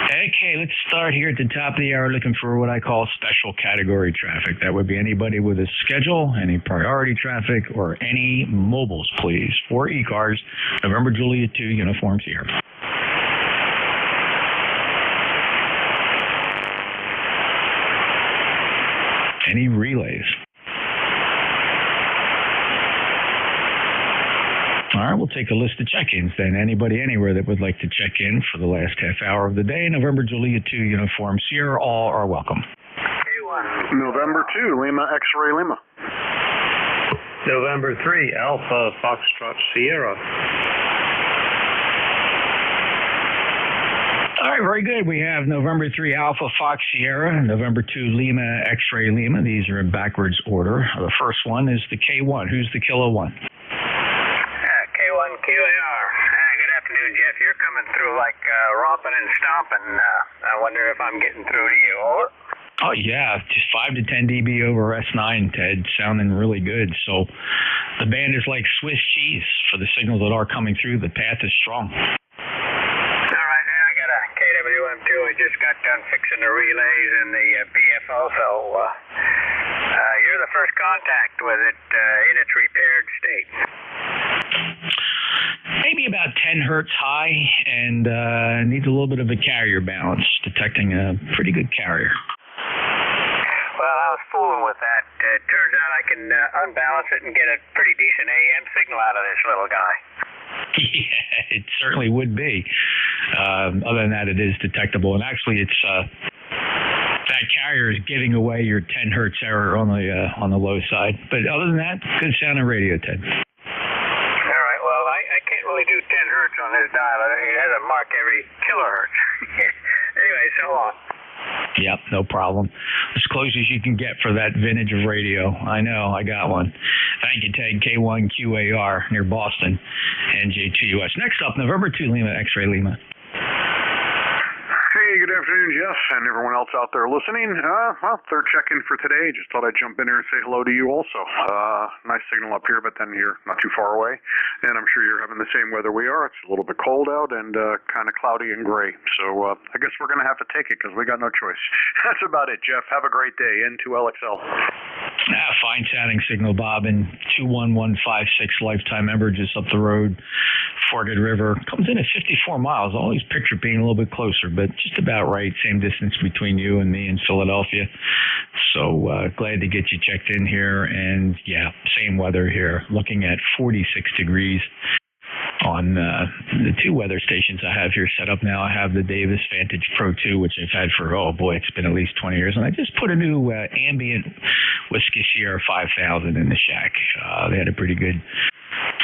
Okay, let's start here at the top of the hour looking for what I call special category traffic. That would be anybody with a schedule, any priority traffic, or any mobiles, please. For ECARS, November Juliet 2, Uniform Sierra. Any relays? All right, we'll take a list of check-ins then. Anybody anywhere that would like to check in for the last half hour of the day, November Juliet 2, Uniform Sierra, all are welcome. Hey, November 2, Lima X-Ray Lima. November 3, Alpha Foxtrot Sierra. All right, very good. We have November 3 Alpha Fox Sierra, November 2 Lima X-Ray Lima. These are in backwards order. The first one is the K1. Who's the Kilo 1? K1 QAR. Good afternoon, Jeff. You're coming through like romping and stomping. I wonder if I'm getting through to you. Over. Oh, yeah, just 5 to 10 dB over S9, Ted, sounding really good. So the band is like Swiss cheese for the signals that are coming through. The path is strong. KWM2, I just got done fixing the relays and the BFO, so you're the first contact with it in its repaired state. Maybe about 10 hertz high and needs a little bit of a carrier balance, detecting a pretty good carrier. Well, I was fooling with that. It turns out I can unbalance it and get a pretty decent AM signal out of this little guy. Yeah, it certainly would be. Other than that, it is detectable, and actually, it's that carrier is giving away your 10 hertz error on the low side. But other than that, good sound on radio, Ted. All right. Well, I can't really do 10 hertz on this dial. It has a mark every kilohertz. Anyway, so on. Yep, no problem. As close as you can get for that vintage of radio. I know, I got one. Thank you, Ted. K1 QAR near Boston, NJ2US. Next up, November 2 Lima X-Ray Lima. Hey, good afternoon, Jeff, and everyone else out there listening. Well, third check-in for today. Just thought I'd jump in here and say hello to you also. Nice signal up here, but then you're not too far away, and I'm sure you're having the same weather we are. It's a little bit cold out and kind of cloudy and gray. So I guess we're going to have to take it because we got no choice. That's about it, Jeff. Have a great day. N2LXL. Fine sounding signal, Bob, and 21156 lifetime member just up the road. Forget River comes in at 54 miles. I always picture being a little bit closer, but just about right. Same distance between you and me in Philadelphia. So glad to get you checked in here. And yeah, same weather here. Looking at 46 degrees on the two weather stations I have here set up now. I have the Davis Vantage Pro 2, which I've had for, oh boy, it's been at least 20 years. And I just put a new ambient Whiskey Sierra 5000 in the shack. They had a pretty good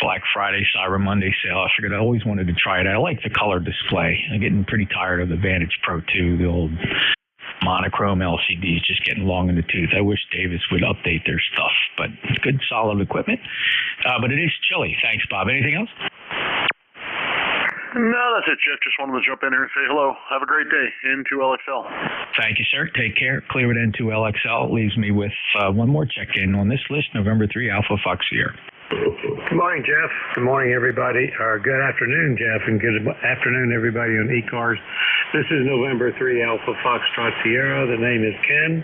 Black Friday, Cyber Monday sale. I figured I always wanted to try it. I like the color display. I'm getting pretty tired of the Vantage Pro 2, the old monochrome LCDs just getting long in the tooth. I wish Davis would update their stuff, but it's good, solid equipment. But it is chilly. Thanks, Bob. Anything else? No, that's it, Jeff. Just wanted to jump in here and say hello. Have a great day. N2LXL. Thank you, sir. Take care. Clear with N2LXL. Leaves me with one more check-in on this list, November 3 Alpha Fox Sierra. Good morning, Jeff. Good morning, everybody. Or good afternoon, Jeff, and good afternoon, everybody on ECARS. This is November 3 Alpha Foxtrot Sierra. The name is Ken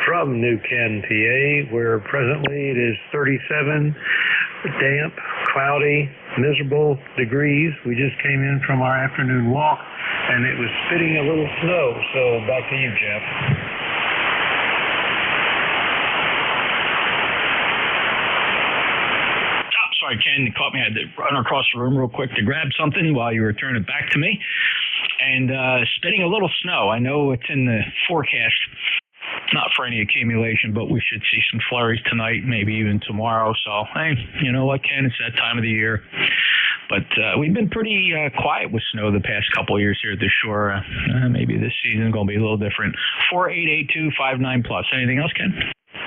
from New Ken, PA, where presently it is 37, damp, cloudy, miserable degrees. We just came in from our afternoon walk, and it was spitting a little snow. So back to you, Jeff. Sorry, Ken, you caught me. I had to run across the room real quick to grab something while you were turning it back to me. And spitting a little snow. I know it's in the forecast, not for any accumulation, but we should see some flurries tonight, maybe even tomorrow. So, hey, you know what, Ken? It's that time of the year. But we've been pretty quiet with snow the past couple of years here at the shore. Maybe this season is going to be a little different. 488259+. Anything else, Ken?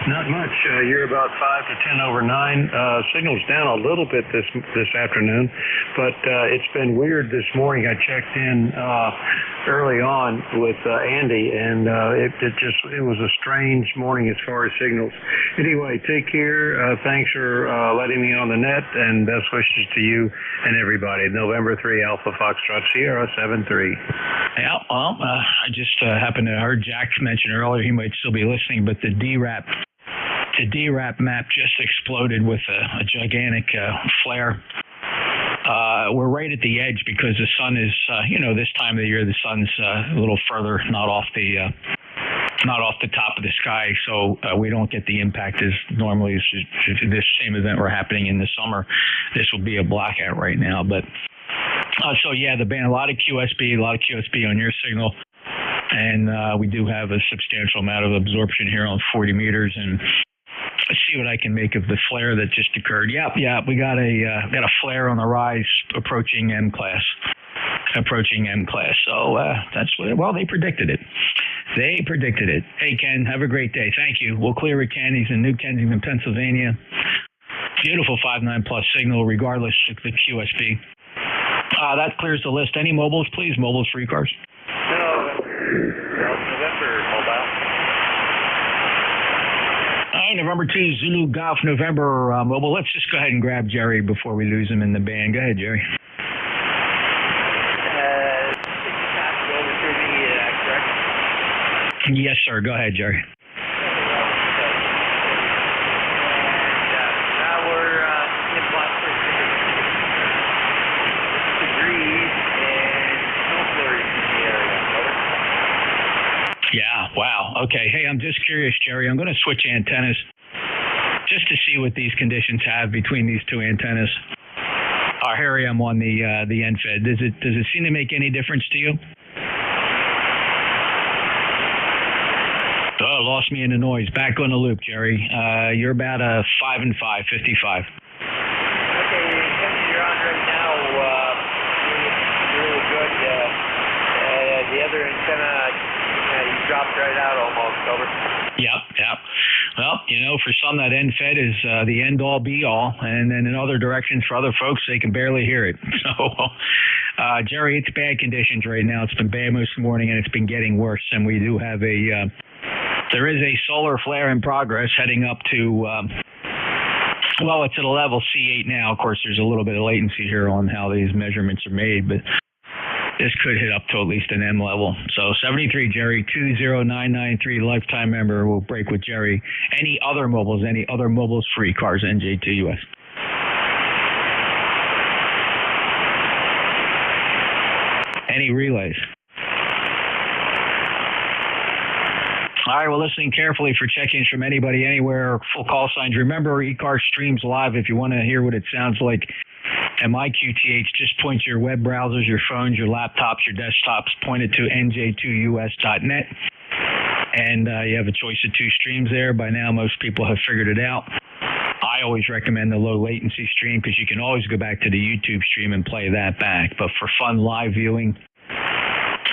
Not much. You're about 5 to 10 over 9. Signal's down a little bit this afternoon, but it's been weird this morning. I checked in early on with Andy, and it was a strange morning as far as signals. Anyway, take care. Thanks for letting me on the net, and best wishes to you and everybody. November 3 Alpha Foxtrot Sierra 73. Yeah, well, I just happened to heard Jack mention earlier, he might still be listening, but the DRAP map just exploded with a gigantic flare. We're right at the edge because the sun is, this time of the year, the sun's a little further, not off the top of the sky, so we don't get the impact as normally if this same event were happening in the summer. This will be a blackout right now, but so yeah, the band, a lot of QSB on your signal. and we do have a substantial amount of absorption here on 40 meters. And let's see what I can make of the flare that just occurred. Yep, we got a flare on the rise approaching M class. So that's what, they predicted it. Hey, Ken, have a great day. Thank you. We'll clear with Ken. He's in New Kensington, Pennsylvania. Beautiful 5.9 plus signal, regardless of the QSB. That clears the list. Any mobiles, please? Mobiles for ECARS? No, November mobile. All right, November 2, Zulu Golf, November mobile. Let's just go ahead and grab Jerry before we lose him in the band. Go ahead, Jerry. Yes, sir. Go ahead, Jerry. Now we're in degrees and snow flurries in the area. Yeah, wow. Okay. Hey, I'm just curious, Jerry. I'm going to switch antennas just to see what these conditions have between these two antennas. Harry, I'm on the NFED. Does it seem to make any difference to you? Oh, lost me in the noise. Back on the loop, Jerry. You're about a 5 and 5, 55. Okay, you're on right now. Really good. The other antenna, you dropped right out almost. Over. Yep. Well, for some that NFED is the end all be all, and then in other directions for other folks, they can barely hear it. So, Jerry, it's bad conditions right now. It's been bad most morning, and it's been getting worse. And we do have there is a solar flare in progress heading up to, it's at a level C8 now. Of course, there's a little bit of latency here on how these measurements are made, but this could hit up to at least an M level. So 73, Jerry, 20993, lifetime member. We'll break with Jerry. Any other mobiles for ECARS, NJ2US? Any relays? All right, well, listening carefully for check-ins from anybody, anywhere, full call signs. Remember, ECARS streams live. If you want to hear what it sounds like, MIQTH, just point to your web browsers, your phones, your laptops, your desktops, point it to NJ2US.net. And you have a choice of two streams there. By now, most people have figured it out. I always recommend the low latency stream because you can always go back to the YouTube stream and play that back. But for fun live viewing,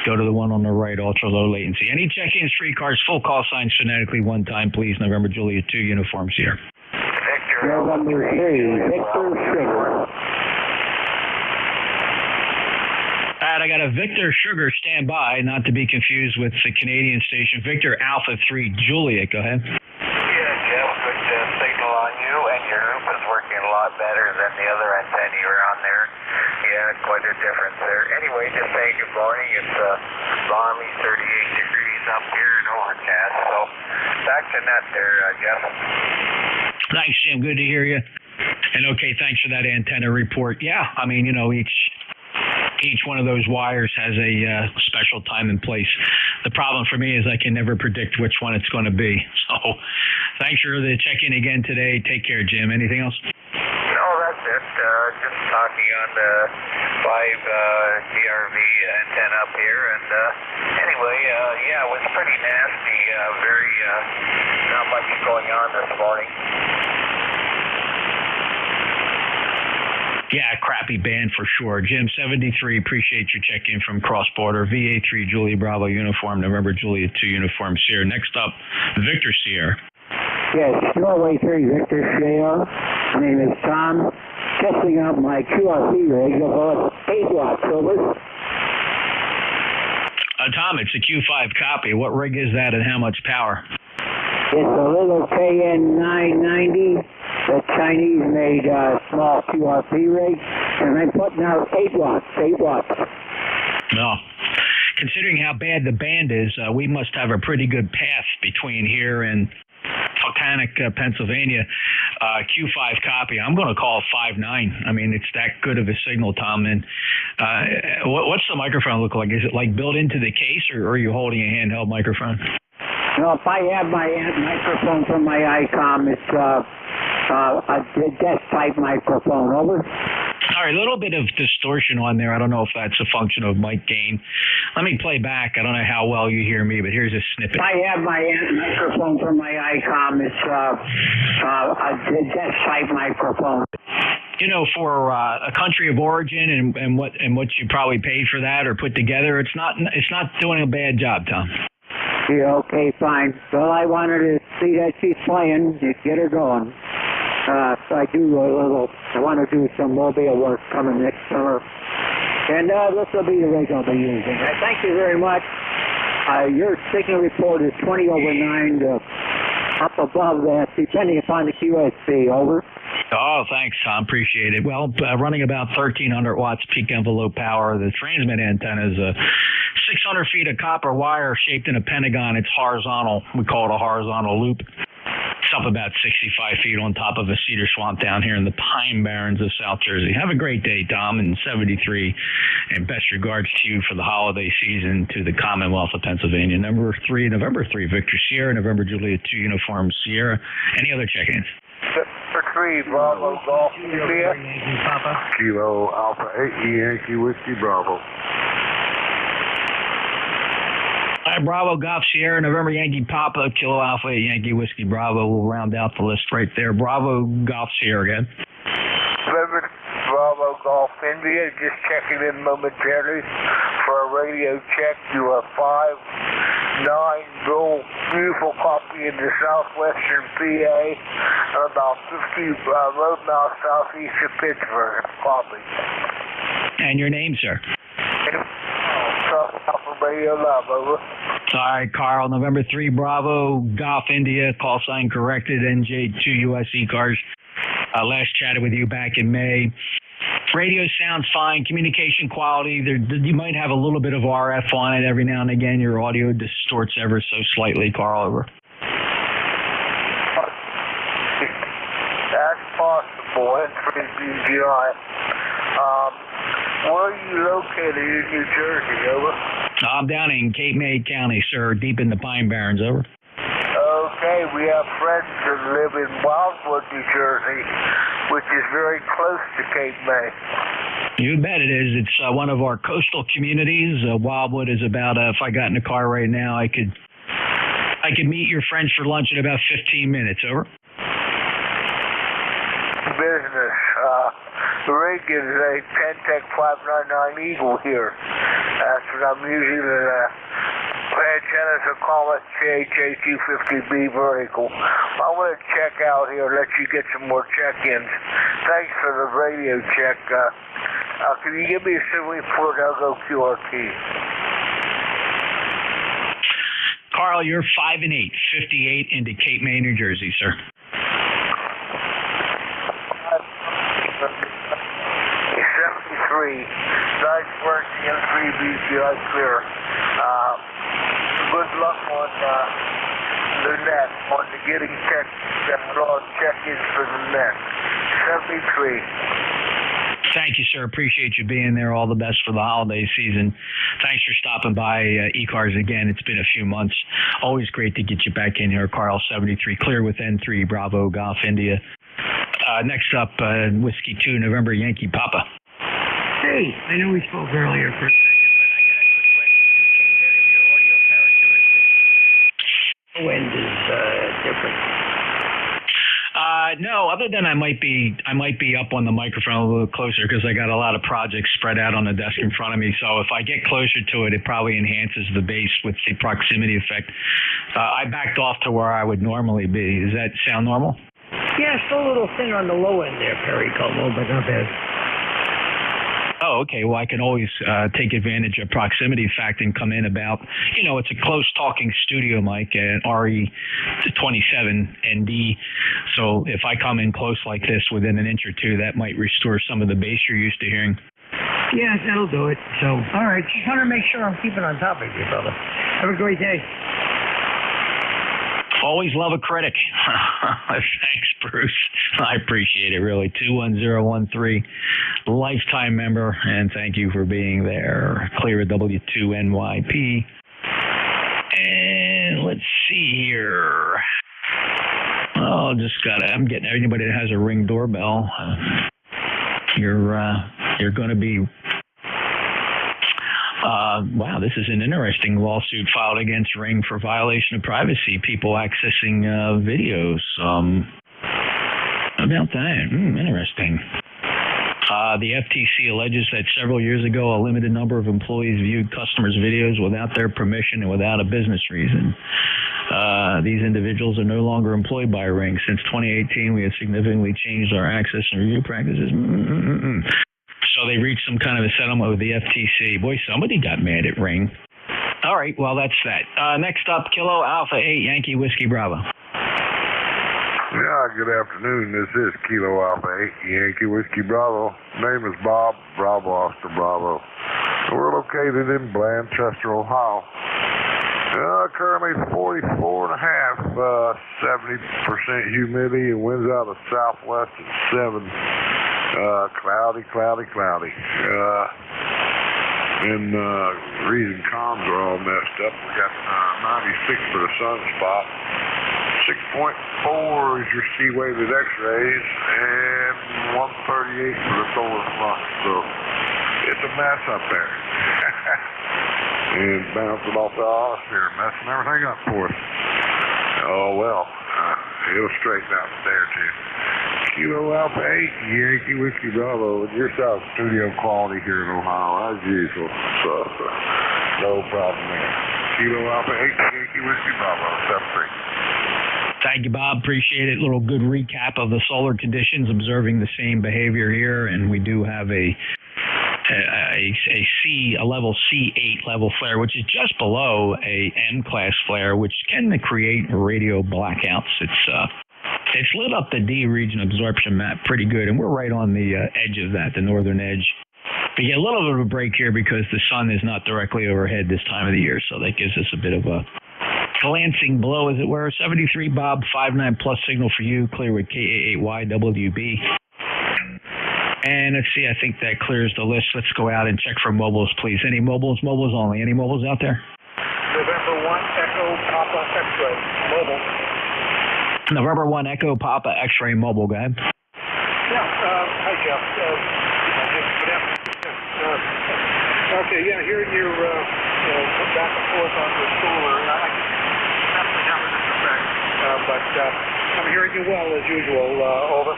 go to the one on the right, ultra low latency. Any check-ins, free cars, full call signs phonetically one time, please. November Juliet 2 uniforms here. November 3, Victor Sugar. All right, I got a Victor Sugar standby, not to be confused with the Canadian station. Victor Alpha 3 Juliet, go ahead. Yeah, Jeff, good signal on you, and your loop is working a lot better than the other antenna you were on there. Yeah, quite a difference there. Anyway, just saying good morning. It's balmy 38 degrees up here and overcast. So back to net there, Jeff. Thanks, Jim. Good to hear you. And okay, thanks for that antenna report. Yeah, I mean, each one of those wires has a special time and place. The problem for me is I can never predict which one it's going to be. So thanks for the check-in again today. Take care, Jim. Anything else? No, that's it. Just talking on the 5 DRV antenna up here. And anyway, it was pretty nasty. Not much going on this morning. Yeah, crappy band for sure. Jim, 73, appreciate your check-in from cross-border. VA3 Julie Bravo uniform, November Juliet 2 uniform Sierra. Next up, Victor Sierra. Yes, Norway 3 Victor Sierra. My name is Tom. Testing out my QRC rig about 8 watts, over. Tom, it's a Q5 copy. What rig is that and how much power? It's a little KN990. The Chinese made a small QRP rig, and I'm putting out 8 watts. No. Considering how bad the band is, we must have a pretty good path between here and Tucanic, Pennsylvania. Q5 copy. I'm going to call 5.9. I mean, it's that good of a signal, Tom. And what's the microphone look like? Is it like built into the case, or are you holding a handheld microphone? No, if I have my microphone from my ICOM, it's a desk type microphone, over. All right, a little bit of distortion on there. I don't know if that's a function of mic gain. Let me play back. I don't know how well you hear me, but here's a snippet. I have my microphone from my ICOM. It's a desk type microphone. You know, for a country of origin and what you probably paid for that or put together, it's not doing a bad job, Tom. Yeah, okay, fine. Well, I wanted to see that she's playing, get her going. I want to do some mobile work coming next summer. And this will be the rig I'll be using. Thank you very much. Your signal report is 20 over 9 to up above that, depending upon the QSB. Over. Oh, thanks, Tom. Appreciate it. Well, running about 1,300 watts peak envelope power. The transmit antenna is a 600 feet of copper wire shaped in a pentagon. It's horizontal. We call it a horizontal loop. It's up about 65 feet on top of a cedar swamp down here in the Pine Barrens of South Jersey. Have a great day, Tom, and 73. And best regards to you for the holiday season to the Commonwealth of Pennsylvania. November 3, Victor Sierra, November Juliet 2, Uniform Sierra. Any other check-ins? Number 3, Bravo Golf India. Kilo Alpha 8 Yankee Whiskey Bravo. All right, Bravo Golf Sierra, November Yankee Papa, Kilo Alpha 8 Yankee Whiskey Bravo. We'll round out the list right there. Bravo Golf Sierra again. November Bravo Golf India, just checking in momentarily for a radio check. You are 5-9, beautiful copy in the southwestern PA, about 50 road miles southeast of Pittsburgh. Copy. And your name, sir? Radio Love, over. All right, Carl, November 3, Bravo, Golf India, call sign corrected, NJ2US ECARS. Last chatted with you back in May. Radio sounds fine. Communication quality, you might have a little bit of RF on it every now and again. Your audio distorts ever so slightly, Carl, over. That's possible. N3BGI. Where are you located in New Jersey, over? I'm down in Cape May County, sir, deep in the Pine Barrens, over. Okay, we have friends that live in Wildwood, New Jersey, which is very close to Cape May. You bet it is. It's one of our coastal communities. Wildwood is about, if I got in the car right now, I could meet your friends for lunch in about 15 minutes, over. Business. The rig is a Pentec 599 Eagle here. That's what I'm using. The antennas are called JJ250B vertical. I want to check out here, let you get some more check-ins. Thanks for the radio check. Can you give me a signal report? I'll go QRT. Carl, you're 5 and 8, 58 into Cape May, New Jersey, sir. 73. Nice work, N3BGI clear. Good luck on the net, on the getting check-ins for the net. 73. Thank you, sir. Appreciate you being there. All the best for the holiday season. Thanks for stopping by ECARS again. It's been a few months. Always great to get you back in here. Carl, 73, clear with N3, Bravo, Golf, India. Next up, Whiskey 2, November, Yankee Papa. Hey, I know we spoke earlier for a second, but I got a quick question. Did you change any of your audio characteristics? Low end is different. No, other than I might be up on the microphone a little closer because I got a lot of projects spread out on the desk in front of me. So if I get closer to it, it probably enhances the bass with the proximity effect. I backed off to where I would normally be. Does that sound normal? Yeah, still a little thinner on the low end there, Perry Como, but not bad. Oh, okay. Well, I can always take advantage of proximity fact and come in about, it's a close talking studio mic, an RE27ND. So if I come in close like this within an inch or two, that might restore some of the bass you're used to hearing. Yeah, that'll do it. So, all right. Just want to make sure I'm keeping on top of you, brother. Have a great day. Always love a critic. Thanks, Bruce. I appreciate it, really. 21013, lifetime member, and thank you for being there. Clear W2NYP. And let's see here. Oh, I'm getting anybody that has a Ring doorbell. you're going to be. Wow, this is an interesting lawsuit filed against Ring for violation of privacy. People accessing videos. About that, interesting. The FTC alleges that several years ago, a limited number of employees viewed customers' videos without their permission and without a business reason. These individuals are no longer employed by Ring. Since 2018, we have significantly changed our access and review practices. So they reached some kind of a settlement with the FTC. Boy, somebody got mad at Ring. All right, well, that's that. Next up, Kilo Alpha 8 Yankee Whiskey Bravo. Yeah, good afternoon. This is Kilo Alpha 8 Yankee Whiskey Bravo. Name is Bob, Bravo Oscar Bravo. We're located in Blanchester, Ohio. Currently 44 and a half, 70% humidity, and winds out of the southwest at 7. Cloudy. And reason comms are all messed up. We got 96 for the sunspot. 6.4 is your C-weighted X-rays, and 138 for the solar flux. So it's a mess up there. And bouncing off the atmosphere, messing everything up for us. Oh well, it'll straighten out there too. Kilo Alpha 8 Yankee Whiskey Bravo, and your South studio quality here in Ohio as usual. So no problem there. Kilo Alpha 8 Yankee Whiskey Bravo, 7-3. Thank you, Bob. Appreciate it. Little good recap of the solar conditions, observing the same behavior here, and we do have a level C8 level flare, which is just below a M class flare, which can create radio blackouts. It's lit up the D region absorption map pretty good, and we're right on the edge of that, the northern edge. We get a little bit of a break here because the sun is not directly overhead this time of the year, so that gives us a bit of a glancing blow, as it were. 73 Bob, 59 plus signal for you, clear with KA8YWB. And let's see, I think that clears the list. Let's go out and check for mobiles, please. Any mobiles? Mobiles only. Any mobiles out there? November 1 Echo Papa X-ray mobile. November 1 Echo Papa X-ray mobile, go ahead. Yeah, hi Jeff. Okay, yeah, hearing your back and forth on the solar, I can definitely have this effect, but I'm hearing you well as usual. Over.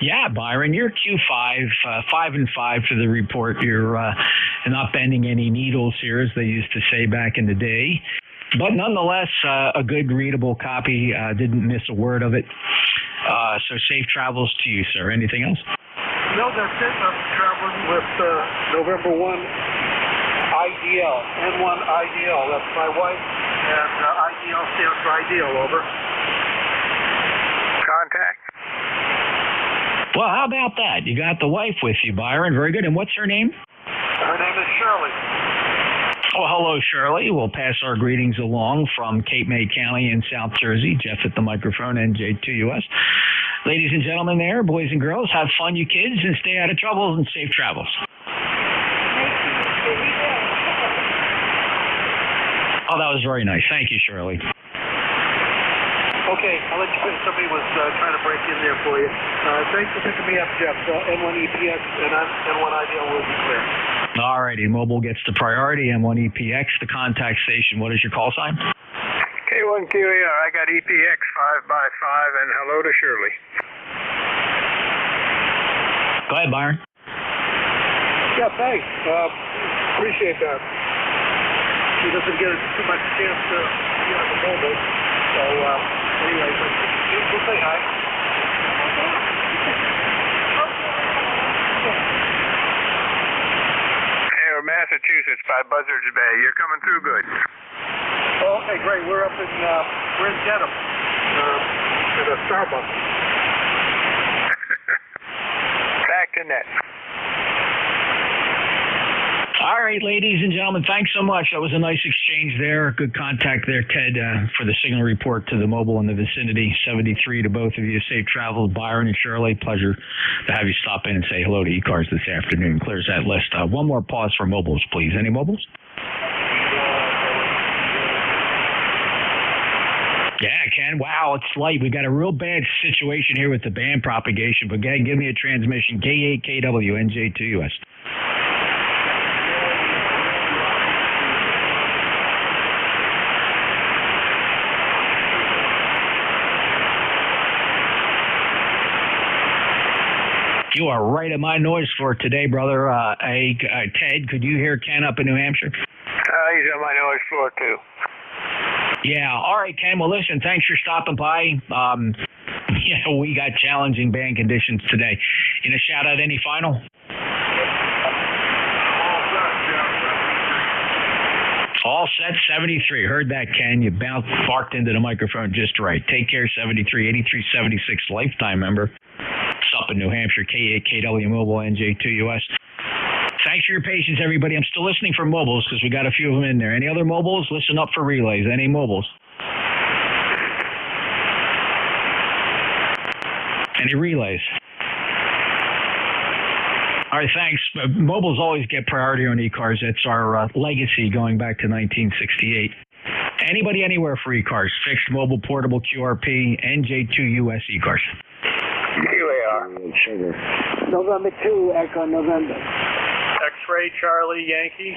Yeah, Byron, you're Q5, 5 and 5 for the report. You're not bending any needles here, as they used to say back in the day. But nonetheless, a good readable copy. Didn't miss a word of it. So safe travels to you, sir. Anything else? No, that's it. I'm traveling with November 1 IDL, N1 IDL. That's my wife, and IDL stands for ideal. Over. Contact. Well, how about that? You got the wife with you, Byron. Very good. And what's her name? Her name is Shirley. Oh, hello, Shirley. We'll pass our greetings along from Cape May County in South Jersey. Jeff at the microphone, NJ2US. Ladies and gentlemen there, boys and girls, have fun, you kids, and stay out of trouble and safe travels. Oh, that was very nice. Thank you, Shirley. Okay, I'll let you finish. Somebody was trying to break in there for you. Thanks for picking me up, Jeff. N1 EPX and N1 IDL will be clear. All righty, mobile gets the priority. M1 EPX, the contact station. What is your call sign? K1 QAR, I got EPX 5x5, and hello to Shirley. Go ahead, Byron. Yeah, thanks. Appreciate that. He doesn't get too much chance to be on the mobile. So, anyway, we'll say hi. Hey, we're Massachusetts by Buzzards Bay. You're coming through good. Oh, okay, great. We're up in Dedham at a Starbucks. Back to net. All right, ladies and gentlemen, thanks so much. That was a nice exchange there. Good contact there, Ted, for the signal report to the mobile in the vicinity. 73 to both of you. Safe travels, Byron and Shirley. Pleasure to have you stop in and say hello to ECARS this afternoon. Clears that list. One more pause for mobiles, please. Any mobiles? Yeah, Ken. Wow, it's light. We got a real bad situation here with the band propagation, but give me a transmission. K8KW, NJ2US. You are right at my noise floor today, brother. Ted, could you hear Ken up in New Hampshire? He's on my noise floor, too. Yeah. All right, Ken. Well, listen, thanks for stopping by. We got challenging band conditions today. You know, shout out any final? All set, 73. Heard that, Ken. You barked into the microphone just right. Take care, 73, 8376 lifetime member. It's up in New Hampshire, K8KW Mobile, NJ2US. Thanks for your patience, everybody. I'm still listening for mobiles because we got a few of them in there. Any other mobiles? Listen up for relays. Any mobiles? Any relays? All right, thanks. Mobiles always get priority on ECARS. That's our legacy going back to 1968. Anybody anywhere for ECARS? Fixed, mobile, portable, QRP, NJ2US ECARS. Here we are. Sugar. November 2, Echo November. X-Ray Charlie Yankee.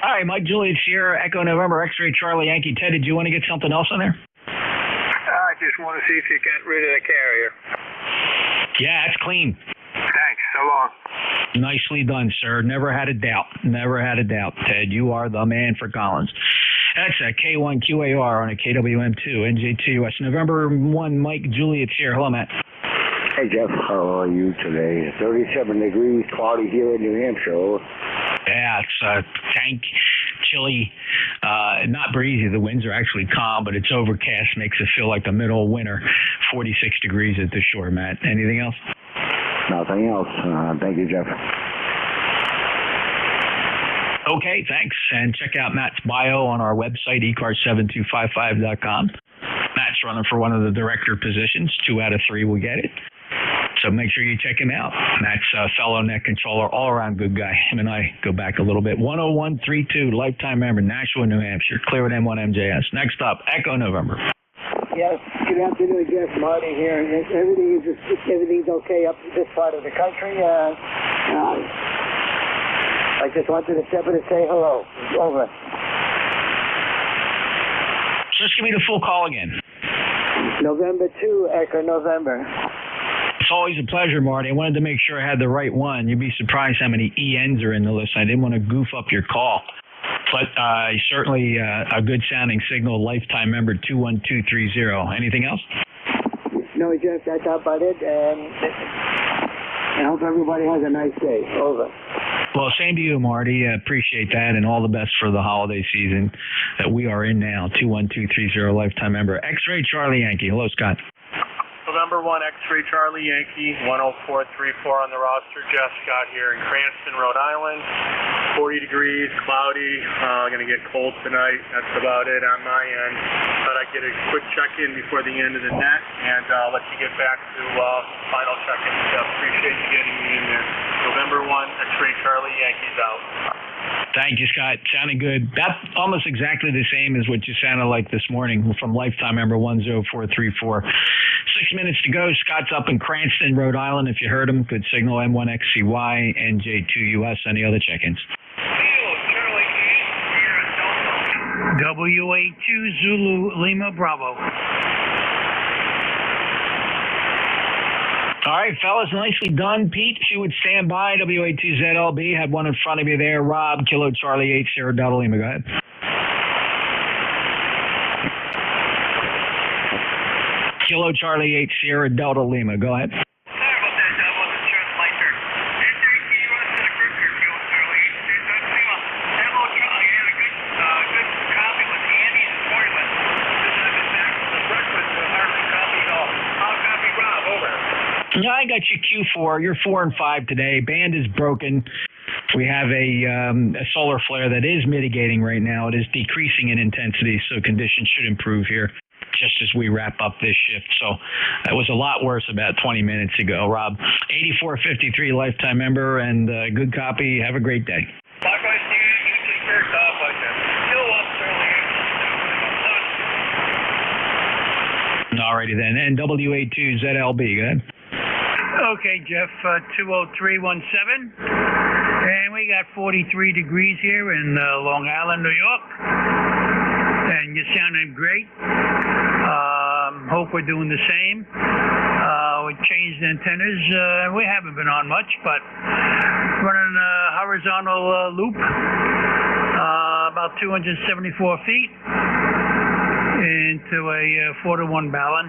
All right, Mike Juliet Sierra, Echo November, X-Ray Charlie Yankee. Ted, did you want to get something else on there? I just want to see if you got rid of the carrier. Yeah, it's clean. Thanks. So long. Nicely done, sir. Never had a doubt. Never had a doubt, Ted. You are the man for Collins. That's a K1QAR on a KWM2, NJ2US. November 1, Mike Juliet Sierra. Hello, Matt. Hey, Jeff. How are you today? 37 degrees, cloudy here in New Hampshire. Yeah, it's tank, chilly, not breezy. The winds are actually calm, but it's overcast, makes it feel like the middle of winter. 46 degrees at the shore, Matt. Anything else? Nothing else. Thank you, Jeff. Okay, thanks. And check out Matt's bio on our website, ECARS7255.com. Matt's running for one of the director positions. 2 out of 3 will get it. So make sure you check him out. Matt's a fellow net controller, all-around good guy. Him and I go back a little bit. 10132, lifetime member, Nashua, New Hampshire. Clear with M1MJS. Next up, Echo November. Yes, good afternoon, Jeff. Marty here. Everything's okay up this part of the country. I just wanted to step in and say hello. Over. Just give me the full call again. November 2, Echo November. It's always a pleasure, Marty. I wanted to make sure I had the right one. You'd be surprised how many ENs are in the list. I didn't want to goof up your call. But certainly a good sounding signal, lifetime member 21230. Anything else? No, Jeff, that's about it. And I hope everybody has a nice day. Over. Well, same to you, Marty. Appreciate that, and all the best for the holiday season that we are in now. 21230, lifetime member. X-Ray Charlie Yankee. Hello, Scott. November 1, X-Ray Charlie Yankee, 10434 on the roster. Jeff Scott here in Cranston, Rhode Island. 40 degrees, cloudy. Going to get cold tonight. That's about it on my end. Thought I'd get a quick check-in before the end of the net, and let you get back to final check-in stuff. Appreciate you getting me in there. November 1, X-Ray Charlie Yankees out. Thank you, Scott. Sounding good. That's almost exactly the same as what you sounded like this morning from lifetime member 10434. 6 minutes to go. Scott's up in Cranston, Rhode Island. If you heard him, good signal. M1XCY, NJ2US. Any other check-ins? WA2 Zulu Lima Bravo. All right, fellas, nicely done. Pete, if you would stand by, WA2ZLB, had one in front of you there. Rob, Kilo Charlie 8, Sierra Delta Lima, go ahead. Kilo Charlie 8, Sierra Delta Lima, go ahead. Yeah, I got you Q4. You're 4 and 5 today. Band is broken. We have a solar flare that is mitigating right now. It is decreasing in intensity, so conditions should improve here just as we wrap up this shift. So that was a lot worse about 20 minutes ago. Rob, 8453 lifetime member and good copy. Have a great day. Likewise to you. You take care. God bless you. Still up, Charlie. Alrighty then. NWA2ZLB, go ahead. Okay, Jeff, 20317. And we got 43 degrees here in Long Island, New York. And you're sounding great. Hope we're doing the same. We changed antennas. We haven't been on much, but running a horizontal loop, about 274 feet into a 4-to-1 balun.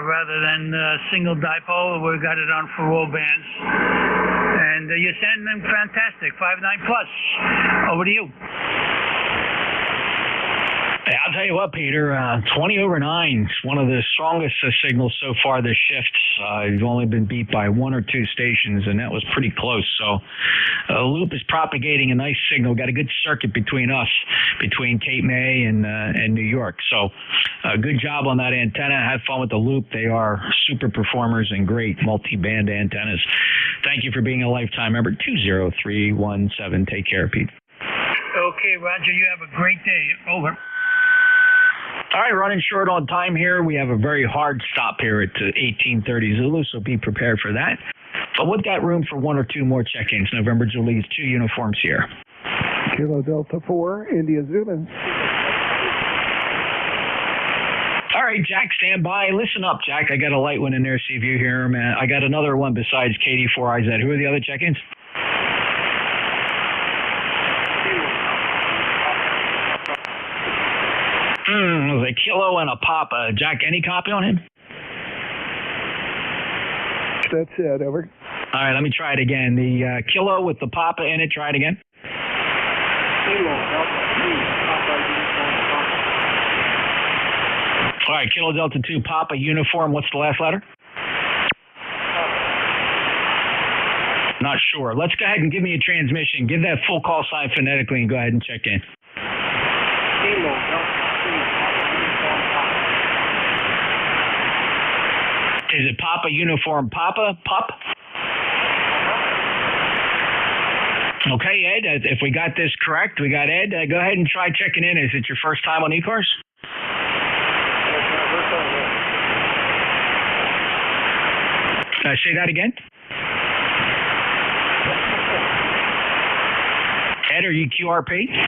Rather than single dipole, we got it on for all bands. And you're sounding fantastic, 5.9 plus. Over to you. Hey, I'll tell you what, Peter, 20 over 9 is one of the strongest signals so far this shift. You've only been beat by 1 or 2 stations, and that was pretty close. So the loop is propagating a nice signal. Got a good circuit between us, between Cape May and New York. So good job on that antenna. Have fun with the loop. They are super performers and great multi-band antennas. Thank you for being a lifetime member. 20317. Take care, Pete. Okay, Roger, you have a great day. Over. All right, running short on time here. We have a very hard stop here at 1830 Zulu, so be prepared for that. But we've got room for 1 or 2 more check-ins. November Julie's 2 uniforms here. Kilo Delta 4, India Zulu. All right, Jack, stand by. Listen up, Jack. I got a light one in there. See if you hear him. I got another one besides KD4IZ. Who are the other check-ins? It was a Kilo and a Papa. Jack, any copy on him? That's it, over. All right, let me try it again. The Kilo with the Papa in it. Try it again. All right, Kilo Delta 2 Papa uniform. What's the last letter? Not sure. Let's go ahead and give me a transmission. Give that full call sign phonetically and go ahead and check in. Is it Papa uniform Papa? Pup? Okay, Ed, if we got this correct, we got Ed. Go ahead and try checking in. Is it your first time on ECARS? Say that again. Ed, are you QRP?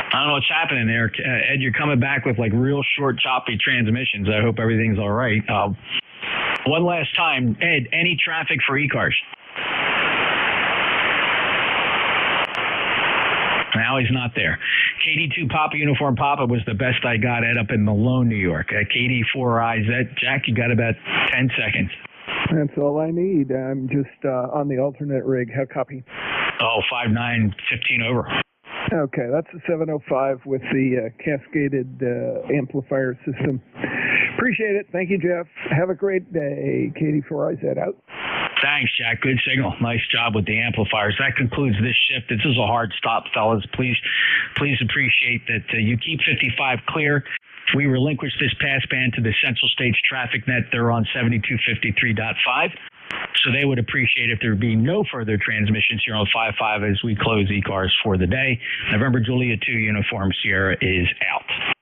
I don't know what's happening there. Ed, you're coming back with like real short, choppy transmissions. I hope everything's all right. One last time, Ed, any traffic for ECARS? Now he's not there. KD2 Papa Uniform Papa was the best I got, Ed, up in Malone, New York. KD4IZ, Jack, you got about 10 seconds. That's all I need. I'm just on the alternate rig. How copy? Oh, 5.9, 15 over. Okay, that's a 705 with the cascaded amplifier system. Appreciate it. Thank you, Jeff. Have a great day. KD4IZ out. Thanks, Jack. Good signal. Nice job with the amplifiers. That concludes this shift. This is a hard stop, fellas. Please appreciate that you keep 55 clear. We relinquish this passband to the Central States Traffic Net. They're on 7253.5. So they would appreciate if there would be no further transmissions here on 5.5 as we close ECARS for the day. November Julia 2 Uniform Sierra is out.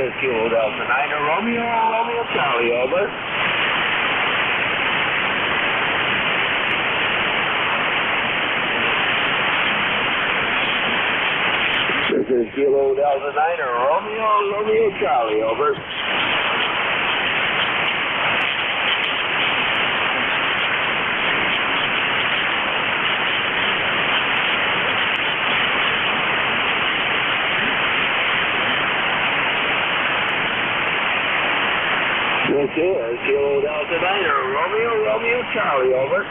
is Kilo Delta 9, Romeo Charlie, over. This is Kilo Delta 9, Romeo Charlie, over. This is Kilo Delta 9, Romeo Charlie, over.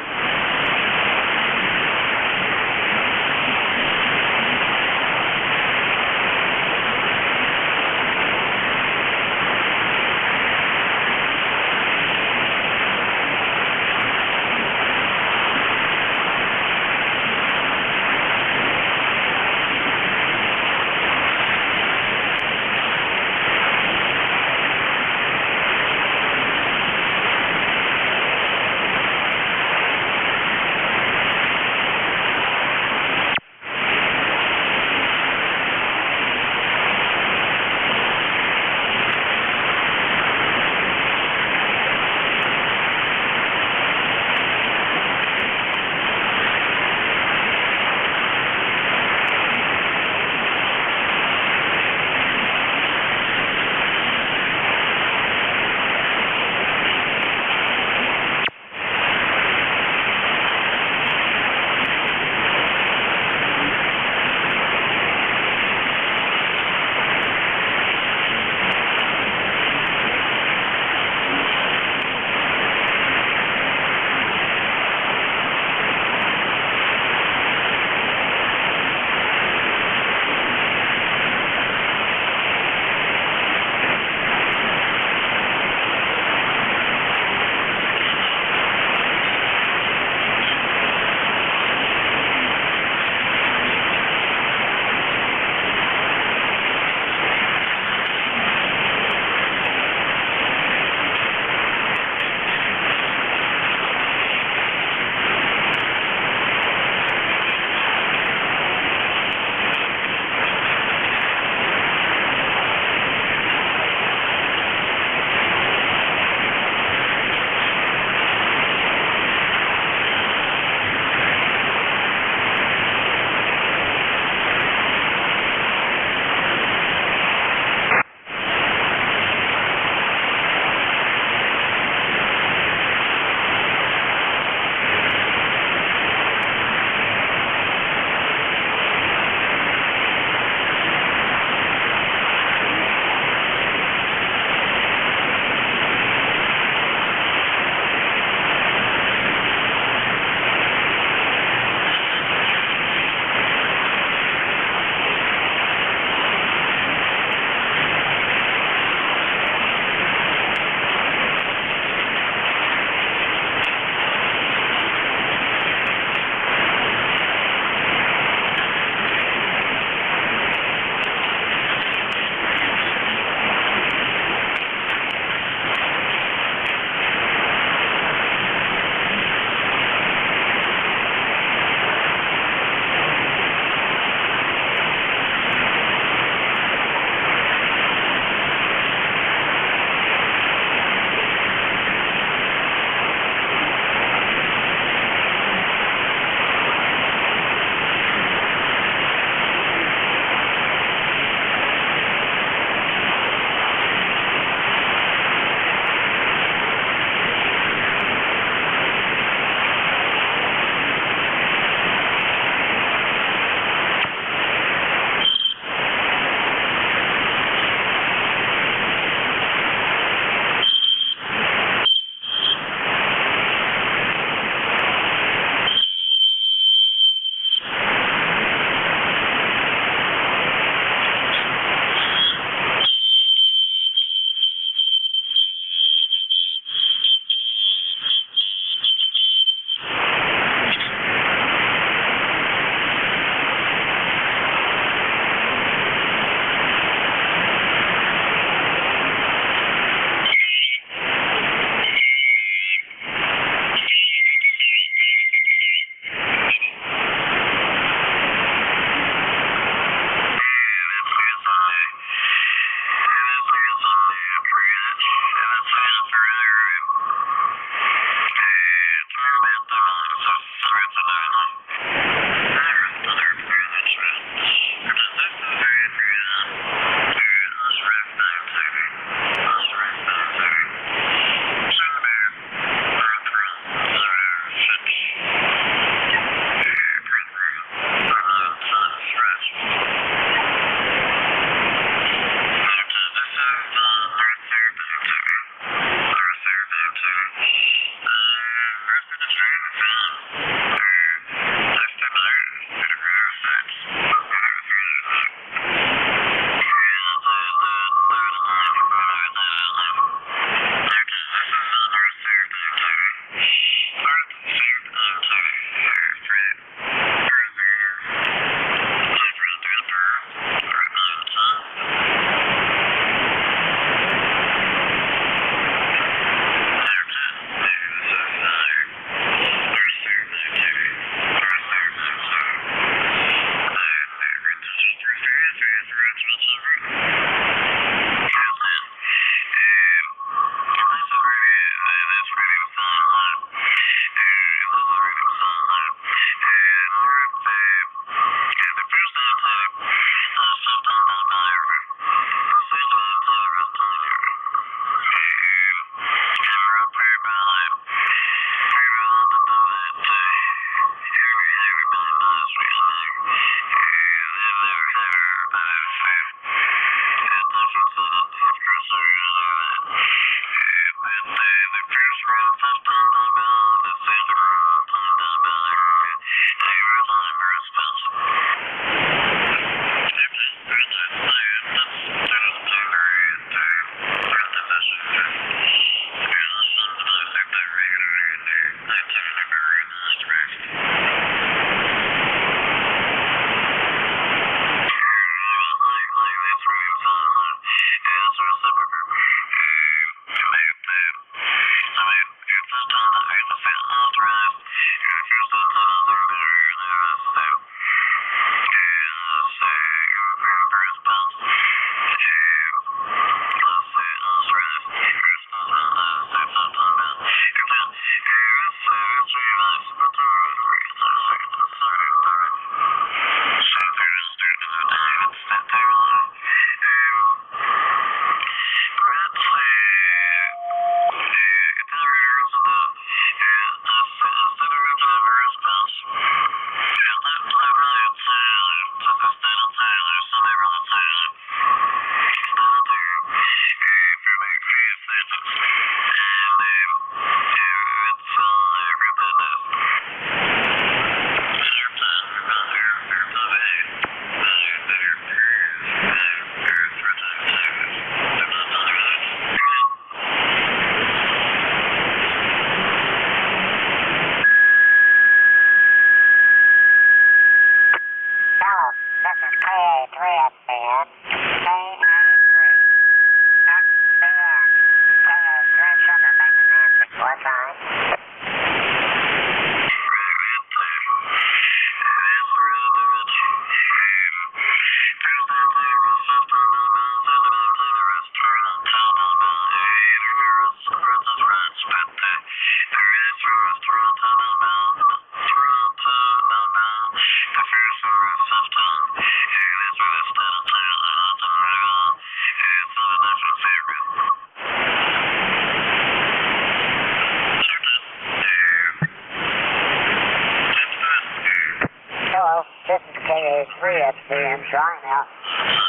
KA3XBM trying out.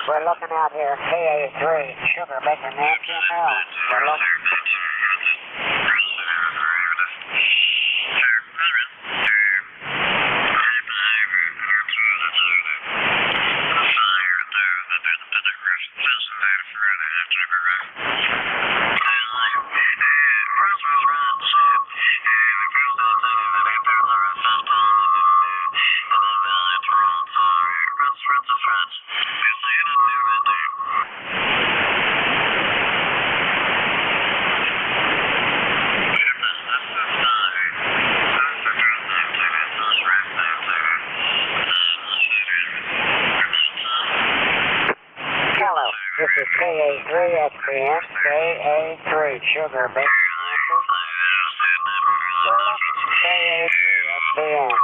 We're looking out here, KA3, Sugar Baker Nancy Mill. We're looking. This is KA3XBM, KA3, Sugar Baker Nancy. KA3XBM.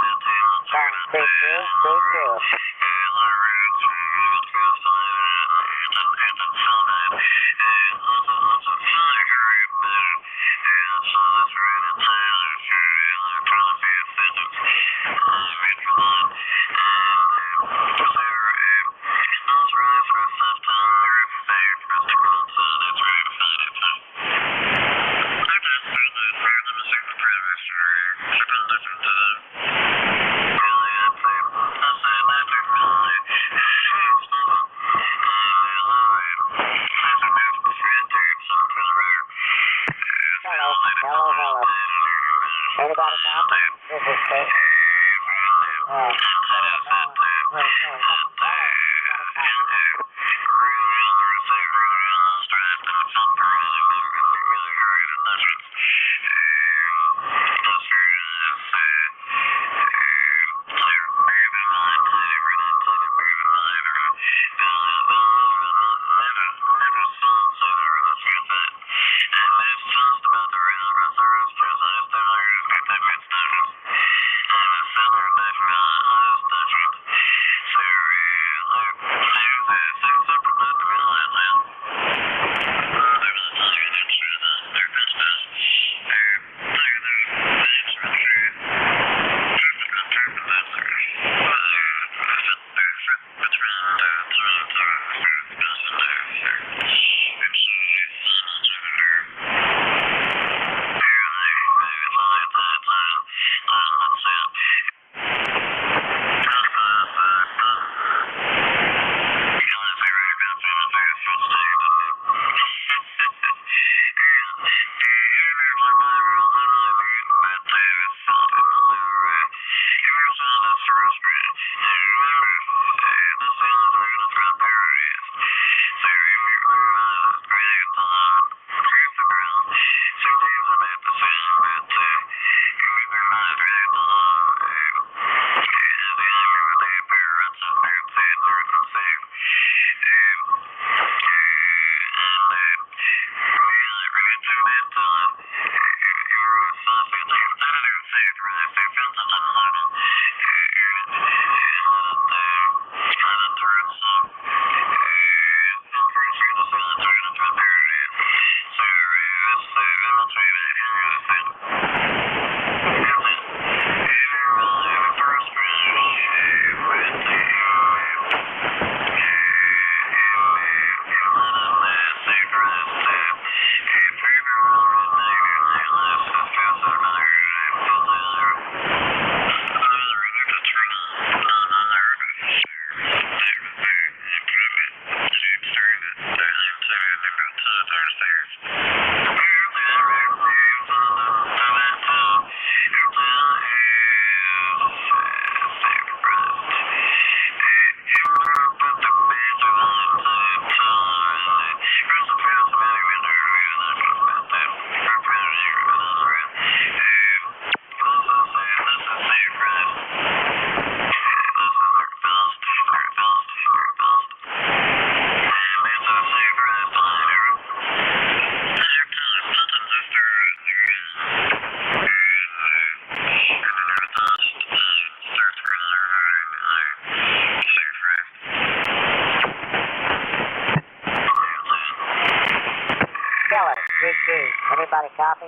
Anybody copy?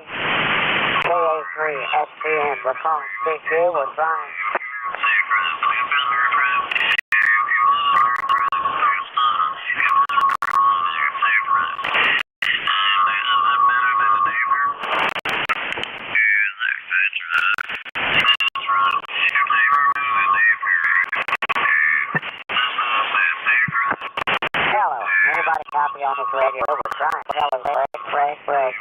KA3 SPN, we're calling CQ, we're trying. Hello, anybody copy on this radio? We're trying. Hello, break.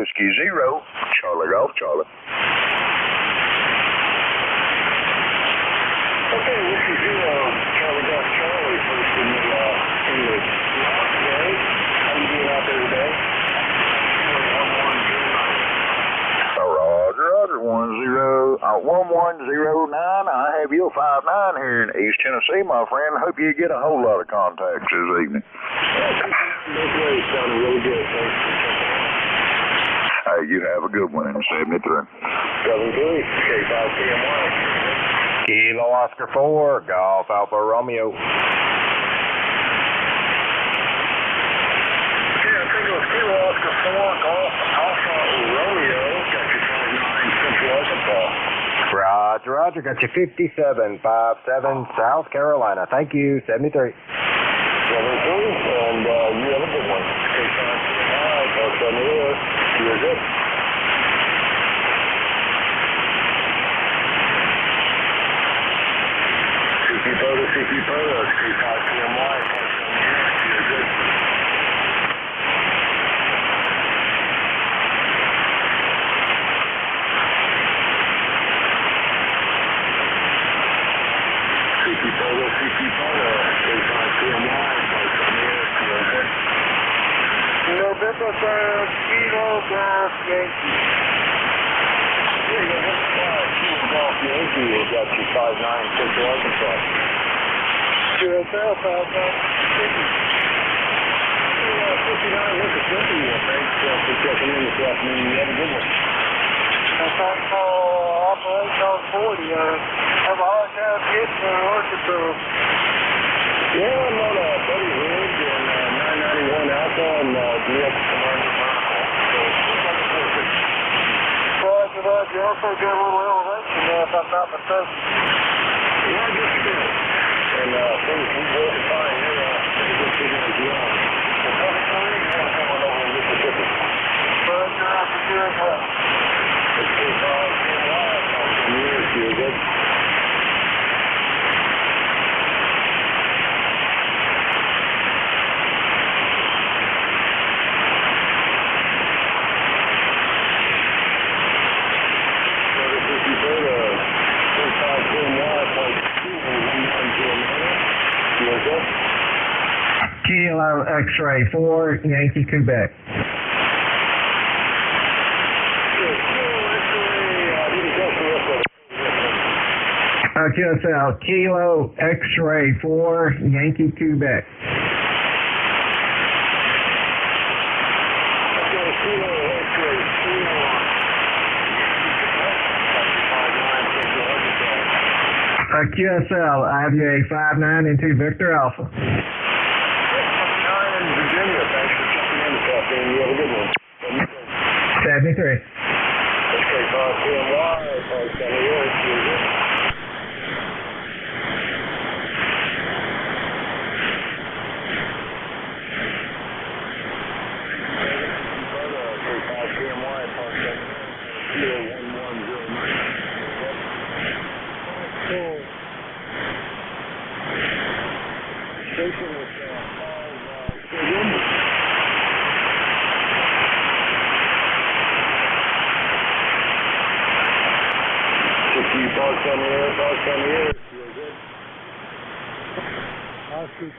Whiskey Zero, Charlie Golf Charlie. Okay, Whiskey Zero, Charlie Golf Charlie, first in the last day. How you doing out there today? Roger, 1109. I have you 59 here in East Tennessee, my friend. Hope you get a whole lot of contacts this evening. This way sounding really good. Thanks for checking out. Hey, you have a good one in 73. 73, K5PMY. Kilo Oscar 4, Golf Alpha Romeo. Yeah, I think it was Kilo Oscar 4, Golf Alpha Romeo. Got you 59 Central Arkansas. Roger, Roger. Got you 5757 South Carolina. Thank you. 73. 73, and you have a good one. K5PMY, Park on the air. You're good. CP Photos, K5PMY, Park on the air. You're good. CP Photo, K5PMY, Park on the air. You're good. November 3rd, Kilo Golf Yankee. Yeah, Kilo Golf Yankee, we got you 59 Central Arkansas. QSL 59 Mississippi. Thanks for checking in this afternoon. You have a good one. Thanks for Operation on 40. Have a hard time getting to Arkansas. Yeah, I'm on a Buddy Ridge and 991 Alpha and DX Commander Vertical. Roger, Roger. You also got a little elevation there, if I'm not mistaken. Yeah, just a bit. And things we work fine here. Pretty good signal as well. Well, coming through, you want to come on over to Mississippi. Roger, Roger, good. It's K5PMY. From yours, you're good. Kilo X-Ray 4, Yankee Quebec. QSL, Kilo X-Ray 4, Yankee Quebec. QSL, I have you a 59 into Victor Alpha. 59 in Virginia, thanks for checking in this afternoon. You have a good one. 73. That's K5PMY, Park on the air. K5PMY, Park on the air. 1109. Station with Parks on the air, Parks on the air. You're good. Oscar.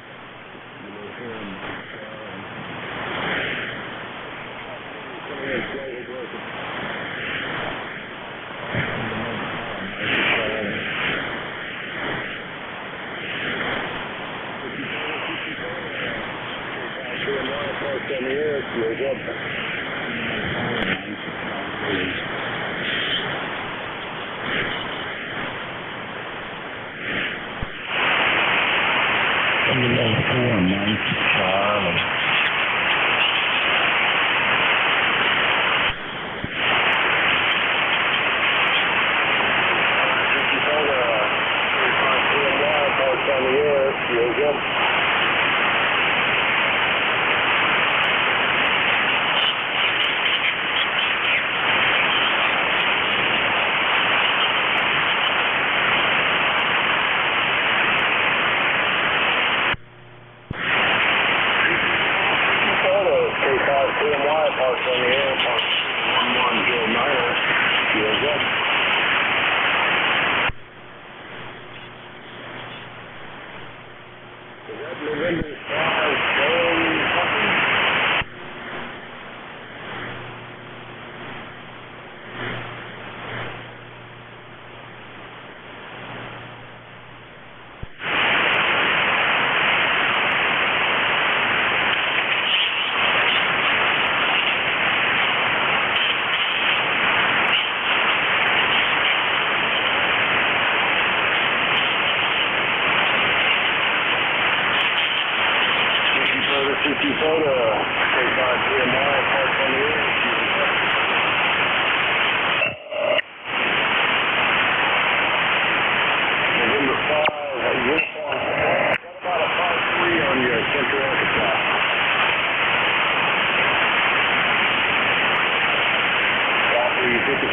Parks on the air. You're good. Charlie.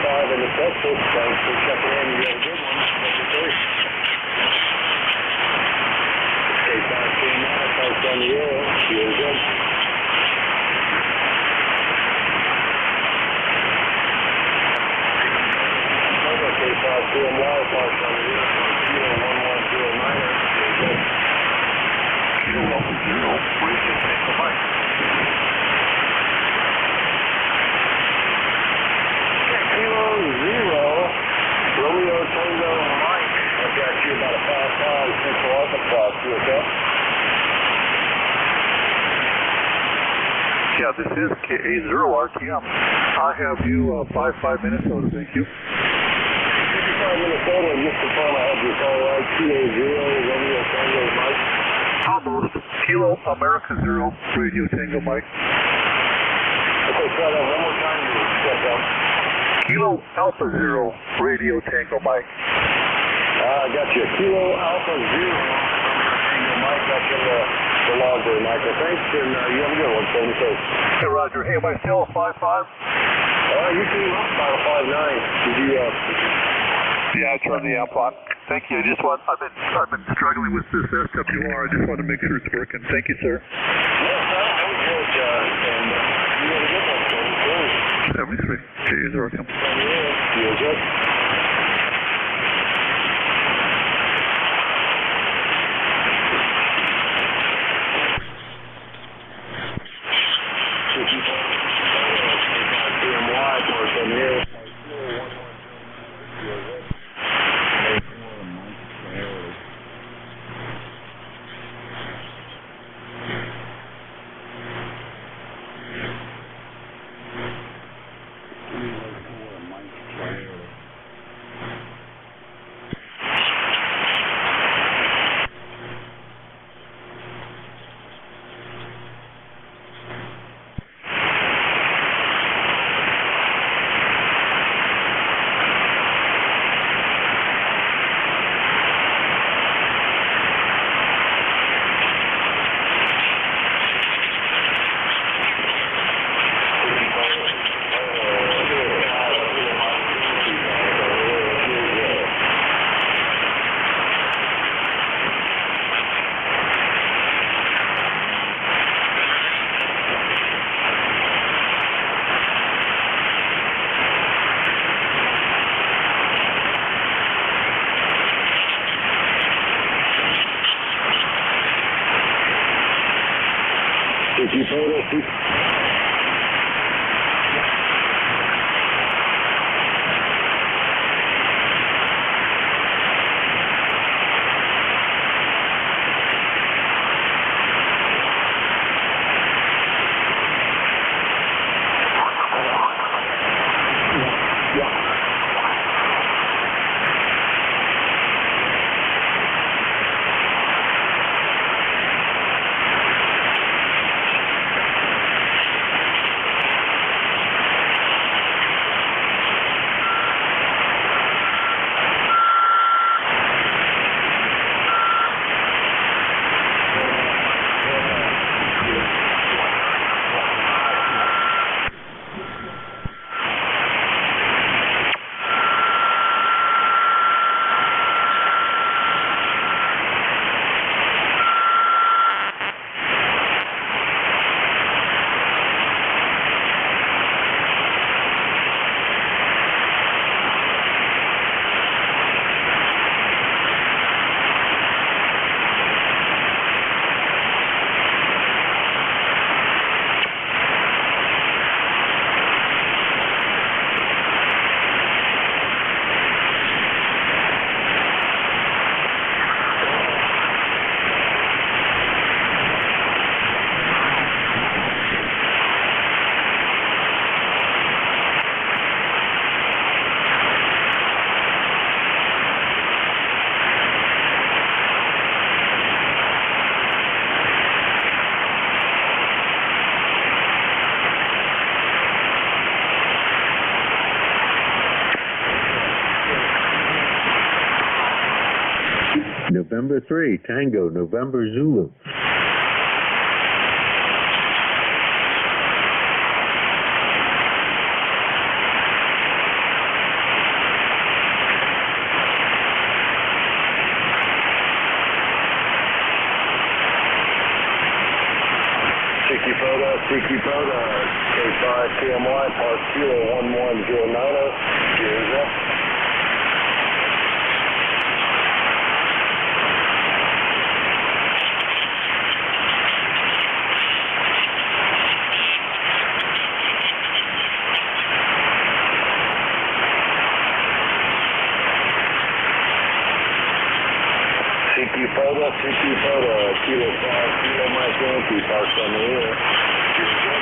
705 into Texas. Thanks for checking in. You have a good one. Stay 5 CMI, post on the air. You're good. Okay, 5 CMY, post on the air. Kilo 1109. You're good. Kilo 10, radio Tango Mike. Kilo 0, Romeo Tango Mike. I've got you about a 5-pound Central Arkansas. You okay? Yeah, this is KA0RTM. I have you 5 minutes, so thank you. 55 Minnesota, and just confirm I have your call right. KA0, Romeo Tango Mike. Almost. Kilo America 0, radio Tango Mike. Okay, try that one more time. Step down. Kilo Alpha 0, radio Tango Mike. I got you. Kilo Alpha 0, Tango Mike. Got you in the log there, Michael. Thanks, and you have a good one. 76. Hey, Roger. Hey, am I still 5'5"? You came up about a 5'9". Did you, Yeah, I turned the amp on. Thank you. I've been struggling with this SWR. I just want to make sure it's working. Thank you, sir. Yeah, that was good, and you have a good one. 73. Cheers, welcome. You're good. Did you photo? November 3, Tango, November Zulu. KMY, Park Kilo 11090. Here's that. CQ photo, Kilo 5, Kilo Mike Yankee, parked on the air.